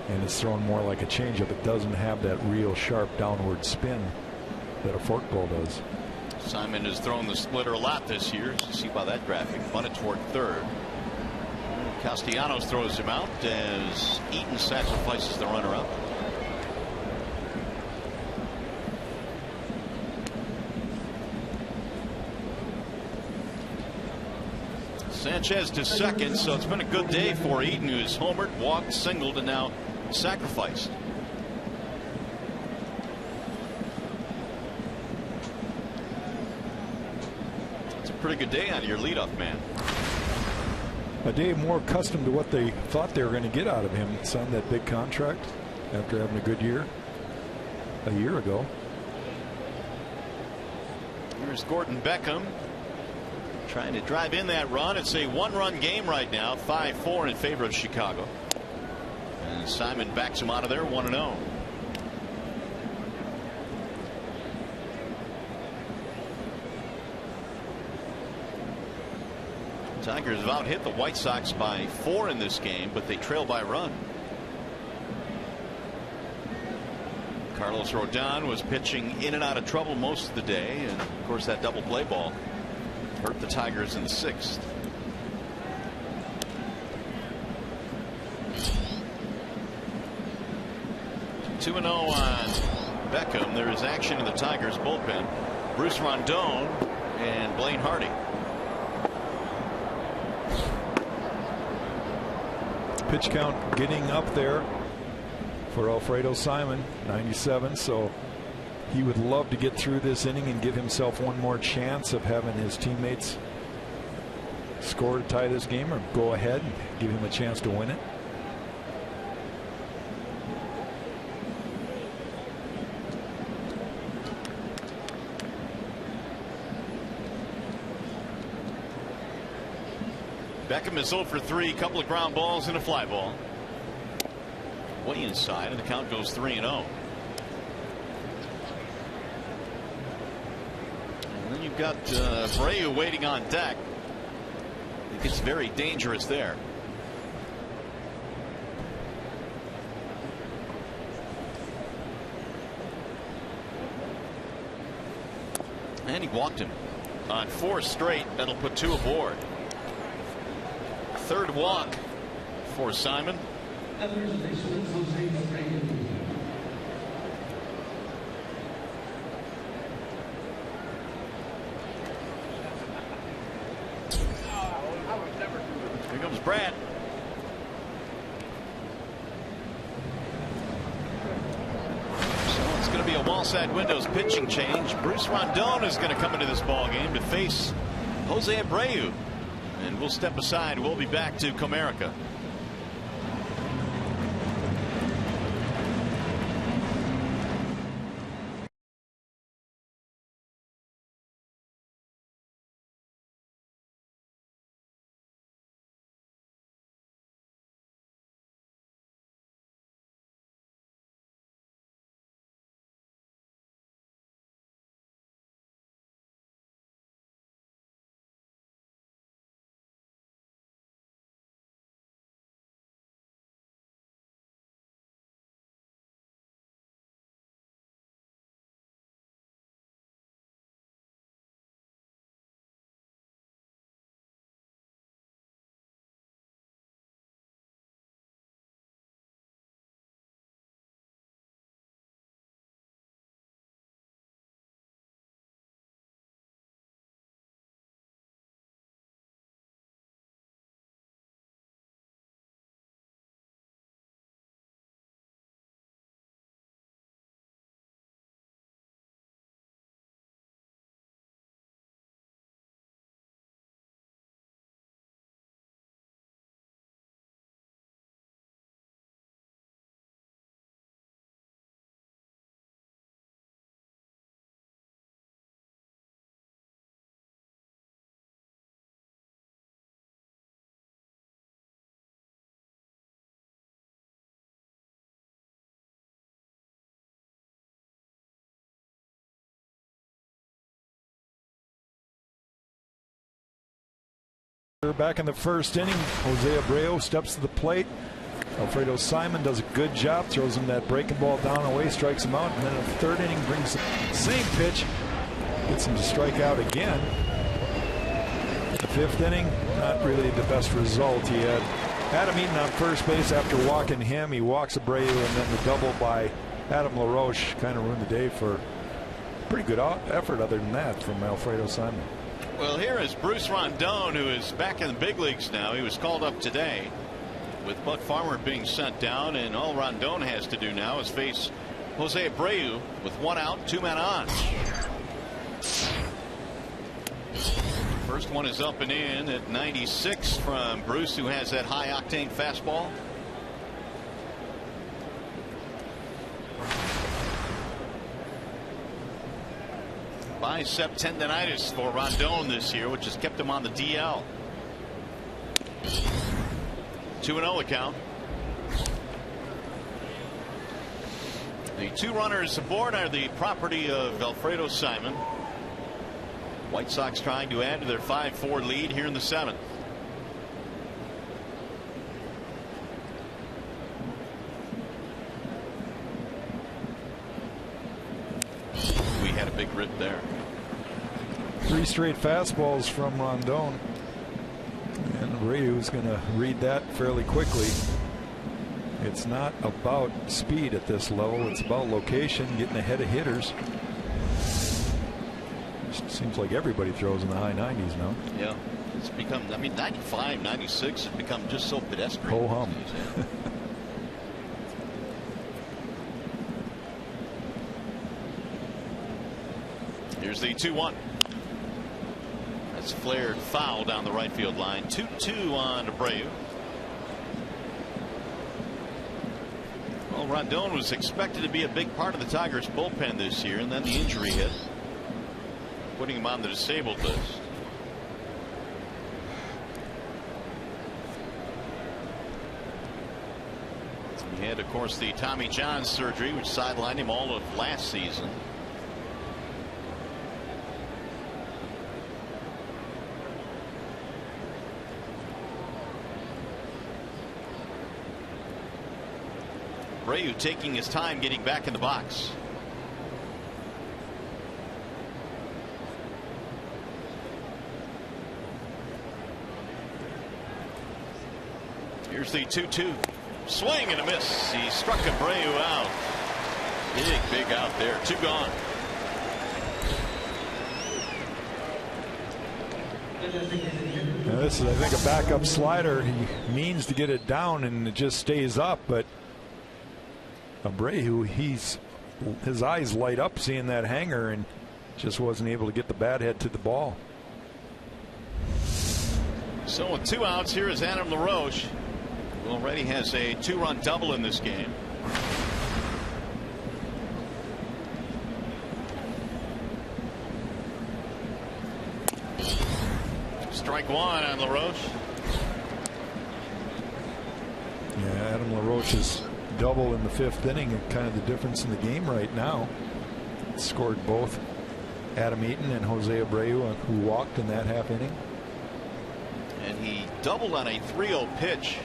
and it's thrown more like a changeup. It doesn't have that real sharp downward spin that a fork ball does. Simon has thrown the splitter a lot this year. You see by that graphic. Bunted toward third. Castellanos throws him out as Eaton sacrifices the runner up. Sanchez to second, so it's been a good day for Eaton, who's homered, walked, singled, and now sacrificed. It's a pretty good day out of your leadoff man. A day more accustomed to what they thought they were going to get out of him. Signed that big contract after having a good year a year ago. Here's Gordon Beckham trying to drive in that run. It's a 1-run game right now, 5-4 in favor of Chicago. And Simon backs him out of there, 1-0. Tigers have out hit the White Sox by 4 in this game, but they trail by a run. Carlos Rodon was pitching in and out of trouble most of the day, and of course that double play ball hurt the Tigers in the 6th. Two 2-0 on Beckham. There is action in the Tigers bullpen. Bruce Rondon and Blaine Hardy. Pitch count getting up there for Alfredo Simon, 97. So he would love to get through this inning and give himself one more chance of having his teammates score to tie this game, or go ahead and give him a chance to win it. Beckham is 0 for 3, a couple of ground balls and a fly ball. Way inside, and the count goes 3-0. And then you've got Abreu waiting on deck. It gets very dangerous there. And he walked him on 4 straight. That'll put 2 aboard. Third walk for Simon. Here comes Brad. So it's going to be a Walsat Windows pitching change. Bruce Rondon is going to come into this ball game to face Jose Abreu. And we'll step aside. We'll be back to Comerica. Back in the first inning, Jose Abreu steps to the plate. Alfredo Simon does a good job, throws him that breaking ball down away, strikes him out, and then in the third inning brings the same pitch, gets him to strike out again. The fifth inning, not really the best result. He had Adam Eaton on first base after walking him. He walks Abreu, and then the double by Adam LaRoche kind of ruined the day for a pretty good effort other than that from Alfredo Simon. Well, here is Bruce Rondon, who is back in the big leagues now. He was called up today with Buck Farmer being sent down, and all Rondon has to do now is face Jose Abreu with 1 out, 2 men on. First one is up and in at 96 from Bruce, who has that high octane fastball. Bicep tendonitis for Rondon this year, which has kept him on the DL. 2-0 account. The 2 runners aboard are the property of Alfredo Simon. White Sox trying to add to their 5-4 lead here in the 7th. We had a big rip there. 3 straight fastballs from Rondon, and Abreu's going to read that fairly quickly. It's not about speed at this level, it's about location, getting ahead of hitters. It seems like everybody throws in the high 90s now. Yeah, it's become, I mean, 95, 96 has become just so pedestrian. Ho hum. Here's the 2-1. That's flared foul down the right field line. 2-2 on Abreu. Well, Rondon was expected to be a big part of the Tigers bullpen this year, and then the injury hit, putting him on the disabled list. He had, of course, the Tommy John surgery, which sidelined him all of last season. Abreu taking his time getting back in the box. Here's the 2-2. Swing and a miss. He struck Abreu out. Big out there. 2 gone. Now this is, I think, a backup slider. He means to get it down and it just stays up, but Abreu, his eyes light up seeing that hanger and just wasn't able to get the bat head to the ball. So with 2 outs, here is Adam LaRoche, who already has a 2-run double in this game. Strike 1 on LaRoche. Yeah, Adam LaRoche's double in the 5th inning and kind of the difference in the game right now. Scored both Adam Eaton and Jose Abreu, who walked in that half inning. And he doubled on a 3-0 pitch.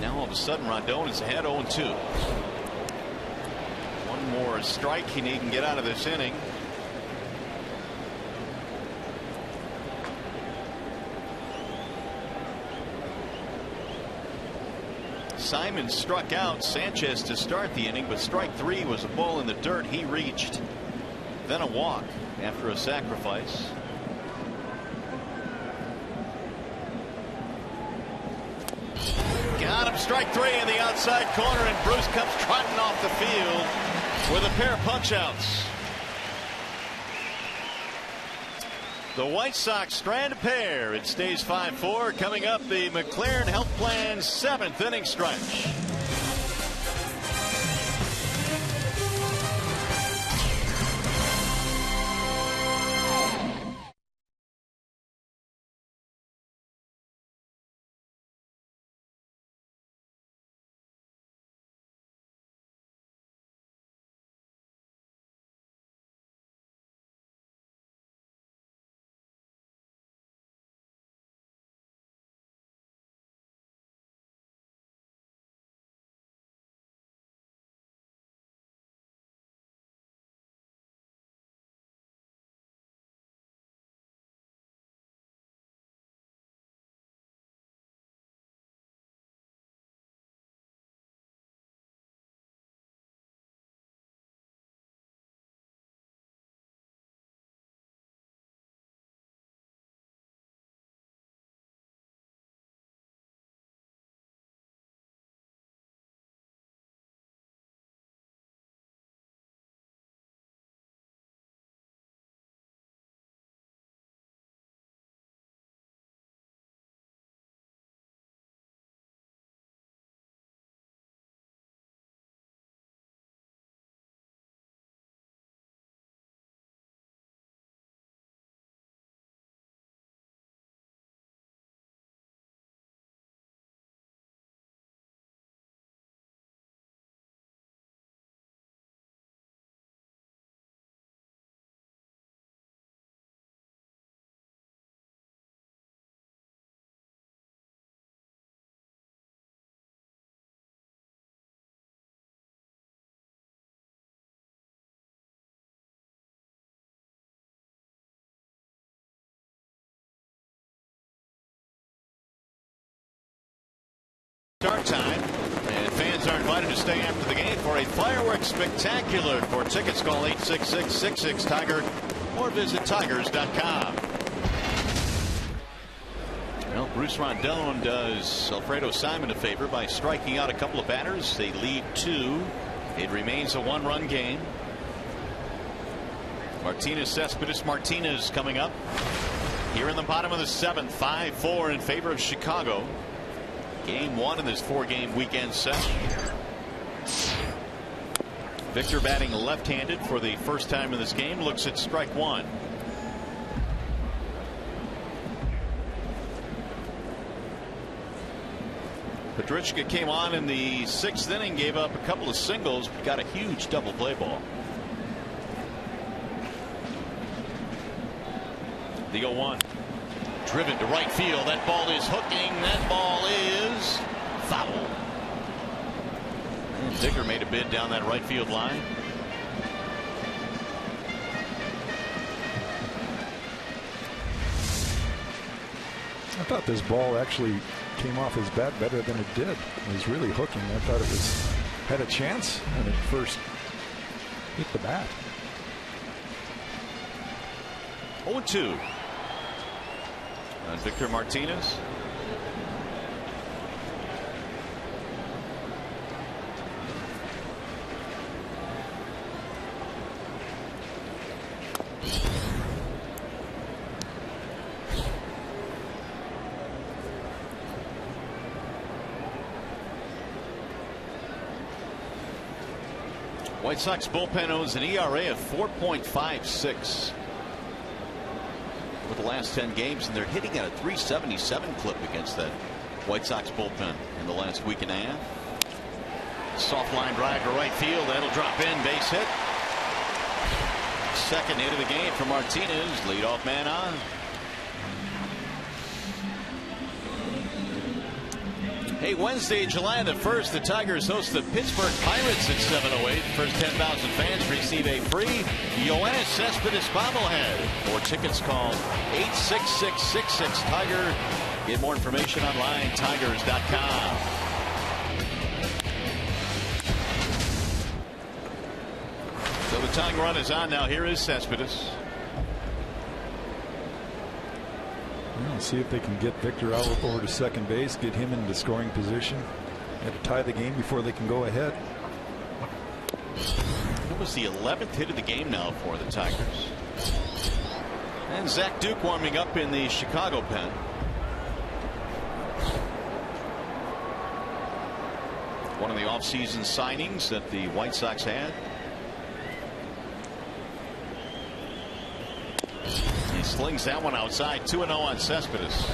Now all of a sudden Rondon is ahead 0-2. One more strike he can get out of this inning. Simon struck out Sanchez to start the inning, but strike 3 was a ball in the dirt he reached. Then a walk after a sacrifice. Got him, strike 3 in the outside corner, and Bruce comes trotting off the field with a pair of punch-outs. The White Sox strand a pair. It stays 5-4. Coming up, the McLaren Health Plan 7th inning stretch. Start time, and fans are invited to stay after the game for a fireworks spectacular. For tickets, call 866-66-TIGER or visit tigers.com. Well, Bruce Rondon does Alfredo Simon a favor by striking out a couple of batters. They lead 2. It remains a 1-run game. Cespedes Martinez coming up here in the bottom of the 7th. 5-4 in favor of Chicago. Game 1 in this 4-game weekend set. Victor batting left-handed for the first time in this game. Looks at strike 1. Pedrichka came on in the 6th inning, gave up a couple of singles, but got a huge double play ball. The 0-1. Driven to right field. That ball is hooking. That ball is foul. And Digger made a bid down that right field line. I thought this ball actually came off his bat better than it did. It was really hooking. I thought it had a chance when it first hit the bat. 0-2. Victor Martinez. White Sox bullpen owns an ERA of 4.56 over the last 10 games, and they're hitting at a 377 clip against that White Sox bullpen in the last week and a half. Soft line drive to right field. That'll drop in. Base hit. Second hit of the game for Martinez. Leadoff man on. Hey, Wednesday, July the 1st, the Tigers host the Pittsburgh Pirates at 7:08. First 10,000 fans receive a free Yoenis Cespedes bobblehead. For tickets, call 866-66-TIGER. Get more information online, tigers.com. So the tying run is on now. Here is Cespedes. See if they can get Victor out over to second base, get him into scoring position, and to tie the game before they can go ahead. It was the 11th hit of the game now for the Tigers. And Zach Duke warming up in the Chicago pen. One of the offseason signings that the White Sox had. He slings that one outside. 2-0 on Cespedes.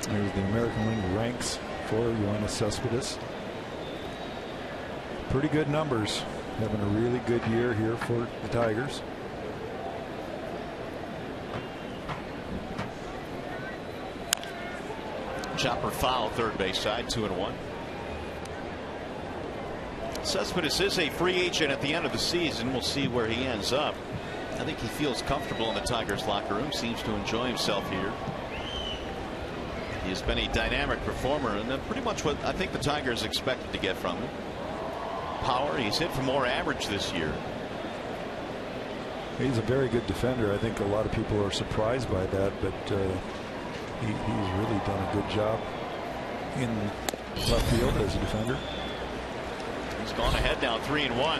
There's the American League ranks for Yoenis Cespedes. Pretty good numbers. Having a really good year here for the Tigers. Chopper foul, third base side, 2-1. Cespedes is a free agent at the end of the season. We'll see where he ends up. I think he feels comfortable in the Tigers locker room, seems to enjoy himself here. He has been a dynamic performer, and pretty much what I think the Tigers expected to get from him. Power. He's hit for more average this year. He's a very good defender. I think a lot of people are surprised by that, but he's really done a good job in left field as a defender. He's gone ahead now, 3-1.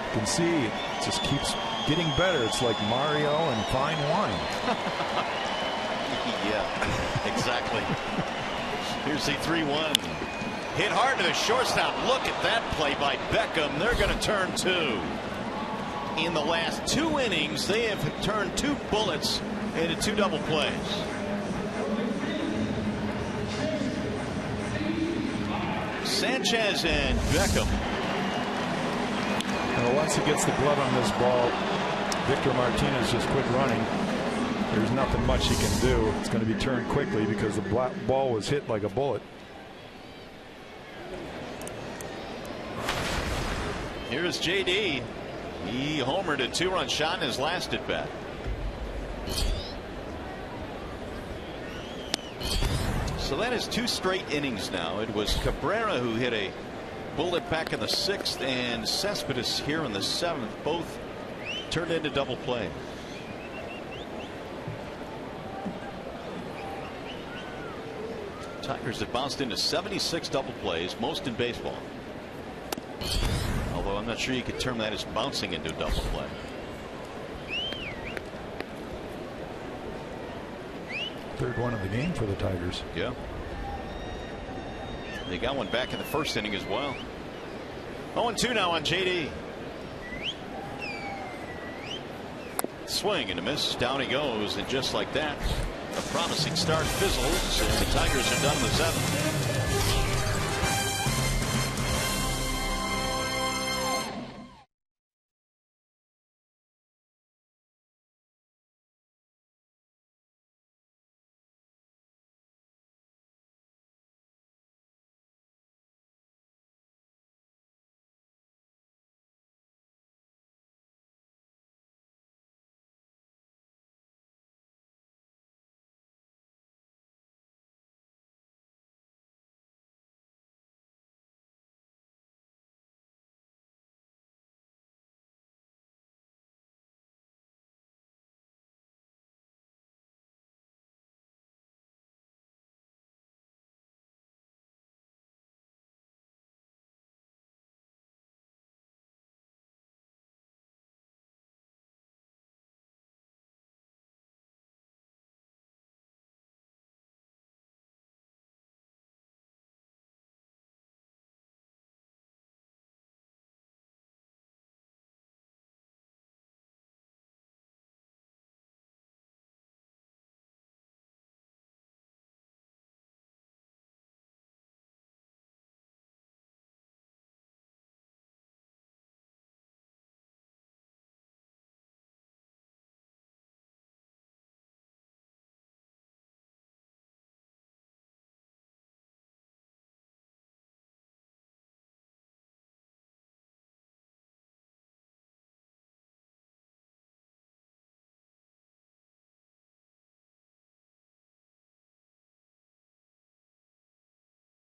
You can see it just keeps getting better. It's like Mario and fine wine. Yeah, exactly. Here's the 3-1. Hit hard to the shortstop. Look at that play by Beckham. They're going to turn two. In the last 2 innings, they have turned 2 bullets into 2 double plays. Sanchez and Beckham. Well, once he gets the glove on this ball, Victor Martinez just quit running. There's nothing much he can do. It's going to be turned quickly because the ball was hit like a bullet. Here's JD. He homered a 2-run shot in his last at bat. So that is 2 straight innings now. It was Cabrera who hit a bullet back in the 6th, and Cespedes here in the 7th. Both turned into double play. Tigers have bounced into 76 double plays, most in baseball. Although I'm not sure you could term that as bouncing into a double play. Third one of the game for the Tigers. Yeah. They got one back in the 1st inning as well. 0-2 now on JD. Swing and a miss. Down he goes, and just like that, a promising start fizzles, and the Tigers are done in the 7th.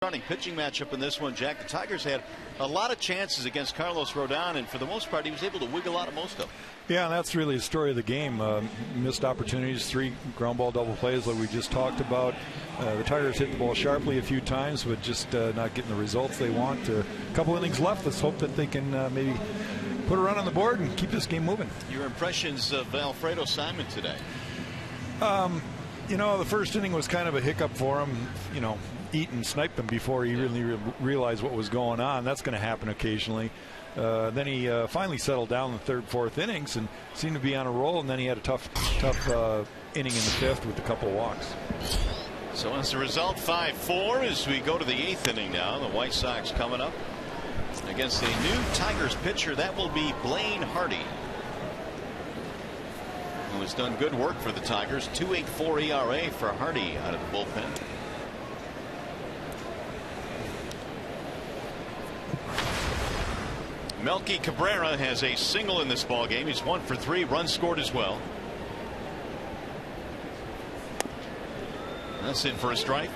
Running pitching matchup in this one, Jack. The Tigers had a lot of chances against Carlos Rodon, and for the most part, he was able to wiggle out of most of them. Yeah, that's really the story of the game. Missed opportunities, 3 ground ball double plays like we just talked about. The Tigers hit the ball sharply a few times, but just not getting the results they want. A couple innings left. Let's hope that they can maybe put a run on the board and keep this game moving. Your impressions of Alfredo Simon today? The first inning was kind of a hiccup for him. Eat and snipe them before he really realized what was going on. That's going to happen occasionally. Then he finally settled down in the 3rd, 4th innings and seemed to be on a roll. And then he had a tough inning in the 5th with a couple of walks. So as a result, 5-4 as we go to the 8th inning now. The White Sox coming up against a new Tigers pitcher. That will be Blaine Hardy, who has done good work for the Tigers. 2.84 ERA for Hardy out of the bullpen. Melky Cabrera has a single in this ball game. He's 1 for 3. Runs scored as well. That's in for a strike.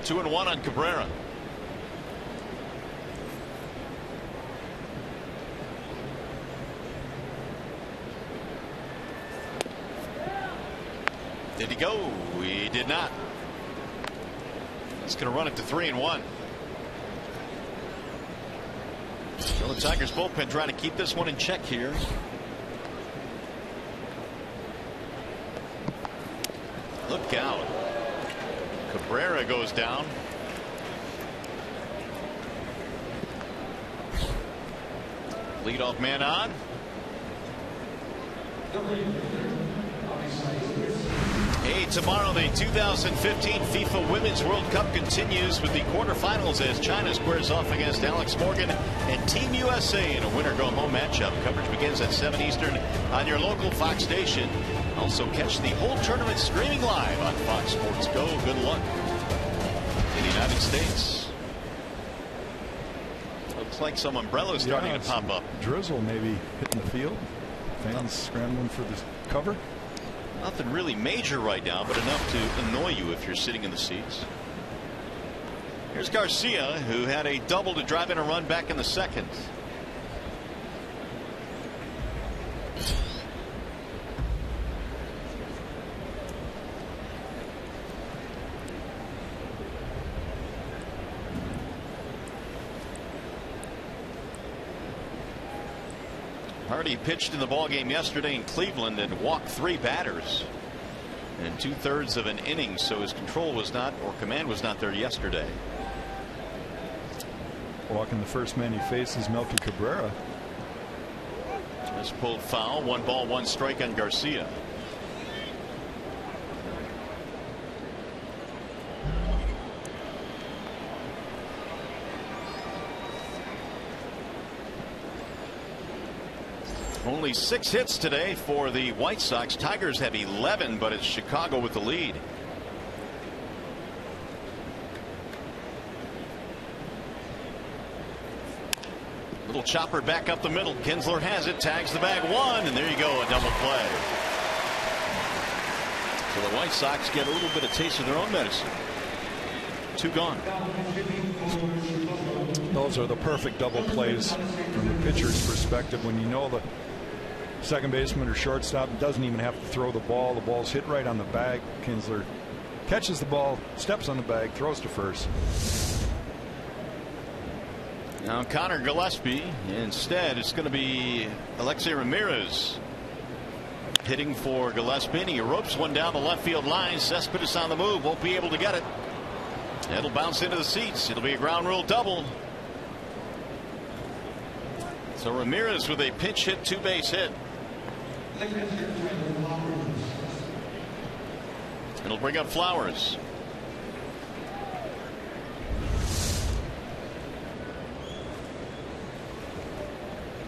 2-1 on Cabrera. Did he go? He did not. He's going to run it to 3-1. So the Tigers bullpen trying to keep this one in check here. Look out. Cabrera goes down. Leadoff man on. Hey, tomorrow the 2015 FIFA Women's World Cup continues with the quarterfinals as China squares off against Alex Morgan and Team USA in a winner-go-home matchup. Coverage begins at 7 Eastern on your local Fox station. Also catch the whole tournament streaming live on Fox Sports Go. Good luck in the United States. Looks like some umbrellas starting to pop up. Drizzle maybe hitting the field. Fans scrambling for the cover. Nothing really major right now, but enough to annoy you if you're sitting in the seats. Here's Garcia, who had a double to drive in a run back in the 2nd. Hardy pitched in the ballgame yesterday in Cleveland and walked 3 batters in 2/3 of an inning, so his control was not, or command was not there yesterday. Walking the first man he faces, Melky Cabrera. Just pulled foul. 1 ball, 1 strike on Garcia. Only 6 hits today for the White Sox. Tigers have 11, but it's Chicago with the lead. Little chopper back up the middle. Kinsler has it, tags the bag 1, and there you go, a double play. So the White Sox get a little bit of taste of their own medicine. 2 gone. Those are the perfect double plays from the pitcher's perspective. When you know the second baseman or shortstop doesn't even have to throw the ball. The ball's hit right on the bag. Kinsler catches the ball, steps on the bag, throws to first. Now Connor Gillespie. Instead, it's going to be Alexei Ramirez hitting for Gillespie. He ropes one down the left field line. Cespedes on the move, won't be able to get it. It'll bounce into the seats. It'll be a ground rule double. So Ramirez with a pinch hit, 2-base hit. It'll bring up Flowers.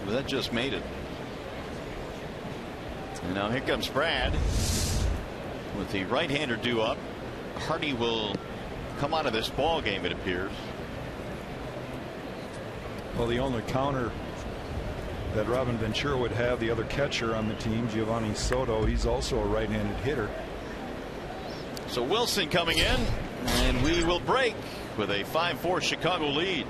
But that just made it. And now here comes Brad with the right-hander due up. Hardy will come out of this ball game, it appears. Well, the only counter that Robin Ventura would have, the other catcher on the team, Giovanni Soto, he's also a right-handed hitter. So Wilson coming in, and we will break with a 5-4 Chicago lead.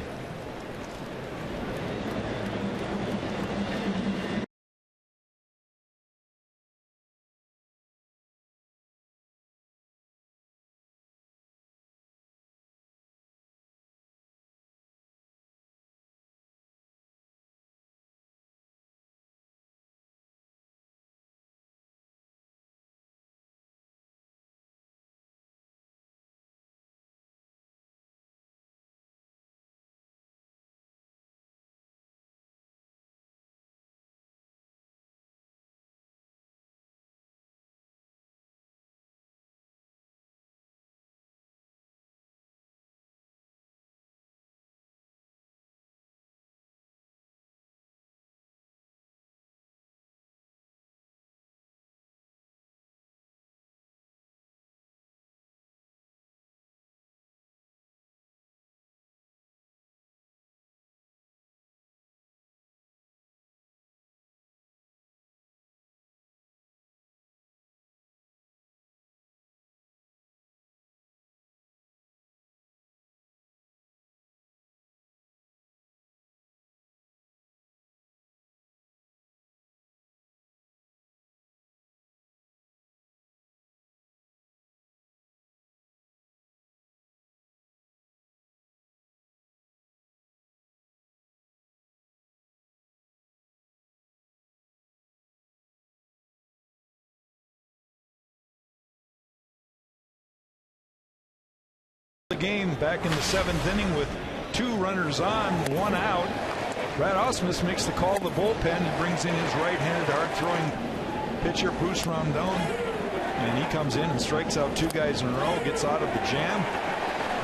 The game back in the 7th inning with 2 runners on, 1 out. Brad Ausmus makes the call to the bullpen. He brings in his right-handed hard-throwing pitcher Bruce Rondon, and he comes in and strikes out 2 guys in a row, gets out of the jam.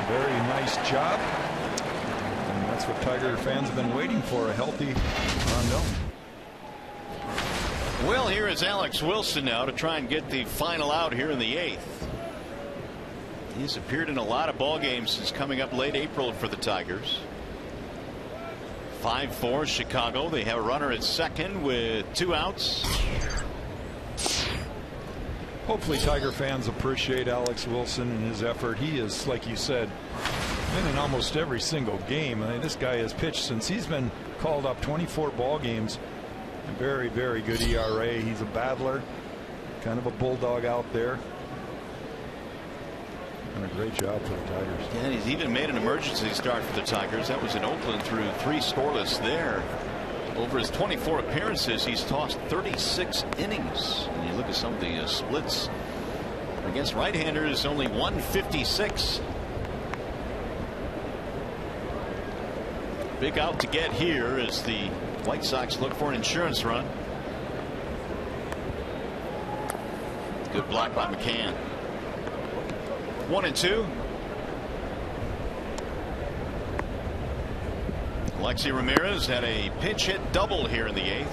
Very nice job, and that's what Tiger fans have been waiting for, a healthy Rondon. Well, here is Alex Wilson now to try and get the final out here in the 8th. He's appeared in a lot of ball games since coming up late April for the Tigers. 5-4 Chicago. They have a runner at second with 2 outs. Hopefully Tiger fans appreciate Alex Wilson and his effort. He is, like you said, been in almost every single game. I mean, this guy has pitched since he's been called up 24 ball games. A very, very good ERA. He's a battler, kind of a bulldog out there. And a great job for the Tigers. Yeah, and he's even made an emergency start for the Tigers. That was in Oakland through 3 scoreless there. Over his 24 appearances, he's tossed 36 innings. And you look at some of the splits against right-handers, only 156. Big out to get here as the White Sox look for an insurance run. Good block by McCann. 1-2. Alexi Ramirez had a pinch hit double here in the 8th.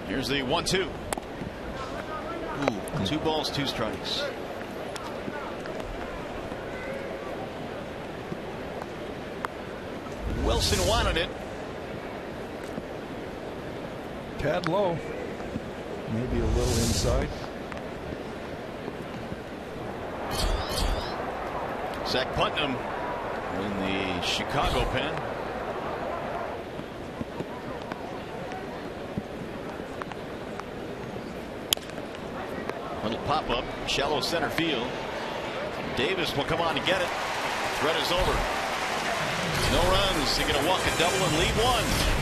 Here's the 1-2. 2 balls, 2 strikes. Wilson wanted it. Tad low. Maybe a little inside. Zach Putnam in the Chicago pen. Little pop-up, shallow center field. Davis will come on to get it. Threat is over. No runs. They're going to walk a double and leave 1.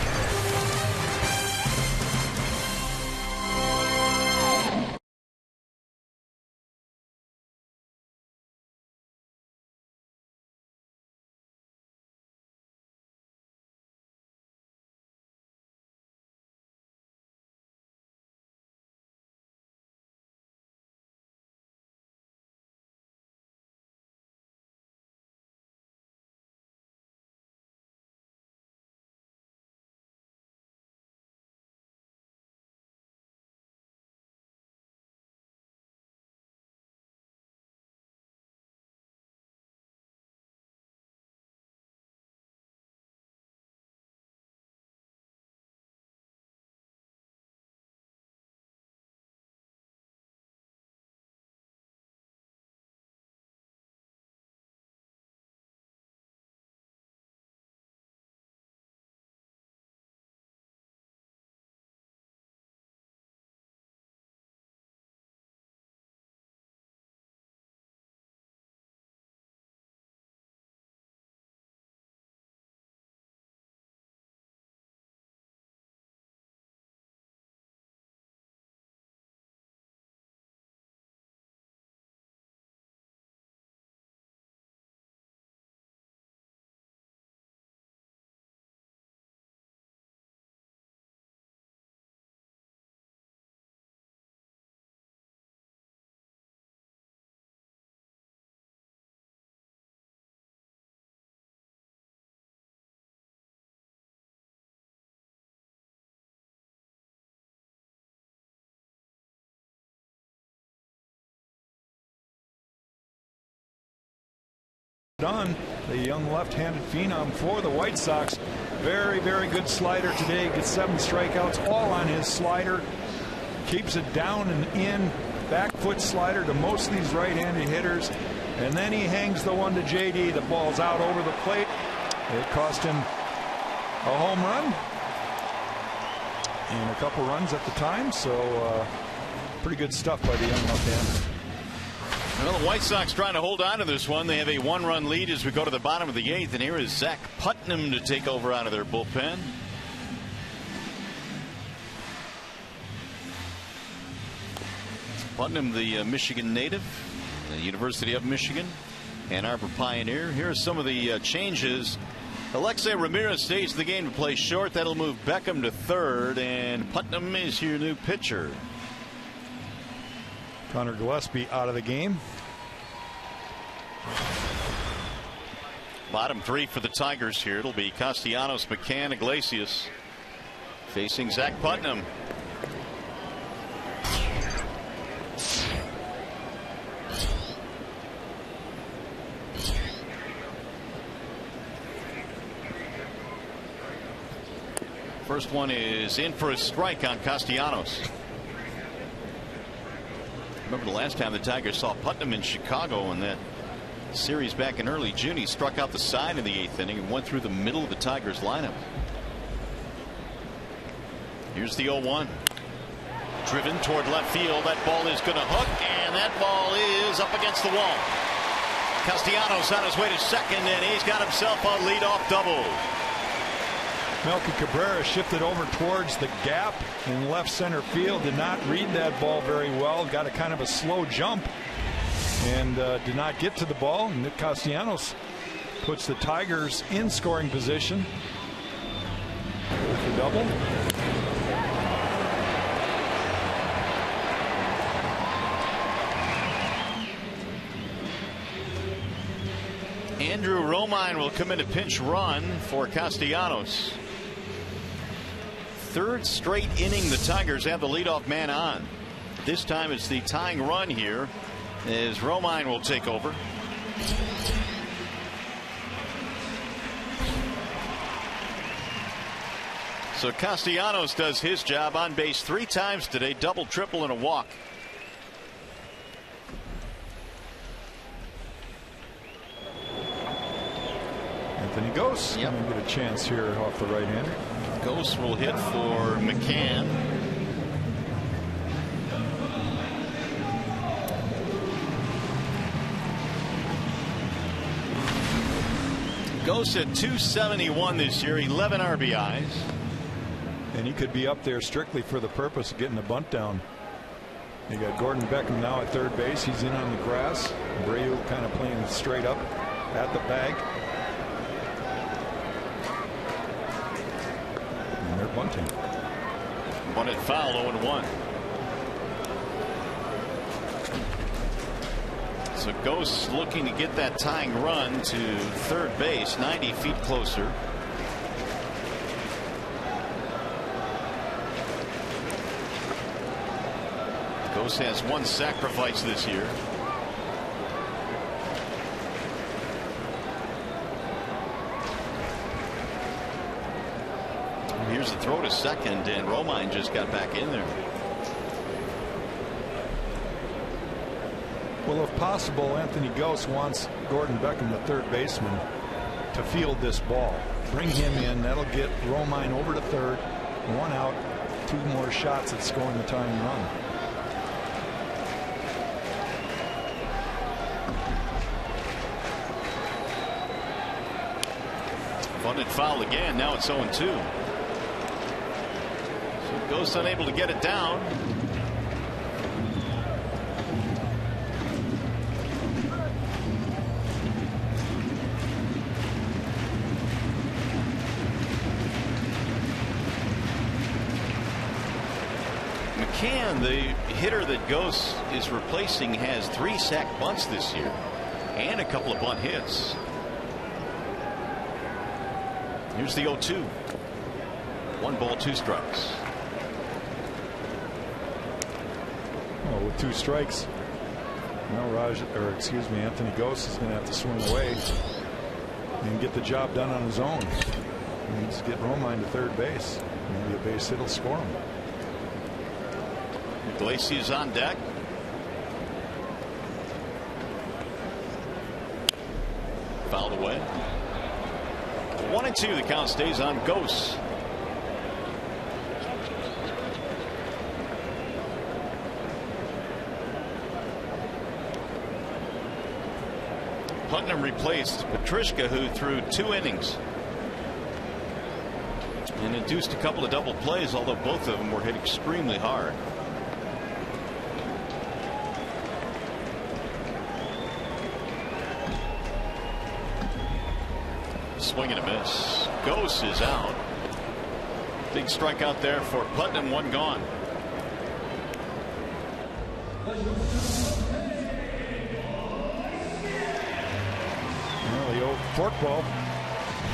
Dunn, the young left-handed phenom for the White Sox. Very, very good slider today. Gets 7 strikeouts, all on his slider. Keeps it down and in. Back foot slider to most of these right-handed hitters. And then he hangs the one to JD. The ball's out over the plate. It cost him a home run and a couple runs at the time. So pretty good stuff by the young left-hander. Well, the White Sox trying to hold on to this one. They have a 1-run lead as we go to the bottom of the 8th, and here is Zach Putnam to take over out of their bullpen. Putnam, the Michigan native, the University of Michigan, Ann Arbor Pioneer. Here are some of the changes. Alexei Ramirez stays in the game to play short. That'll move Beckham to third, and Putnam is your new pitcher. Connor Gillespie out of the game. Bottom 3 for the Tigers here. It'll be Castellanos, McCann, Iglesias facing Zach Putnam. First one is in for a strike on Castellanos. Remember the last time the Tigers saw Putnam in Chicago in that series back in early June. He struck out the side in the 8th inning and went through the middle of the Tigers lineup. Here's the 0-1. Driven toward left field. That ball is going to hook, and that ball is up against the wall. Castellanos on his way to second, and he's got himself a leadoff double. Melky Cabrera shifted over towards the gap in left center field. Did not read that ball very well. Got a kind of a slow jump and did not get to the ball. Nick Castellanos puts the Tigers in scoring position with the double. Andrew Romine will come in a pinch run for Castellanos. Third straight inning the Tigers have the leadoff man on. This time it's the tying run here as Romine will take over. So Castellanos does his job on base 3 times today, double, triple, and a walk. Anthony Gose going to get a chance here off the right-hander. Gose will hit for McCann. Gose at 271 this year, 11 RBIs. And he could be up there strictly for the purpose of getting the bunt down. You got Gordon Beckham now at third base. He's in on the grass. Abreu kind of playing straight up at the bag. And they're bunting. Bunted foul, 0-1. So Gose looking to get that tying run to third base, 90 feet closer. Gose has 1 sacrifice this year. Here's the throw to second, and Romine just got back in there. Well, if possible, Anthony Gose wants Gordon Beckham, the third baseman, to field this ball. Bring him in. That'll get Romine over to third. 1 out. 2 more shots at scoring the tying run. Bunted foul again. Now it's 0-2. So Gose unable to get it down. McCann, the hitter that Gose is replacing, has 3 sack bunts this year and a couple of bunt hits. Here's the 0-2. 1 ball, 2 strikes. Well, with 2 strikes, Now Anthony Gose is going to have to swing away and get the job done on his own. He needs to get Romine to third base. Maybe a base hit will score him. Iglesias on deck. Fouled away. 1-2. The count stays on Gose. Putnam replaced Petrishka, who threw 2 innings and induced a couple of double plays, although both of them were hit extremely hard. Swing and a miss. Gose is out. Big strikeout there for Putnam. 1 gone. Well, the old forkball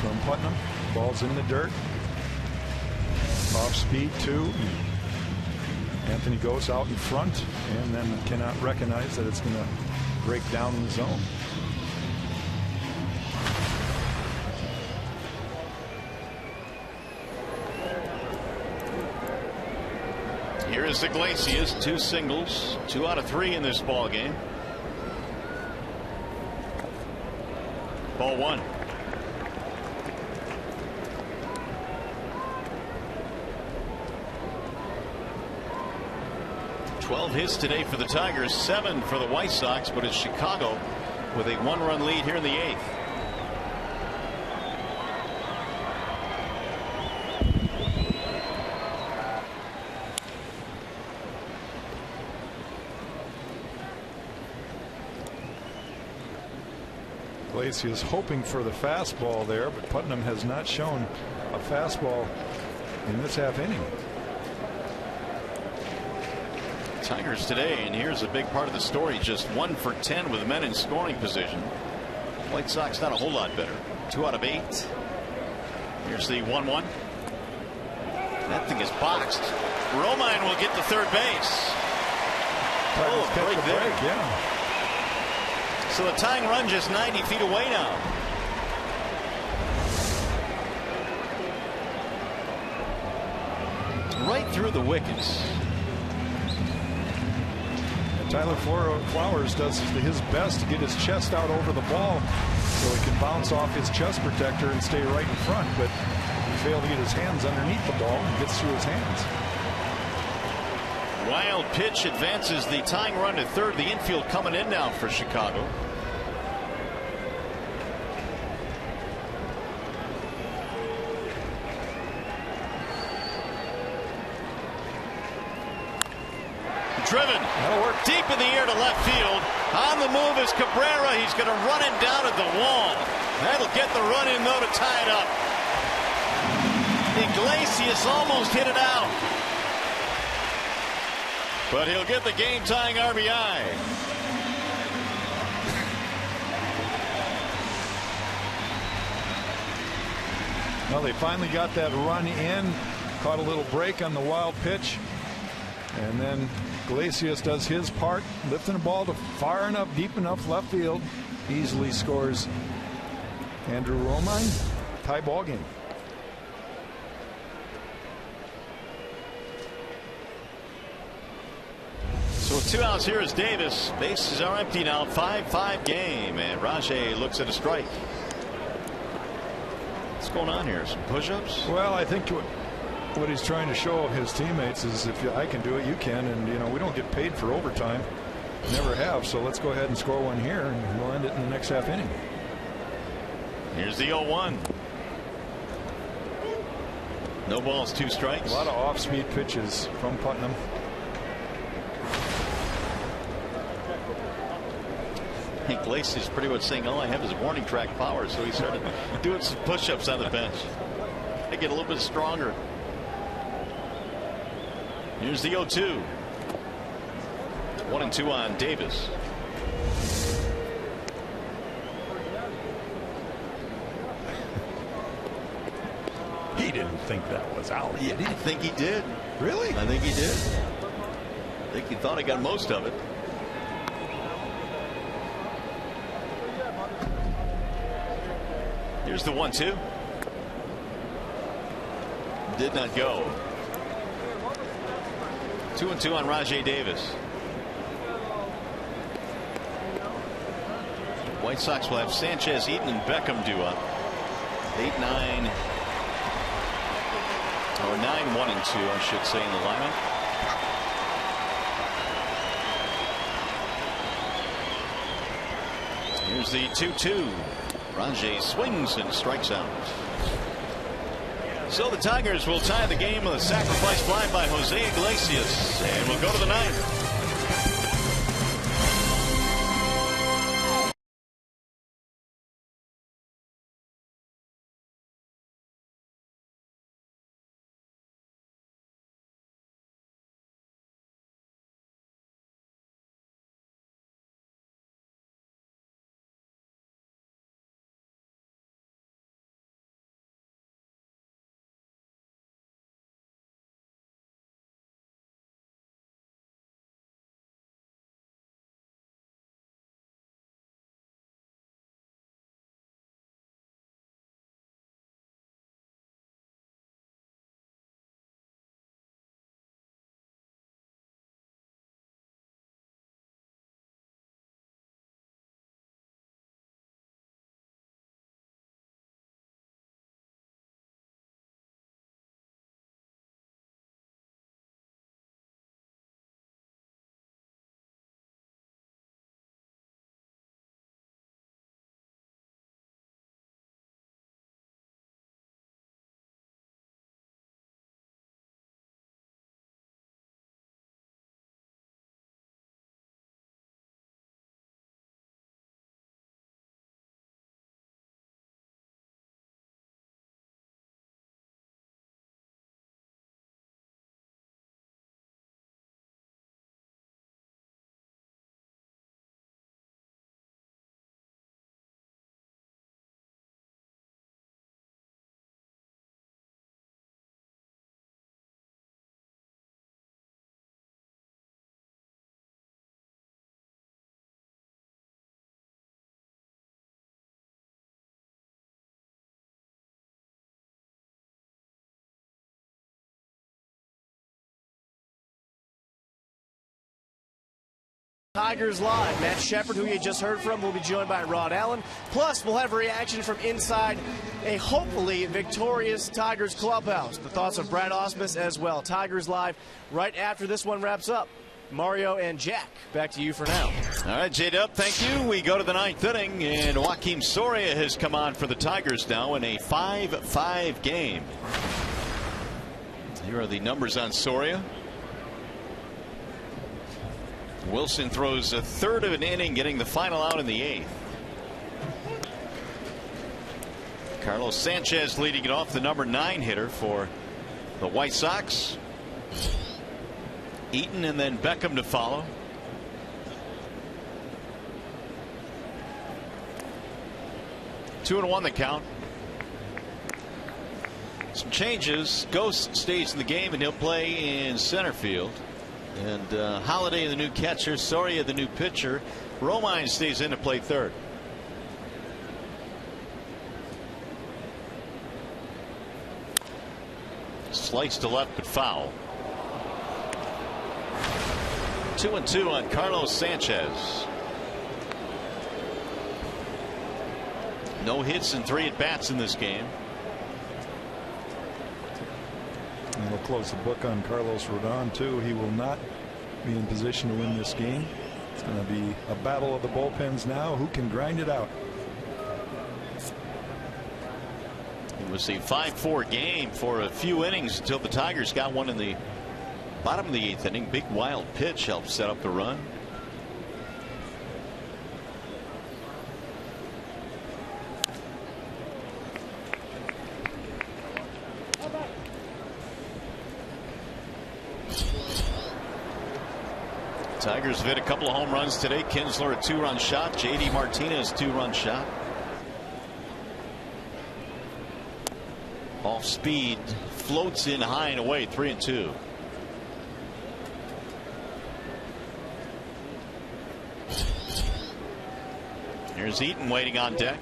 from Putnam. Ball's in the dirt. Off speed 2. Anthony Gose out in front, and then cannot recognize that it's going to break down in the zone. Here is Iglesias. 2 singles, 2 out of 3 in this ball game. Ball 1. Hits today for the Tigers, 7 for the White Sox, but it's Chicago with a 1-run lead here in the 8th. Iglesias hoping for the fastball there, but Putnam has not shown a fastball in this half inning. Tigers today, and here's a big part of the story, just 1 for 10 with men in scoring position. White Sox not a whole lot better. 2 out of 8. Here's the 1-1. That thing is boxed. Romine will get to third base. Oh, break there. Yeah. So the tying run just 90 feet away now. Right through the wickets. Tyler Flowers does his best to get his chest out over the ball so he can bounce off his chest protector and stay right in front, but he failed to get his hands underneath the ball and gets through his hands. Wild pitch advances the tying run to third. The infield coming in now for Chicago. Driven deep in the air to left field. On the move is Cabrera. He's going to run it down at the wall. That'll get the run in, though, to tie it up. Iglesias almost hit it out, but he'll get the game-tying RBI. Well, they finally got that run in. Caught a little break on the wild pitch, and then Iglesias does his part, lifting the ball to far enough, deep enough left field. Easily scores Andrew Romine. Tie ball game. So with 2 outs, here is Davis. Bases are empty now. 5-5 game, and Rajay looks at a strike. What's going on here? Some push-ups? Well, I think what he's trying to show his teammates is if I can do it, you can, and we don't get paid for overtime, never have, so let's go ahead and score one here and we'll end it in the next half inning. Here's the 0-1. No balls, 2 strikes. A lot of off-speed pitches from Putnam. Iglesias is pretty much saying all I have is warning track power, so he started doing some push-ups on the bench. They get a little bit stronger. Here's the 0-2. 1-2 on Davis. He didn't think that was out. Yeah, I think he did. Really? I think he did. I think he thought he got most of it. Here's the 1-2. Did not go. 2-2 on Rajay Davis. White Sox will have Sanchez, Eaton, and Beckham due up. 8-9. Or 9-1-2, I should say, in the lineup. Here's the 2-2. Rajay swings and strikes out. So the Tigers will tie the game with a sacrifice fly by Jose Iglesias, and we'll go to the ninth. Tigers Live. Matt Shepard, who you just heard from, will be joined by Rod Allen. Plus, we'll have a reaction from inside a hopefully victorious Tigers clubhouse. The thoughts of Brad Ausmus as well. Tigers Live right after this one wraps up. Mario and Jack, back to you for now. All right, J-Dub, thank you. We go to the ninth inning, and Joakim Soria has come on for the Tigers now in a 5-5 game. Here are the numbers on Soria. Wilson throws a third of an inning, getting the final out in the eighth. Carlos Sanchez leading it off, the number 9 hitter for the White Sox. Eaton and then Beckham to follow. Two and 1 the count. Some changes. Ghost stays in the game and he'll play in center field. And Holiday, the new catcher, Soria, the new pitcher. Romine stays in to play third. Slice to left, but foul. 2-2 on Carlos Sanchez. No hits and 3 at-bats in this game. And we'll close the book on Carlos Rodon, too. He will not be in position to win this game. It's going to be a battle of the bullpens now. Who can grind it out? It was a 5-4 game for a few innings until the Tigers got one in the bottom of the 8th inning. Big wild pitch helped set up the run. Tigers have hit a couple of home runs today. Kinsler a 2-run shot. J.D. Martinez 2-run shot. Off speed, floats in high and away, 3-2. Here's Eaton waiting on deck.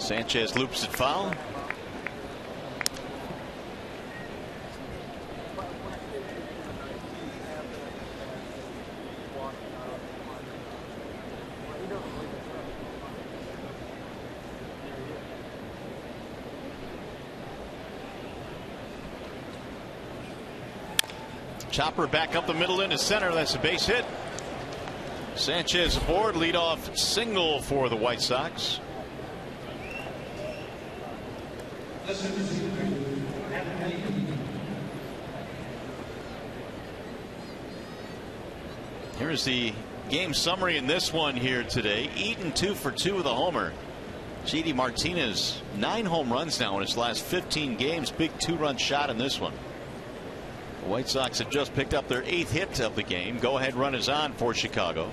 Sanchez loops it foul. Chopper back up the middle into center. That's a base hit. Sanchez aboard. Leadoff single for the White Sox. Here's the game summary in this one here today. Eaton 2 for 2 with a homer. JD Martinez 9 home runs now in his last 15 games. Big 2-run shot in this one. The White Sox have just picked up their 8th hit of the game. Go ahead run is on for Chicago.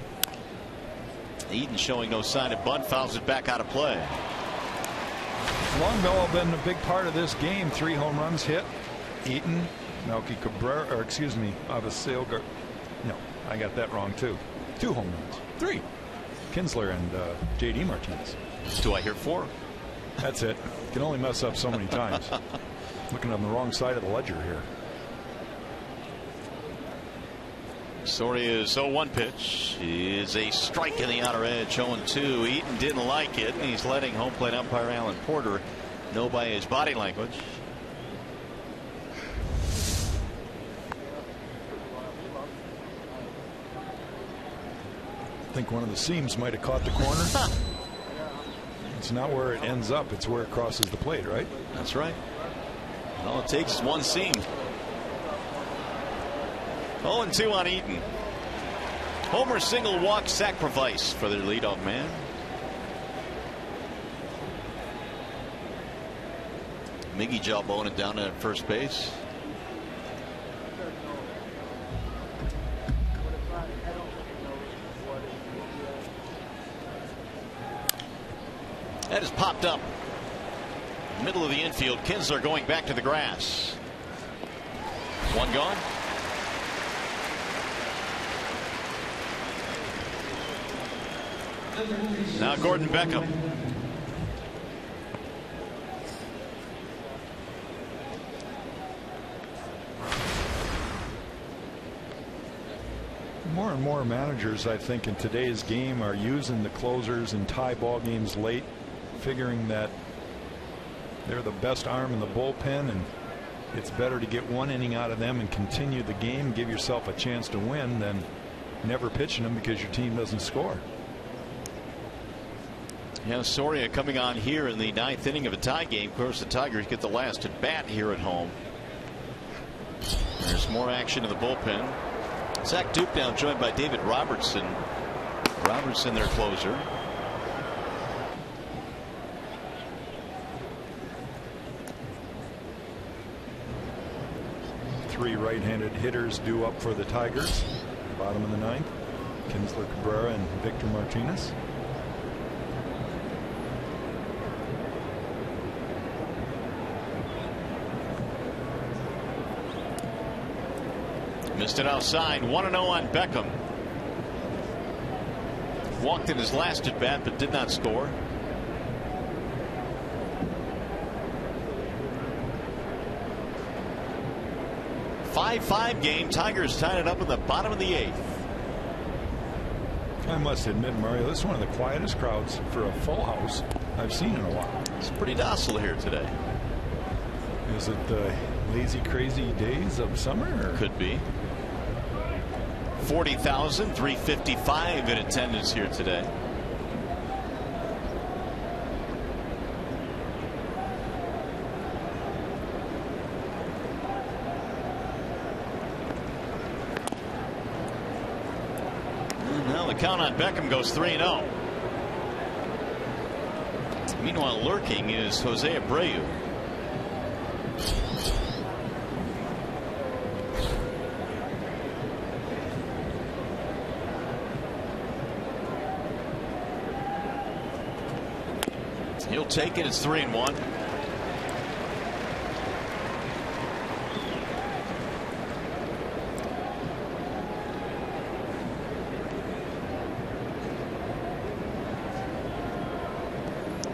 Eaton showing no sign of bunt, fouls it back out of play. Longbell have been a big part of this game. 3 home runs hit. Eaton, Melky Cabrera, or excuse me, Avisail. No, I got that wrong too. 2 home runs. 3. Kinsler and JD Martinez. Do I hear 4? That's it. You can only mess up so many times. Looking on the wrong side of the ledger here. Soria's 0-1 pitch is a strike in the outer edge. 0-2. Eaton didn't like it, and he's letting home plate umpire Alan Porter know by his body language. I think one of the seams might have caught the corner. It's not where it ends up, it's where it crosses the plate, right? That's right. All it takes is one seam. 0-2 on Eaton. Homer single, walk, sacrifice for their leadoff man. Miggy jawboning down at first base. That has popped up. Middle of the infield. Kinsler going back to the grass. One gone. Now Gordon Beckham. More and more managers, I think, in today's game are using the closers and tie ball games late, figuring that they're the best arm in the bullpen and it's better to get 1 inning out of them and continue the game, give yourself a chance to win, than never pitching them because your team doesn't score. Yeah, Soria coming on here in the 9th inning of a tie game. Of course, the Tigers get the last at bat here at home. There's more action in the bullpen. Zach Duke now joined by David Robertson. Robertson, their closer. Three right-handed hitters due up for the Tigers. Bottom of the 9th. Kinsler, Cabrera, and Victor Martinez. Missed it outside. 1-0 on Beckham. Walked in his last at bat but did not score. Five game. Tigers tied it up in the bottom of the 8th. I must admit, Mario, this is one of the quietest crowds for a full house I've seen in a while. It's pretty docile here today. Is it the lazy, crazy days of summer? Or? Could be. 40,355 in attendance here today. And now the count on Beckham goes 3-0. Meanwhile, lurking is Jose Abreu. He'll take it. It's 3-1.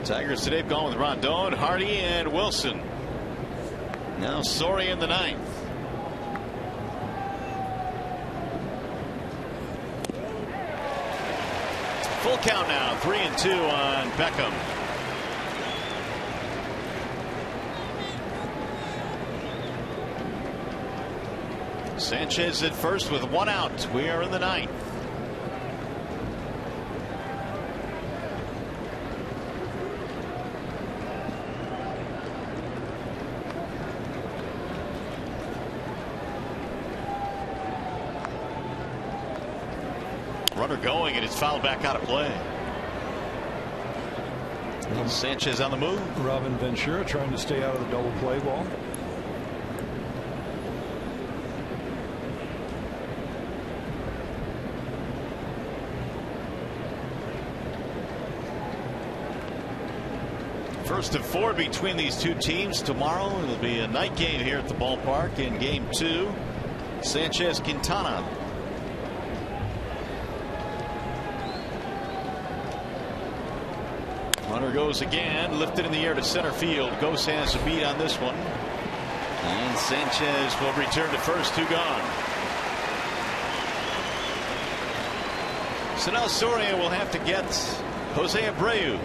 Tigers today have gone with Rondon, Hardy, and Wilson. Now Soria in the ninth. Full count now, 3-2 on Beckham. Sanchez at first with one out. We are in the ninth. Runner going, and it's fouled back out of play. Sanchez on the move. Robin Ventura trying to stay out of the double play ball. First of four between these two teams tomorrow. It'll be a night game here at the ballpark in game 2. Sanchez Quintana. Runner goes again, lifted in the air to center field. Gose has a beat on this one. And Sanchez will return to first, 2 gone. So now Soria will have to get Jose Abreu.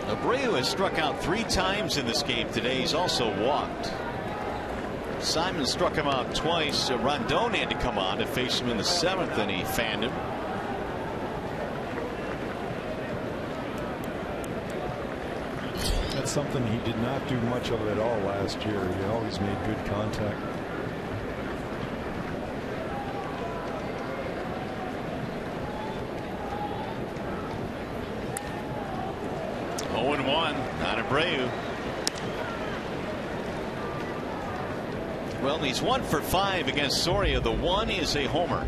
Abreu has struck out 3 times in this game today. He's also walked. Simon struck him out twice. Rondon had to come on to face him in the 7th, and he fanned him. That's something he did not do much of at all last year. He always made good contact. On Abreu. Well, he's 1 for 5 against Soria. The one is a homer.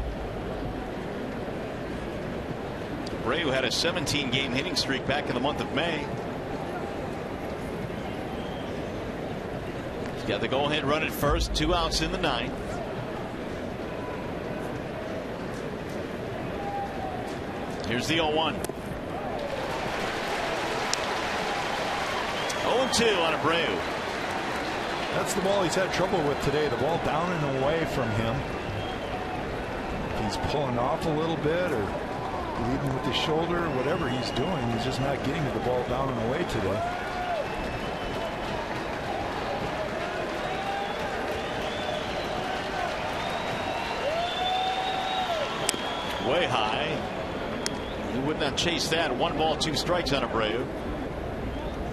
Abreu had a 17-game hitting streak back in the month of May. He's got the go-ahead run at first, 2 outs in the 9th. Here's the 0-1. 0-2 on Abreu. That's the ball he's had trouble with today. The ball down and away from him. If he's pulling off a little bit or leading with the shoulder, or whatever he's doing, he's just not getting to the ball down and away today. Way high. He would not chase that. 1 ball, 2 strikes on Abreu.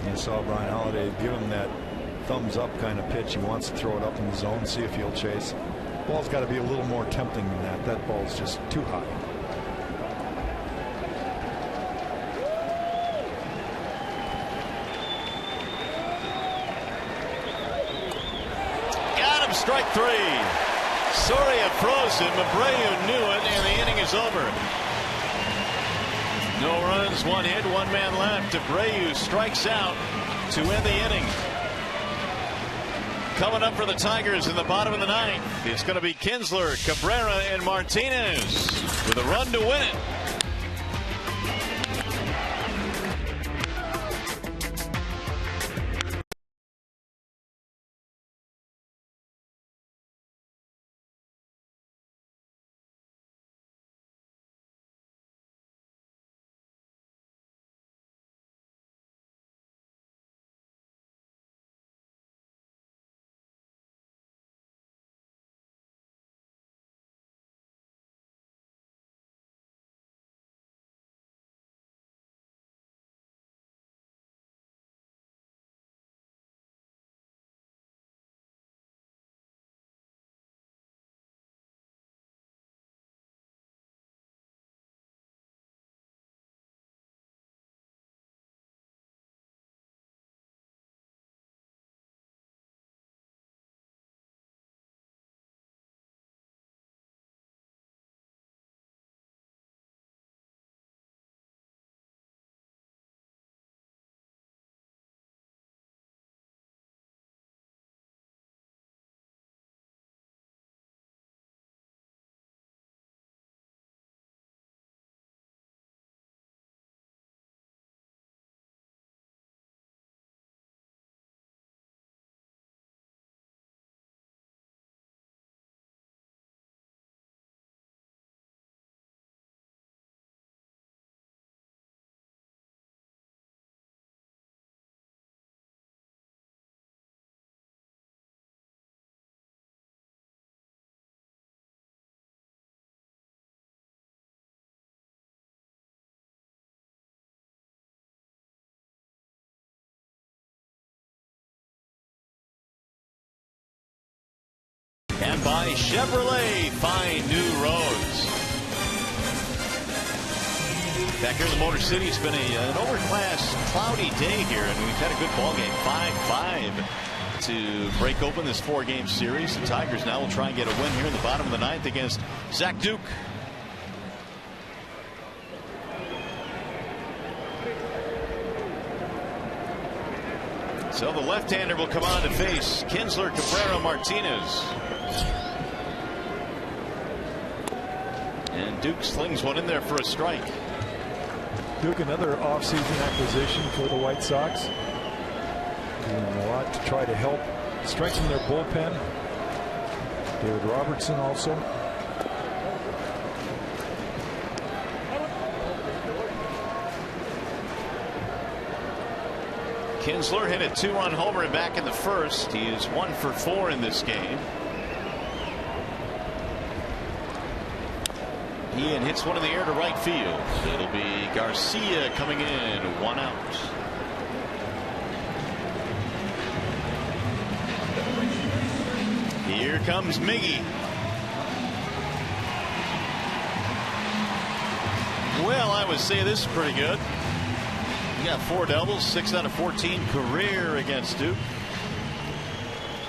You saw Brian Holiday give him that thumbs up kind of pitch. He wants to throw it up in the zone, see if he'll chase. Ball's got to be a little more tempting than that. That ball's just too high. Got him, strike 3. Soria froze him. Abreu knew it, and the inning is over. No runs, 1 hit, 1 man left. Abreu strikes out to end the inning. Coming up for the Tigers in the bottom of the 9th, it's going to be Kinsler, Cabrera, and Martinez with a run to win it. by Chevrolet. Find new roads. Back here in the Motor City, it's been an overcast, cloudy day here, and we've had a good ball game. 5-5 to break open this 4-game series. The Tigers now will try and get a win here in the bottom of the 9th against Zach Duke. So the left-hander will come on to face Kinsler Cabrera Martinez. And Duke slings one in there for a strike. Duke, another offseason acquisition for the White Sox. Doing a lot to try to help strengthen their bullpen. David Robertson also. Kinsler hit a 2-run homer back in the first. He is 1 for 4 in this game. Ian hits one in the air to right field. It'll be Garcia coming in, 1 out. Here comes Miggy. Well, I would say this is pretty good. He got 4 doubles, 6 out of 14 career against Duke.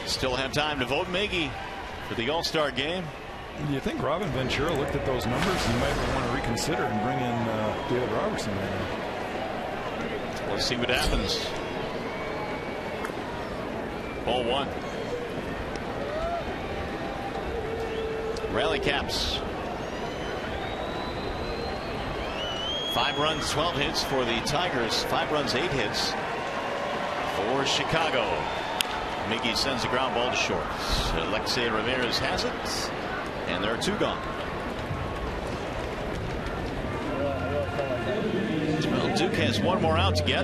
Still have time to vote Miggy for the All-Star game. Do you think Robin Ventura looked at those numbers? He might want to reconsider and bring in David Robertson right now. Let's see what happens. Ball 1. Rally caps. 5 runs, 12 hits for the Tigers. 5 runs, 8 hits for Chicago. Miggy sends a ground ball to short. Alexei Ramirez has it. And there are 2 gone. Well, Duke has 1 more out to get.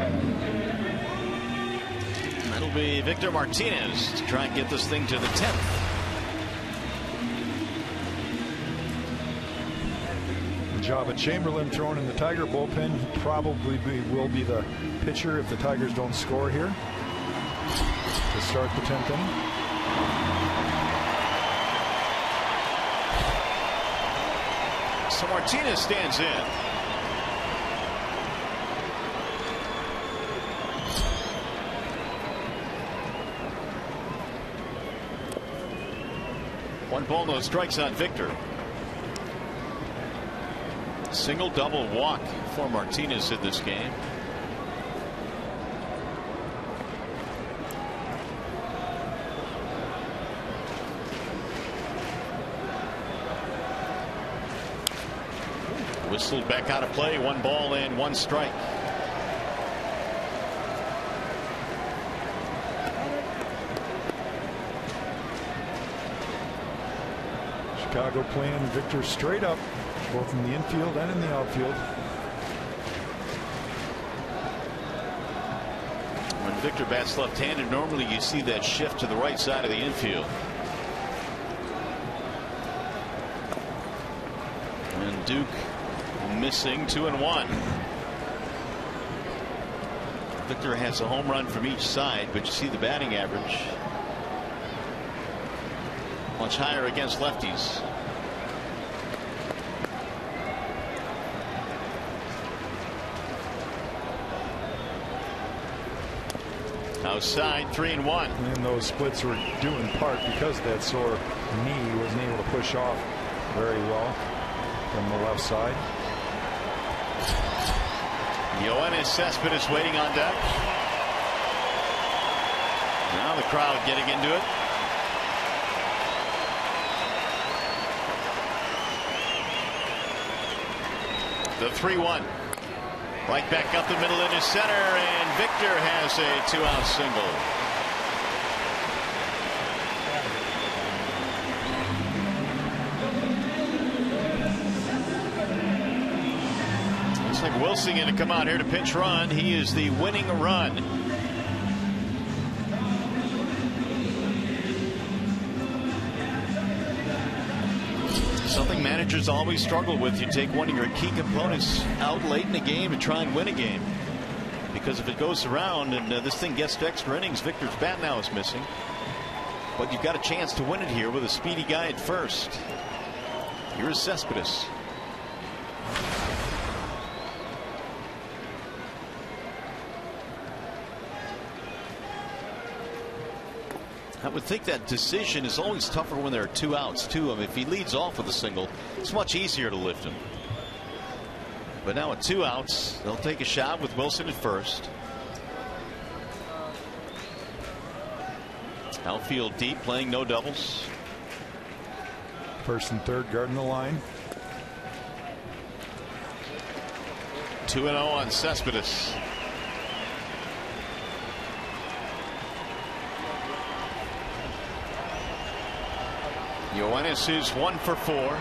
That'll be Victor Martinez to try and get this thing to the 10th. Java Chamberlain thrown in the Tiger bullpen. He probably will be the pitcher if the Tigers don't score here to start the 10th inning. So Martinez stands in. One ball, no strikes on Victor. Single, double, walk for Martinez in this game. Whistled back out of play. 1 ball and 1 strike. Chicago playing Victor straight up, both in the infield and in the outfield. When Victor bats left-handed, normally you see that shift to the right side of the infield. And Duke missing 2 and 1. Victor has a home run from each side, but you see the batting average much higher against lefties. Outside, 3 and 1. And those splits were due in part because that sore knee wasn't able to push off very well from the left side. Yoenis Cespedes waiting on deck. Now the crowd getting into it. The 3-1. Right back up the middle into center, and Victor has a 2-out single. Looks like Wilson going to come out here to pinch run. He is the winning run. Something managers always struggle with. You take one of your key components out late in the game to try and win a game, because if it goes around and this thing gets to extra innings, Victor's bat now is missing. but you've got a chance to win it here with a speedy guy at first. Here's Cespedes. I would think that decision is always tougher when there are 2 outs too. I mean, if he leads off with a single, it's much easier to lift him. But now with 2 outs, they'll take a shot with Wilson at first. Outfield deep, playing no doubles. First and third guarding the line. 2-0 on Cespedes. Yoenis is 1 for 4.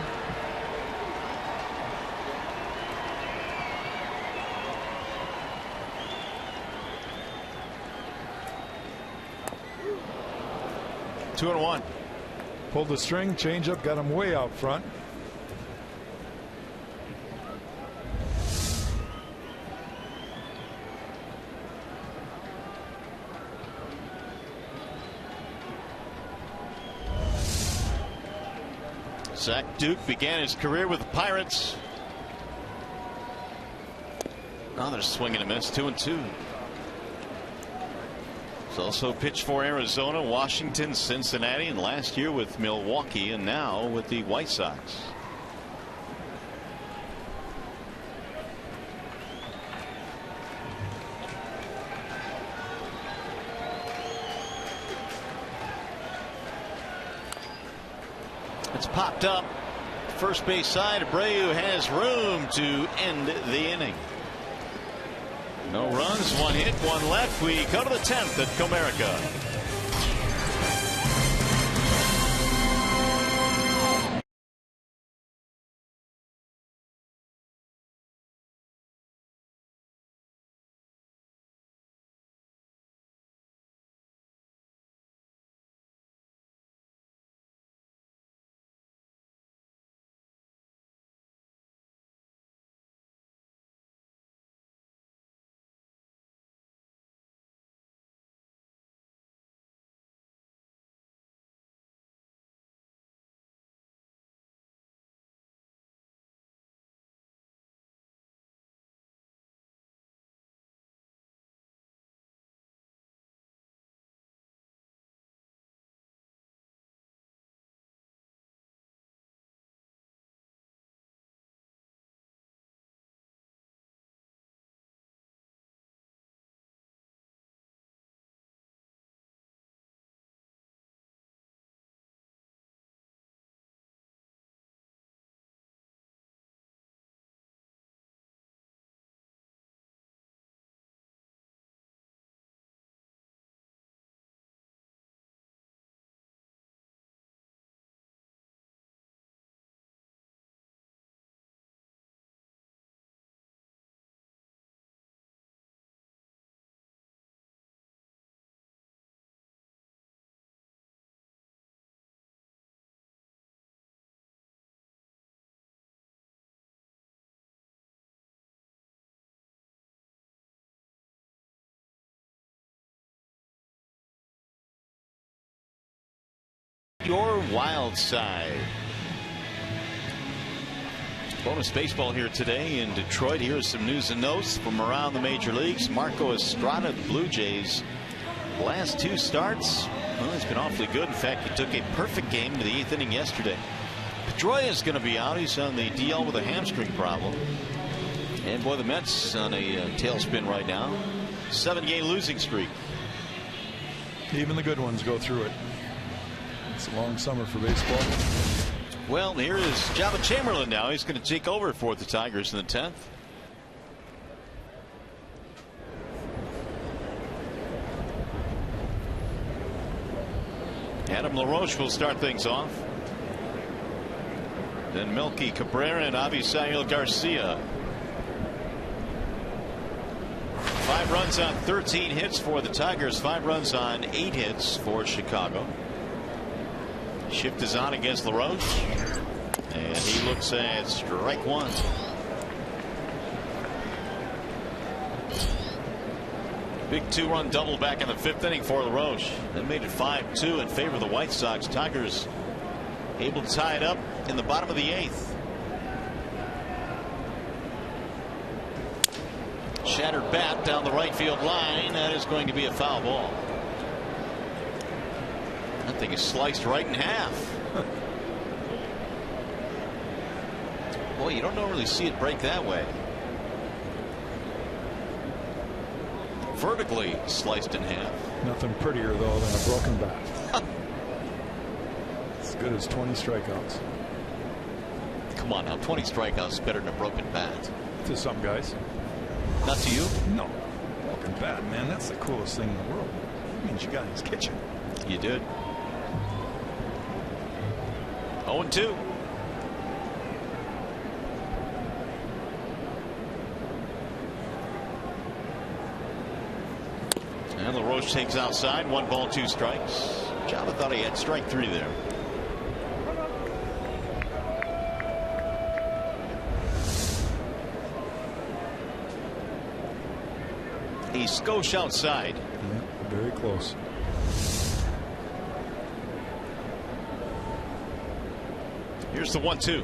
Two and 1. Pulled the string, changeup, got him way out front. Zach Duke began his career with the Pirates. Now they're swinging a miss. 2-2. He's also pitched for Arizona, Washington, Cincinnati, and last year with Milwaukee, and now with the White Sox. It's popped up. First base side. Abreu has room to end the inning. No runs, 1 hit, 1 left. We go to the 10th at Comerica. Your wild side. Bonus baseball here today in Detroit. Here's some news and notes from around the major leagues. Marco Estrada, the Blue Jays, last 2 starts, well, it's been awfully good. In fact, he took a perfect game to the 8th inning yesterday. Pedroia is going to be out. He's on the DL with a hamstring problem. And boy, the Mets on a tailspin right now. 7-game losing streak. Even the good ones go through it. It's a long summer for baseball. Well, here is Java Chamberlain now. He's going to take over for the Tigers in the 10th. Adam LaRoche will start things off. Then Melky Cabrera and Avisail Garcia. 5 runs on 13 hits for the Tigers. 5 runs on 8 hits for Chicago. Shift is on against LaRoche, and he looks at strike 1. Big 2-run double back in the 5th inning for LaRoche. That made it 5-2 in favor of the White Sox. Tigers able to tie it up in the bottom of the 8th. Shattered bat down the right field line. That is going to be a foul ball. That thing is sliced right in half. Boy, you don't normally see it break that way. Vertically sliced in half. Nothing prettier, though, than a broken bat. As good as 20 strikeouts. Come on now, 20 strikeouts is better than a broken bat. To some guys. Not to you? No. Broken bat, man, that's the coolest thing in the world. It means you got his kitchen. You did. 0-2. And LaRoche takes outside. 1 ball, 2 strikes. Java thought he had strike 3 there. A skosh outside. Yeah, very close. Here's the 1-2.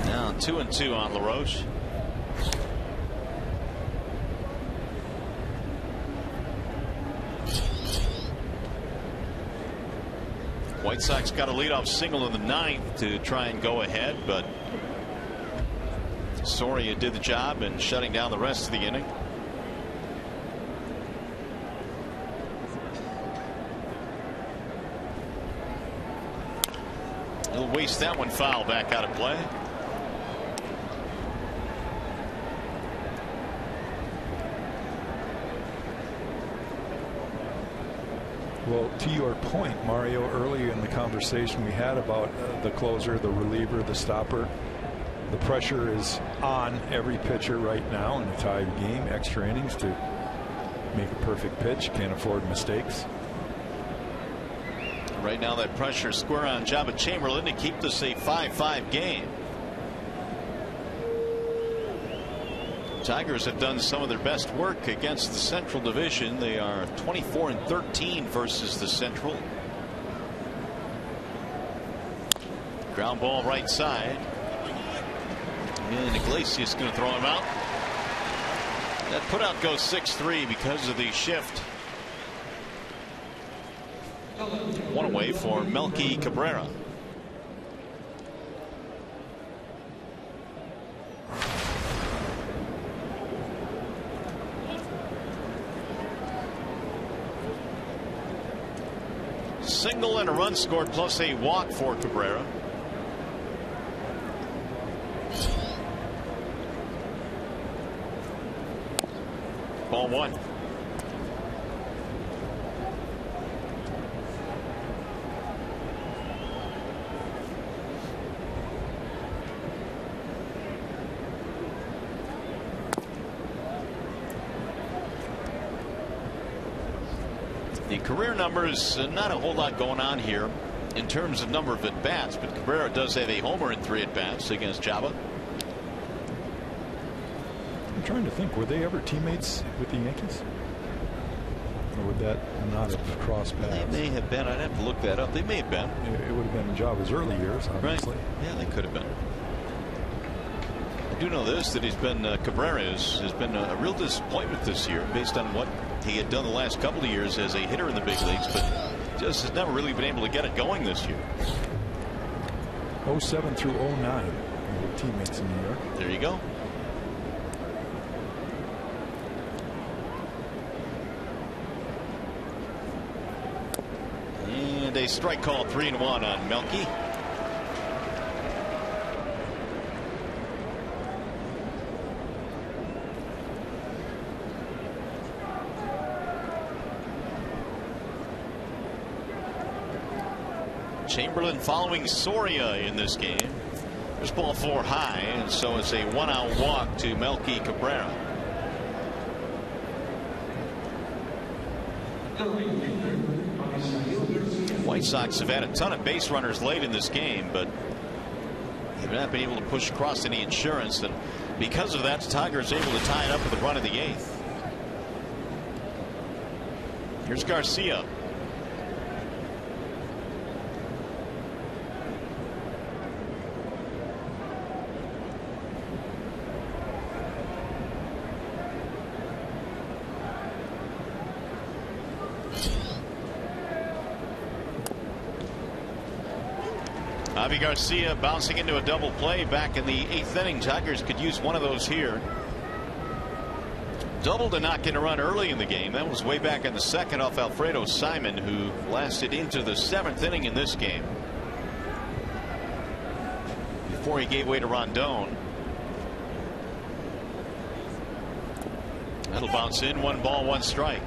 Now 2-2 on LaRoche. White Sox got a leadoff single in the 9th to try and go ahead, but Soria did the job in shutting down the rest of the inning. He'll waste that one foul back out of play. Well, to your point, Mario, earlier in the conversation we had about the closer, the reliever, the stopper, the pressure is on every pitcher right now in a tied game. Extra innings to make a perfect pitch. Can't afford mistakes. Right now that pressure square on Jabba Chamberlain to keep this a 5-5 game. Tigers have done some of their best work against the Central Division. They are 24-13 versus the Central. Ground ball right side. And Iglesias going to throw him out. That putout goes 6-3 because of the shift. One away for Melky Cabrera. Single and a run scored plus a walk for Cabrera. Ball 1. The career numbers, not a whole lot going on here in terms of number of at-bats, but Cabrera does have a homer in 3 at-bats against Java. I'm trying to think, were they ever teammates with the Yankees? Or would that not have crossed paths? They may have been. I'd have to look that up. They may have been. It would have been in Java's early years, obviously. Right. Yeah, they could have been. I do know this, that he's been Cabrera has been a real disappointment this year based on what he had done the last couple of years as a hitter in the big leagues, but just has never really been able to get it going this year. 07 through 09, they were teammates in New York. There you go. And a strike call, 3-1 on Melky. Chamberlain following Soria in this game. There's ball 4 high, and so it's a 1-out walk to Melky Cabrera. White Sox have had a ton of base runners late in this game, but they've not been able to push across any insurance, and because of that, the Tigers able to tie it up with a run in the 8th. Here's Garcia. Javi Garcia bouncing into a double play back in the 8th inning. Tigers could use one of those here. Double to knock in a run early in the game. That was way back in the 2nd off Alfredo Simon, who lasted into the 7th inning in this game before he gave way to Rondon. That'll bounce in. 1 ball, 1 strike.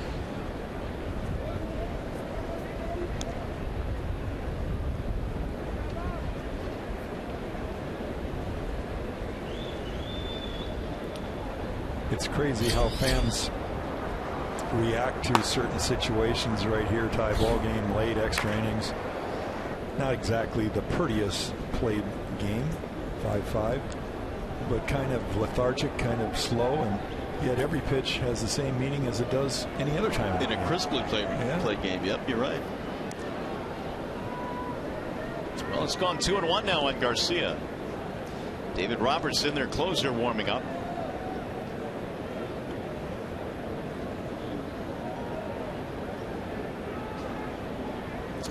It's crazy how fans react to certain situations right here. Tie ball game, late, extra innings. Not exactly the prettiest played game, 5-5, but kind of lethargic, kind of slow, and yet every pitch has the same meaning as it does any other time. In a crisply played game. Yep, you're right. Well, it's gone 2-1 now on Garcia. David Robertson, their closer, warming up.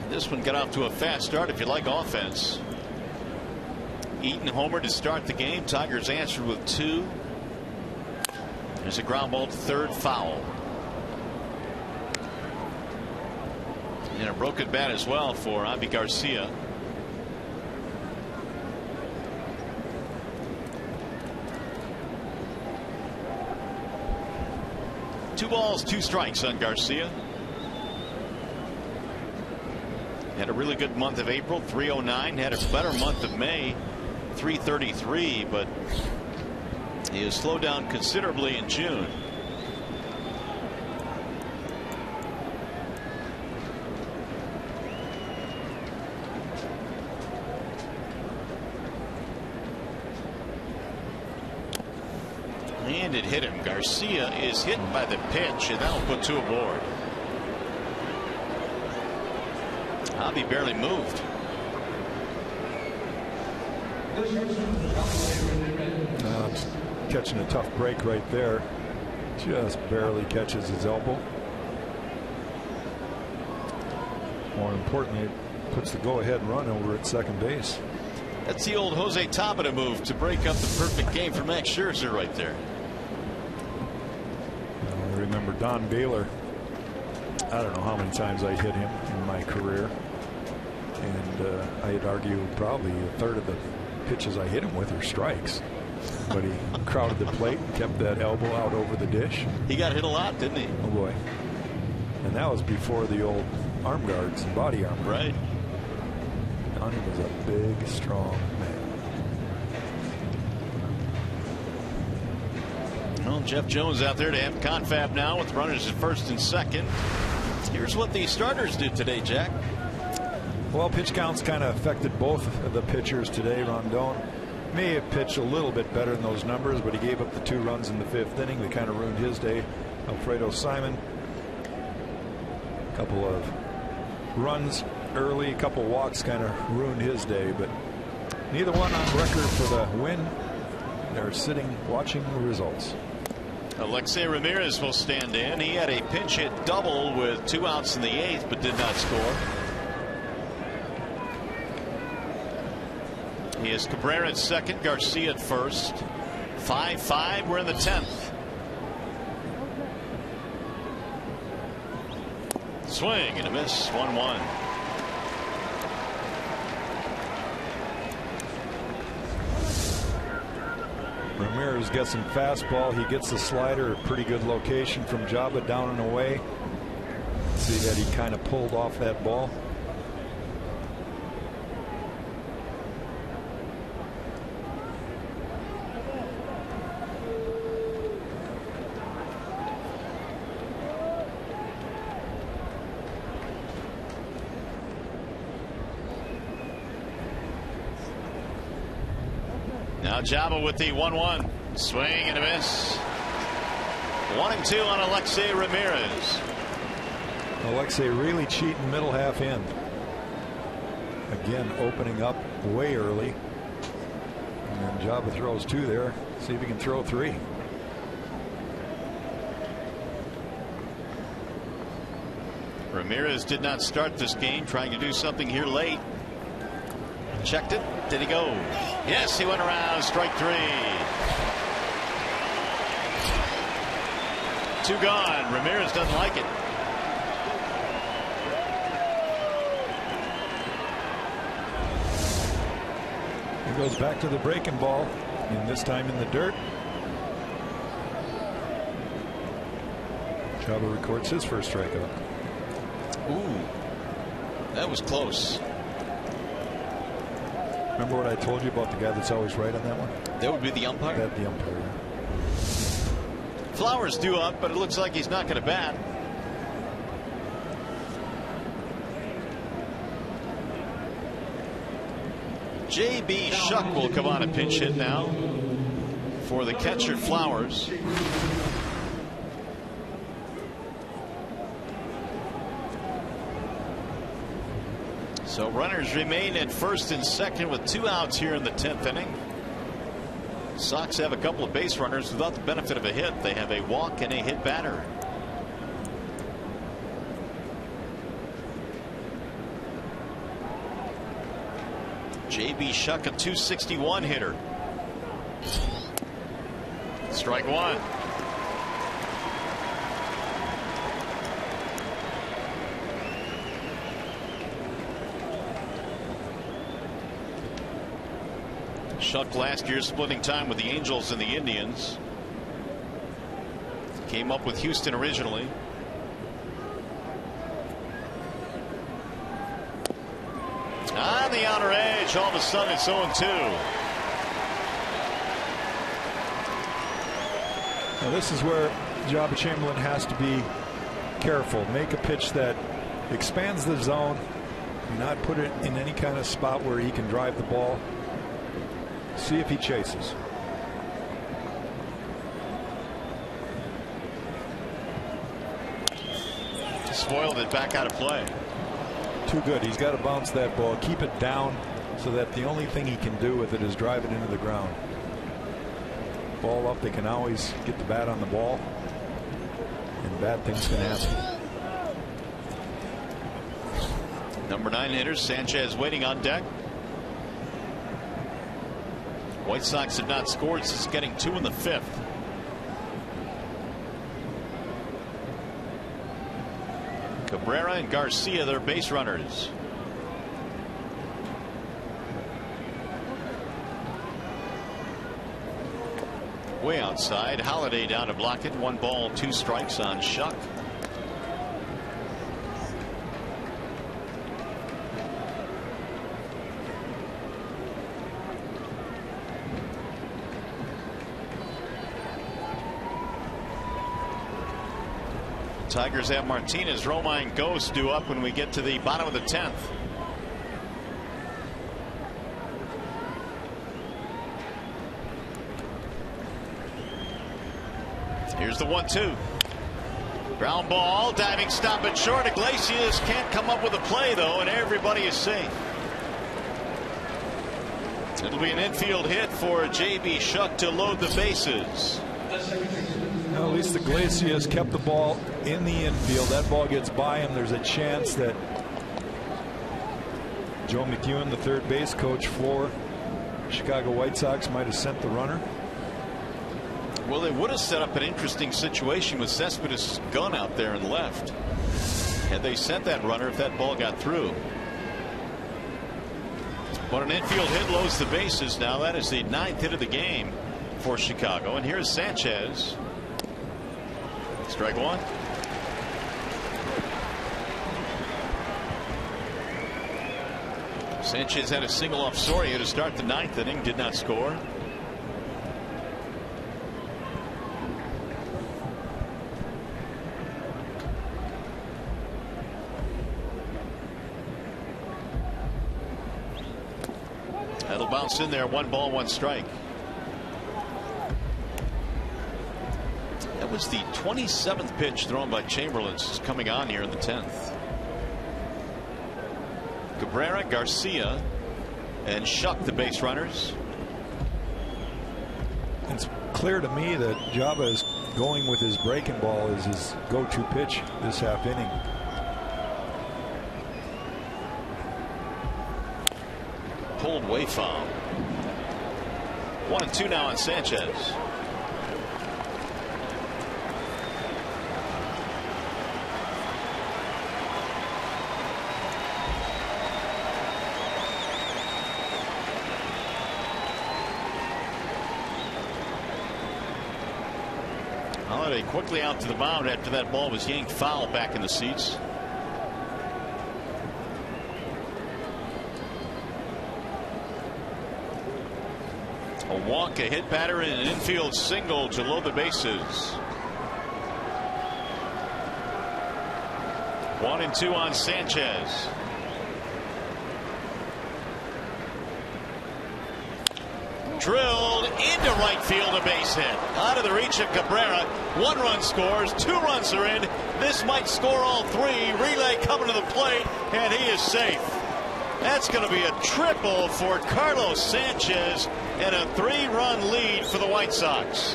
This one got off to a fast start if you like offense. Eaton homer to start the game. Tigers answered with 2. There's a ground ball to third, foul. And a broken bat as well for Javi Garcia. Two balls, 2 strikes on Garcia. Had a really good month of April, 309. Had a better month of May, 333, but he has slowed down considerably in June. And it hit him. Garcia is hit by the pitch, and that'll put 2 aboard. Javi barely moved. Catching a tough break right there. Just barely catches his elbow. More importantly, it puts the go-ahead run over at second base. That's the old Jose Tabata move to break up the perfect game for Max Scherzer right there. I remember Don Baylor. I don't know how many times I hit him in my career. And I'd argue probably a third of the pitches I hit him with are strikes. But he crowded the plate and kept that elbow out over the dish. He got hit a lot, didn't he? Oh, boy. And that was before the old arm guards and body armor. Right. Donnie was a big, strong man. Well, Jeff Jones out there to have confab now with runners at first and second. Here's what the starters did today, Jack. Well, pitch counts kind of affected both of the pitchers today. Rondon may have pitched a little bit better than those numbers, but he gave up the 2 runs in the 5th inning. They kind of ruined his day. Alfredo Simon, a couple of runs early, a couple walks kind of ruined his day, but neither one on record for the win. They're sitting watching the results. Alexei Ramirez will stand in. He had a pinch hit double with 2 outs in the 8th, but did not score. He has Cabrera at second, Garcia at first. 5-5. We're in the 10th. Swing and a miss. 1-1. Ramirez gets some fastball. He gets the slider, a pretty good location from Java, down and away. See that he kind of pulled off that ball. Now Java with the 1-1. Swing and a miss. 1-2 on Alexei Ramirez. Alexei really cheating middle half in. Again, opening up way early. And Jabba throws 2 there. See if he can throw 3. Ramirez did not start this game, trying to do something here late. Checked it. Did he go? Yes, he went around. Strike 3. 2 gone. Ramirez doesn't like it. He goes back to the breaking ball, and this time in the dirt. Jabba records his first strikeout. Ooh, that was close. Remember what I told you about the guy that's always right on that one? That would be the umpire? That'd be the umpire. Flowers due up, but it looks like he's not going to bat. J.B. Shuck will come on a pinch hit now for the catcher Flowers. So runners remain at first and second with 2 outs here in the 10th inning. Sox have a couple of base runners without the benefit of a hit. They have a walk and a hit batter. J.B. Shuck, a .261 hitter. Strike 1. Shuck last year splitting time with the Angels and the Indians. Came up with Houston originally. On the outer edge, all of a sudden it's 0-2. Now this is where Jabba Chamberlain has to be careful. Make a pitch that expands the zone. Do not put it in any kind of spot where he can drive the ball. See if he chases. Spoiled it back out of play. Too good. He's got to bounce that ball, keep it down so that the only thing he can do with it is drive it into the ground. Ball up, they can always get the bat on the ball, and bad things can happen. Number 9 hitter Sanchez waiting on deck. White Sox have not scored since getting 2 in the 5th. Cabrera and Garcia, their base runners. Way outside, Holiday down to block it. 1 ball, 2 strikes on Shuck. Tigers have Martinez, Romine, Ghost due up when we get to the bottom of the 10th. Here's the 1-2. Ground ball, diving stop at short. Iglesias can't come up with a play though, and everybody is safe. It'll be an infield hit for J.B. Shuck to load the bases. Well, at least Iglesias kept the ball in the infield. That ball gets by him. There's a chance that Joe McEwen, the third base coach for Chicago White Sox, might have sent the runner. Well, they would have set up an interesting situation with Cespedes' gun out there in left. Had they sent that runner if that ball got through. But an infield hit loads the bases now. That is the 9th hit of the game for Chicago. And here's Sanchez. Strike 1. Sanchez had a single off Soria to start the 9th inning, did not score. That'll bounce in there. 1 ball, 1 strike. That was the 27th pitch thrown by Chamberlain coming on here in the 10th. Cabrera, Garcia, and Shuck, the base runners. It's clear to me that Java is going with his breaking ball as his go-to pitch this half inning. Pulled way foul. 1-2 now on Sanchez. Holiday quickly out to the mound after that ball was yanked foul back in the seats. A walk, a hit batter, and an infield single to load the bases. 1-2 on Sanchez. Drilled into right field, a base hit. Out of the reach of Cabrera. 1 run scores, 2 runs are in. This might score all 3. Relay coming to the plate, and he is safe. That's going to be a triple for Carlos Sanchez and a 3-run lead for the White Sox.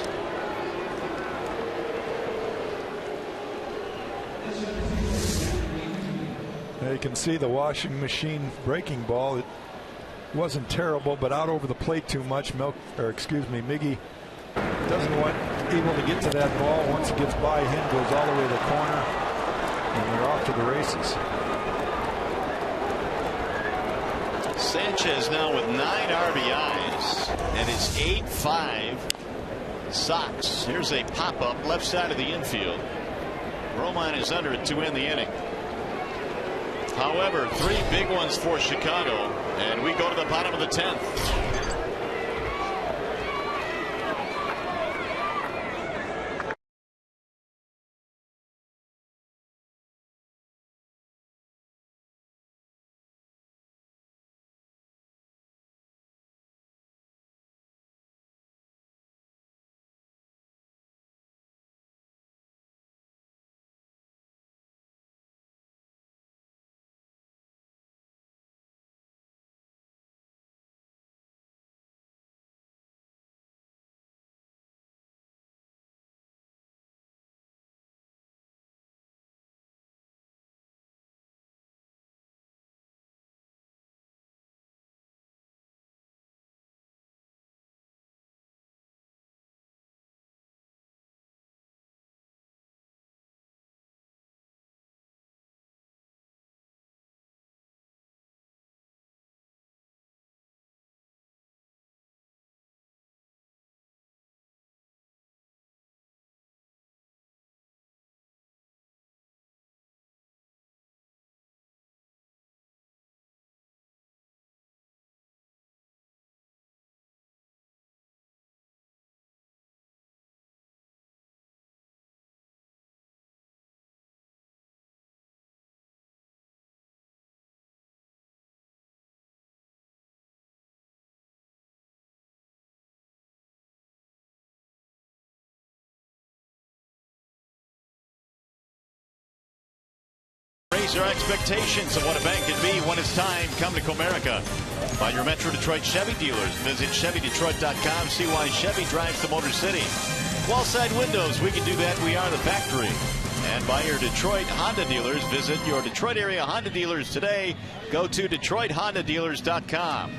Now you can see the washing machine breaking ball. It wasn't terrible, but out over the plate too much. Miggy doesn't want able to get to that ball. Once it gets by him, goes all the way to the corner, and they're off to the races. Sanchez now with 9 RBIs and his 8-5 Sox. Here's a pop-up left side of the infield. Romine is under it to end the inning. However, 3 big ones for Chicago, and we go to the bottom of the 10th. Raise your expectations of what a bank can be when it's time. Come to Comerica. By your Metro Detroit Chevy dealers. Visit ChevyDetroit.com. See why Chevy drives the Motor City. Wallside Windows, we can do that. We are the factory. And by your Detroit Honda dealers. Visit your Detroit area Honda dealers today. Go to DetroitHondaDealers.com.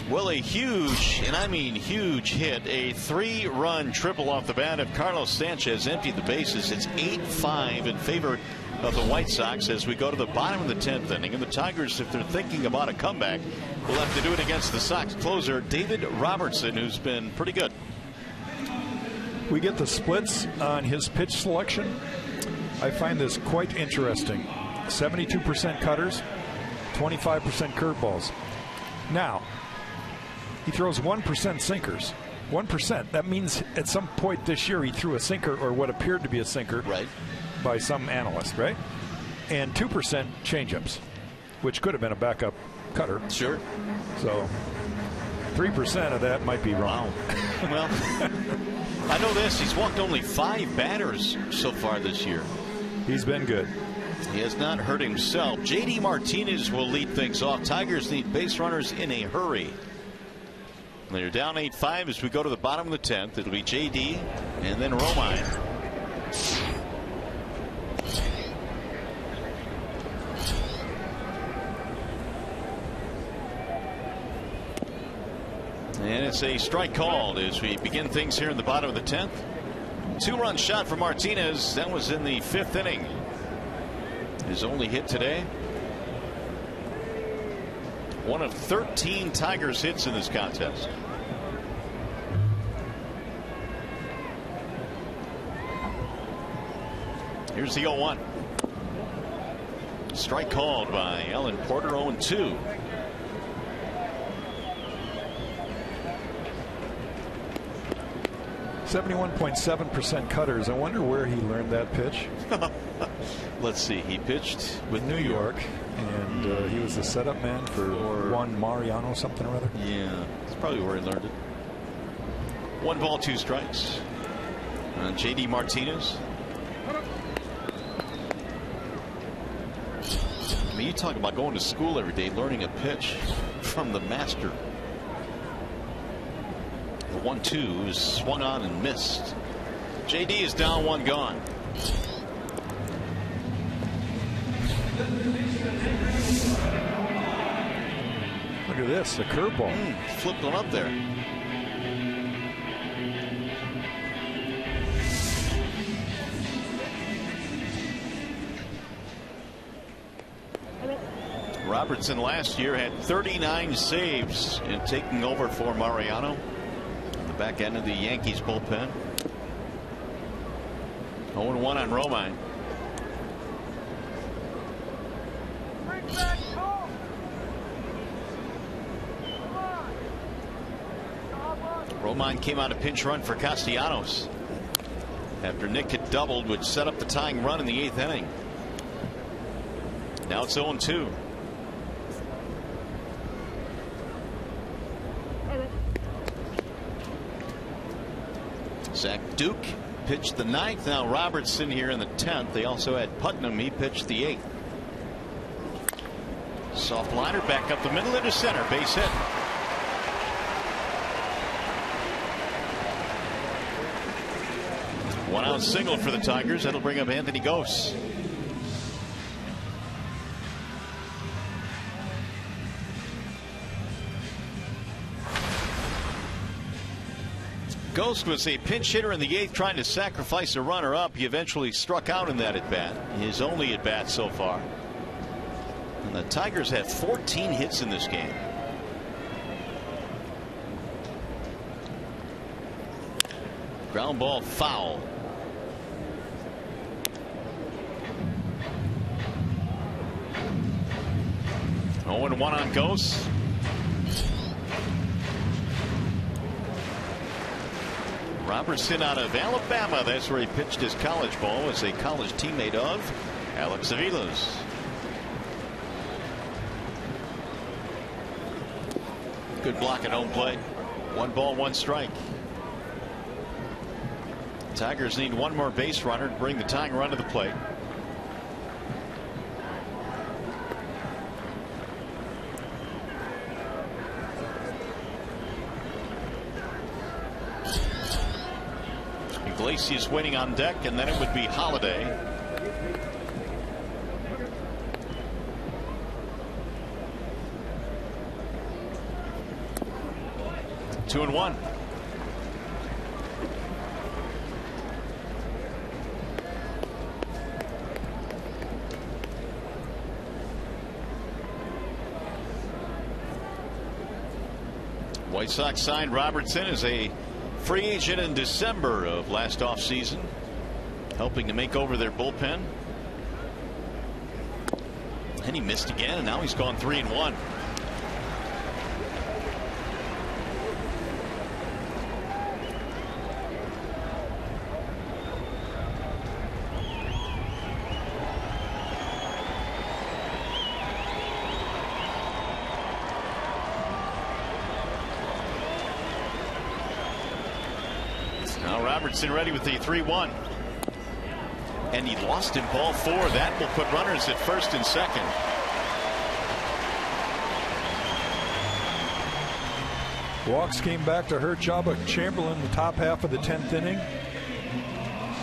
Well, a huge, and I mean huge hit, a 3-run triple off the bat of Carlos Sanchez emptied the bases. It's 8-5 in favor of the White Sox as we go to the bottom of the 10th inning. And the Tigers, if they're thinking about a comeback, will have to do it against the Sox closer, David Robertson, who's been pretty good. We get the splits on his pitch selection. I find this quite interesting. 72% cutters, 25% curveballs. Now, he throws 1% sinkers. 1%. That means at some point this year he threw a sinker or what appeared to be a sinker, right, by some analyst, right? And 2% changeups, which could have been a backup cutter. Sure. So 3% of that might be wrong. Wow. Well, I know this. He's walked only 5 batters so far this year. He's been good. He has not hurt himself. JD Martinez will lead things off. Tigers need base runners in a hurry. They're down 8-5 as we go to the bottom of the 10th. It'll be JD and then Romine. And it's a strike called as we begin things here in the bottom of the 10th. 2-run shot for Martinez. That was in the 5th inning. His only hit today. One of 13 Tigers hits in this contest. Here's the 0-1. Strike called by Alan Porter. 0-2. .7% cutters. I wonder where he learned that pitch. Let's see. He pitched with New York, and he was the setup man for Juan Mariano something or other. Yeah, that's probably where he learned it. 1 ball, 2 strikes. JD Martinez. I mean, you talk about going to school every day, learning a pitch from the master. The 1-2 is swung on and missed. JD is down 1 gone. Look at this, a curveball. Flipped one up there. Robertson last year had 39 saves in taking over for Mariano. The back end of the Yankees bullpen. 0-1 on Romine. Romine came out a pinch run for Castellanos after Nick had doubled, which set up the tying run in the 8th inning. Now it's 0-2. Zach Duke pitched the 9th. Now Robertson here in the 10th. They also had Putnam. He pitched the 8th. Soft liner back up the middle into center. Base hit. One out single for the Tigers. That'll bring up Anthony Gose. Ghost was a pinch hitter in the 8th, trying to sacrifice a runner up. He eventually struck out in that at bat, his only at bat so far. And the Tigers had 14 hits in this game. Ground ball foul. Oh, 0-1 on Ghost. Robertson out of Alabama. That's where he pitched his college ball as a college teammate of Alex Avila's. Good block at home plate. 1 ball, 1 strike. Tigers need 1 more base runner to bring the tying run to the plate. Iglesias waiting on deck, and then it would be Holiday. Two and one. White Sox signed Robertson as a free agent in December of last offseason, helping to make over their bullpen. And he missed again, and now he's gone 3-1. Now Robertson ready with the 3-1. And he lost in ball 4. That will put runners at first and second. Walks came back to hurt Chaba Chamberlain the top half of the 10th inning.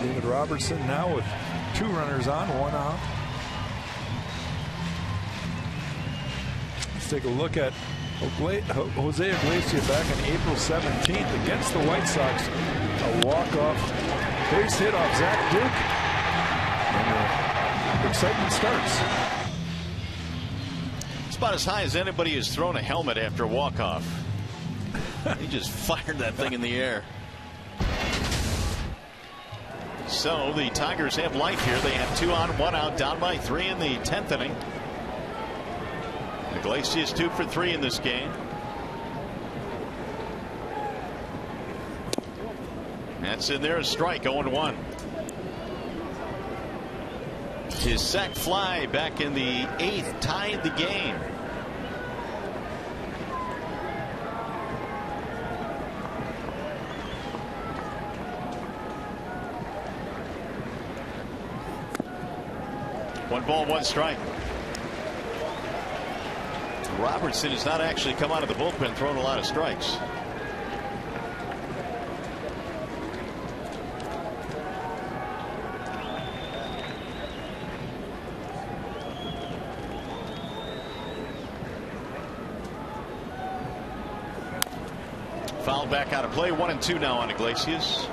David Robertson now with 2 runners on, 1 out. Let's take a look at Jose Iglesias back on April 17th against the White Sox. A walk-off base hit off Zach Duke. And the excitement starts. It's about as high as anybody has thrown a helmet after a walk-off. He just fired that thing in the air. So the Tigers have life here. They have 2 on, 1 out, down by 3 in the 10th inning. Iglesias 2 for 3 in this game. That's in there, a strike, 0-1. His sac fly back in the 8th tied the game. One ball, 1 strike. Robertson has not actually come out of the bullpen throwing a lot of strikes. Fouled back out of play. 1-2 now on Iglesias.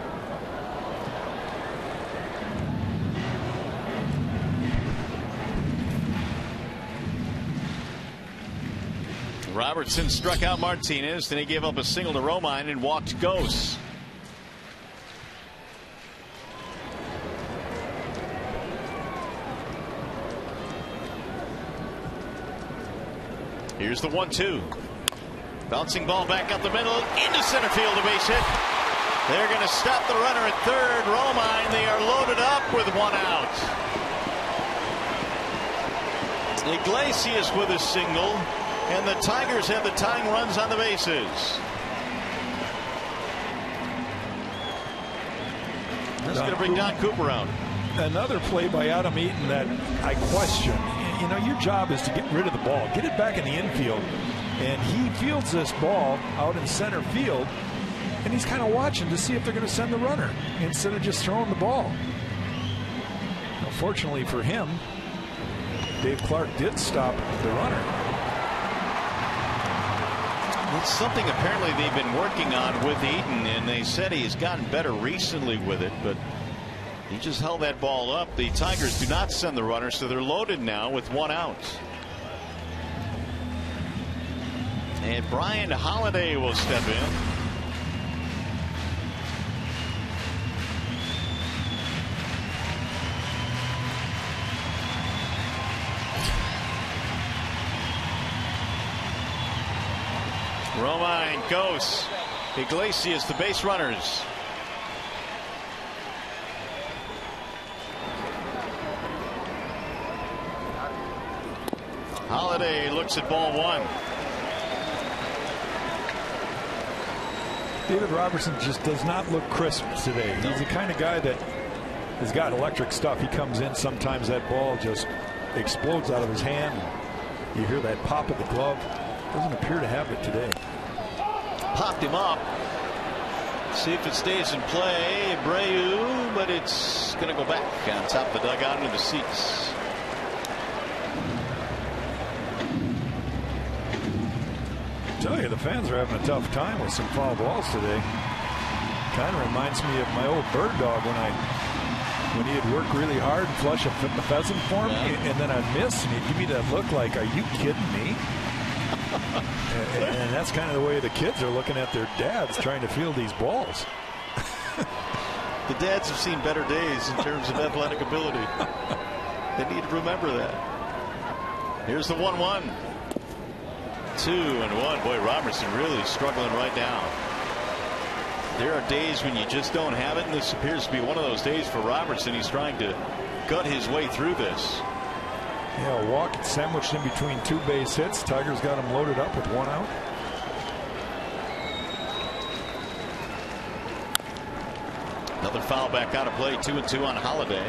Robertson struck out Martinez, then he gave up a single to Romine and walked Gose. Here's the 1-2. Bouncing ball back up the middle into center field, a base hit. They're going to stop the runner at third. Romine, they are loaded up with 1 out. Iglesias with a single. And the Tigers have the tying runs on the bases. That's going to bring Don Cooper out. Another play by Adam Eaton that I question. You know, your job is to get rid of the ball, get it back in the infield. And he fields this ball out in center field, and he's kind of watching to see if they're going to send the runner instead of just throwing the ball. Unfortunately for him, Dave Clark did stop the runner. It's something apparently they've been working on with Eaton, and they said he's gotten better recently with it, but he just held that ball up. The Tigers do not send the runner, so they're loaded now with 1 out. And Brian Holiday will step in. Romine, Gose, Iglesias, the base runners. Holiday looks at ball 1. David Robertson just does not look crisp today. He's the kind of guy that has got electric stuff. He comes in, sometimes that ball just explodes out of his hand. You hear that pop of the glove. Doesn't appear to have it today. Popped him up. See if it stays in play. Abreu, but it's going to go back on top of the dugout into the seats. I tell you, the fans are having a tough time with some foul balls today. Kind of reminds me of my old bird dog when he'd work really hard and flush a pheasant for me, and then I'd miss, and he'd give me that look like, "Are you kidding me?" and that's kind of the way the kids are looking at their dads trying to field these balls. The dads have seen better days in terms of athletic ability. They need to remember that. Here's the 1-1. 2-1. Boy, Robertson really struggling right now. There are days when you just don't have it, and this appears to be one of those days for Robertson. He's trying to gut his way through this. Yeah, a walk sandwiched in between 2 base hits. Tigers got him loaded up with 1 out. Another foul back out of play. 2-2 on Holiday.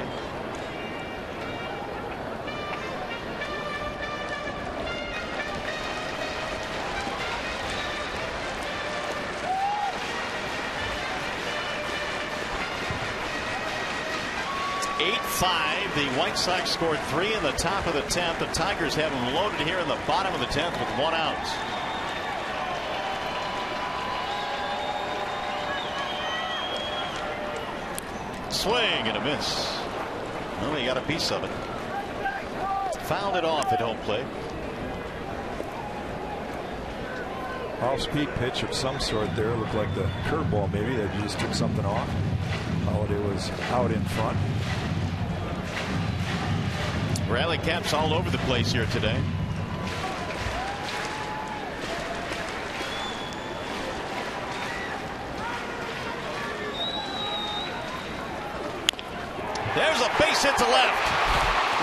The White Sox scored 3 in the top of the 10th. The Tigers have them loaded here in the bottom of the 10th with 1 out. Swing and a miss. Well, he got a piece of it. Fouled it off at home plate. Off-speed pitch of some sort there. Looked like the curveball maybe that just took something off. Holiday was out in front. Rally caps all over the place here today. There's a base hit to left.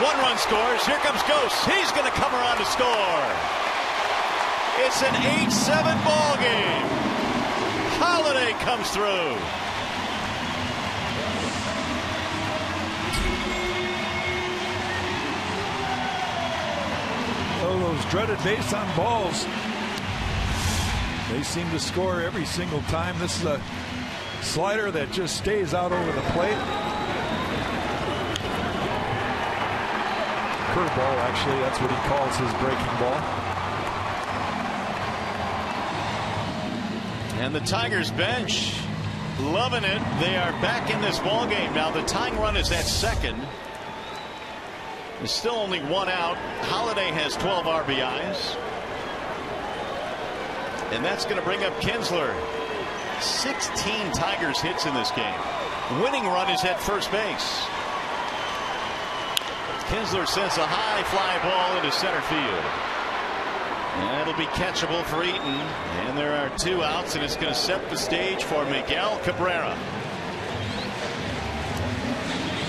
1 run scores. Here comes Ghost. He's going to come around to score. It's an 8-7 ball game. Holiday comes through. Those dreaded base on balls, they seem to score every single time. This is a slider that just stays out over the plate. Curveball, actually, that's what he calls his breaking ball. And the Tigers bench loving it. They are back in this ball game now. The tying run is at second. There's still only 1 out. Holiday has 12 RBIs. And that's going to bring up Kinsler. 16 Tigers hits in this game. Winning run is at first base. Kinsler sends a high fly ball into center field. That'll be catchable for Eaton. And there are 2 outs, and it's going to set the stage for Miguel Cabrera.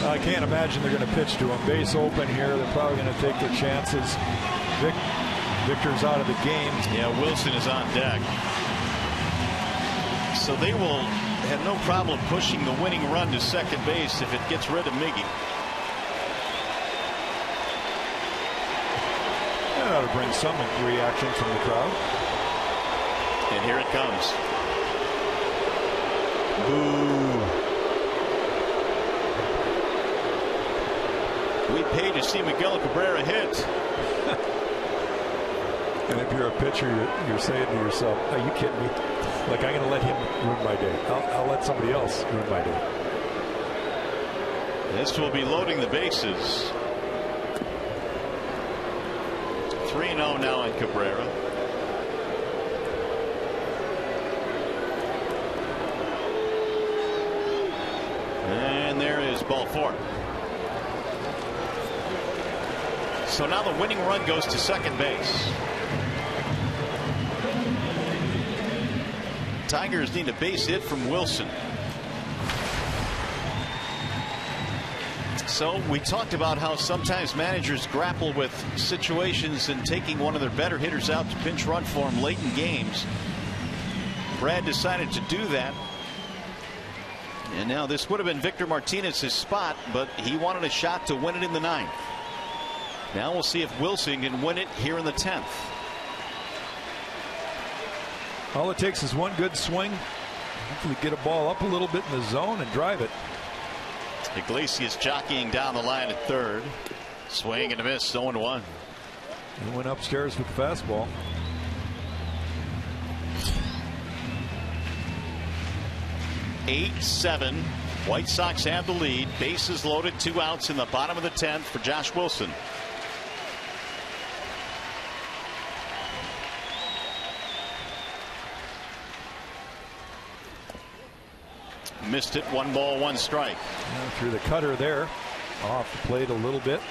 I can't imagine they're going to pitch to him. Base open here. They're probably going to take their chances. Victor's out of the game. Yeah, Wilson is on deck. So they will have no problem pushing the winning run to second base if it gets rid of Miggy. That ought to bring some reaction from the crowd. And here it comes. Boo. We paid to see Miguel Cabrera hit. And if you're a pitcher, you're saying to yourself, are you kidding me? Like, I'm going to let him ruin my day. I'll let somebody else ruin my day. This will be loading the bases. 3-0 now on Cabrera. And there is ball 4. So now the winning run goes to second base. Tigers need a base hit from Wilson. So we talked about how sometimes managers grapple with situations and taking one of their better hitters out to pinch run for him late in games. Brad decided to do that. And now this would have been Victor Martinez's spot, but he wanted a shot to win it in the 9th. Now we'll see if Wilson can win it here in the 10th. All it takes is one good swing. Hopefully get a ball up a little bit in the zone and drive it. Iglesias jockeying down the line at third. Swing and a miss. 0-1. He went upstairs with the fastball. (8-7). White Sox have the lead. Bases loaded. 2 outs in the bottom of the 10th for Josh Wilson. Missed it. 1 ball, 1 strike. Through the cutter there. Off the plate a little bit.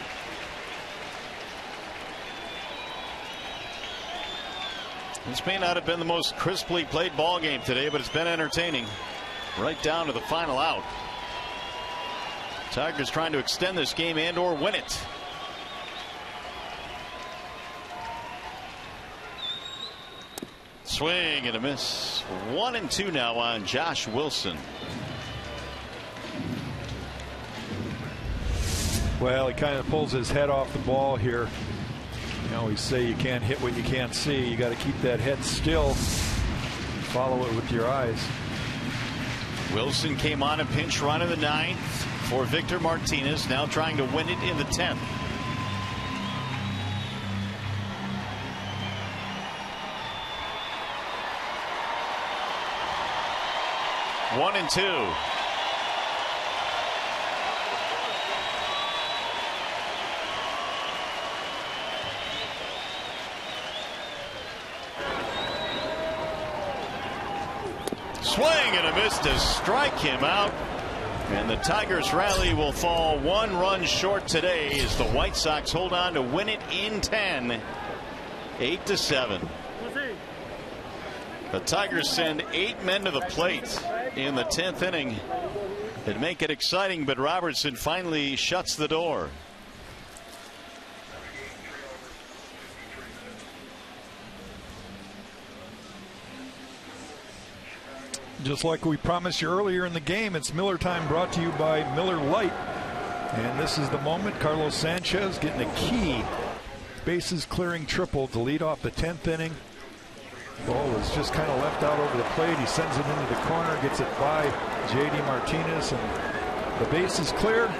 This may not have been the most crisply played ball game today, but it's been entertaining. Right down to the final out. Tigers trying to extend this game and or win it. Swing and a miss. 1-2 now on Josh Wilson. Well, he kind of pulls his head off the ball here. You always say you can't hit what you can't see. You got to keep that head still. Follow it with your eyes. Wilson came on a pinch run in the 9th for Victor Martinez, now trying to win it in the 10th. One and two. Swing and a miss to strike him out. And the Tigers rally will fall 1 run short today as the White Sox hold on to win it in 10, 8-7. The Tigers send 8 men to the plate in the 10th inning and make it exciting, but Robertson finally shuts the door. Just like we promised you earlier in the game, it's Miller time, brought to you by Miller Lite. And this is the moment. Carlos Sanchez getting a key bases clearing triple to lead off the 10th inning. Ball was just kind of left out over the plate. He sends it into the corner, gets it by JD Martinez, and the base is cleared.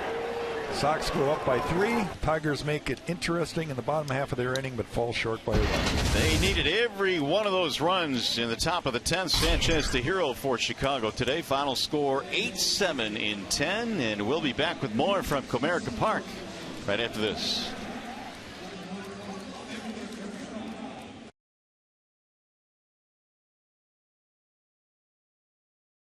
Sox go up by 3. Tigers make it interesting in the bottom half of their inning, but fall short by 1. They needed every one of those runs in the top of the 10th. Sanchez, the hero for Chicago today. Final score 8-7 in 10, and we'll be back with more from Comerica Park right after this.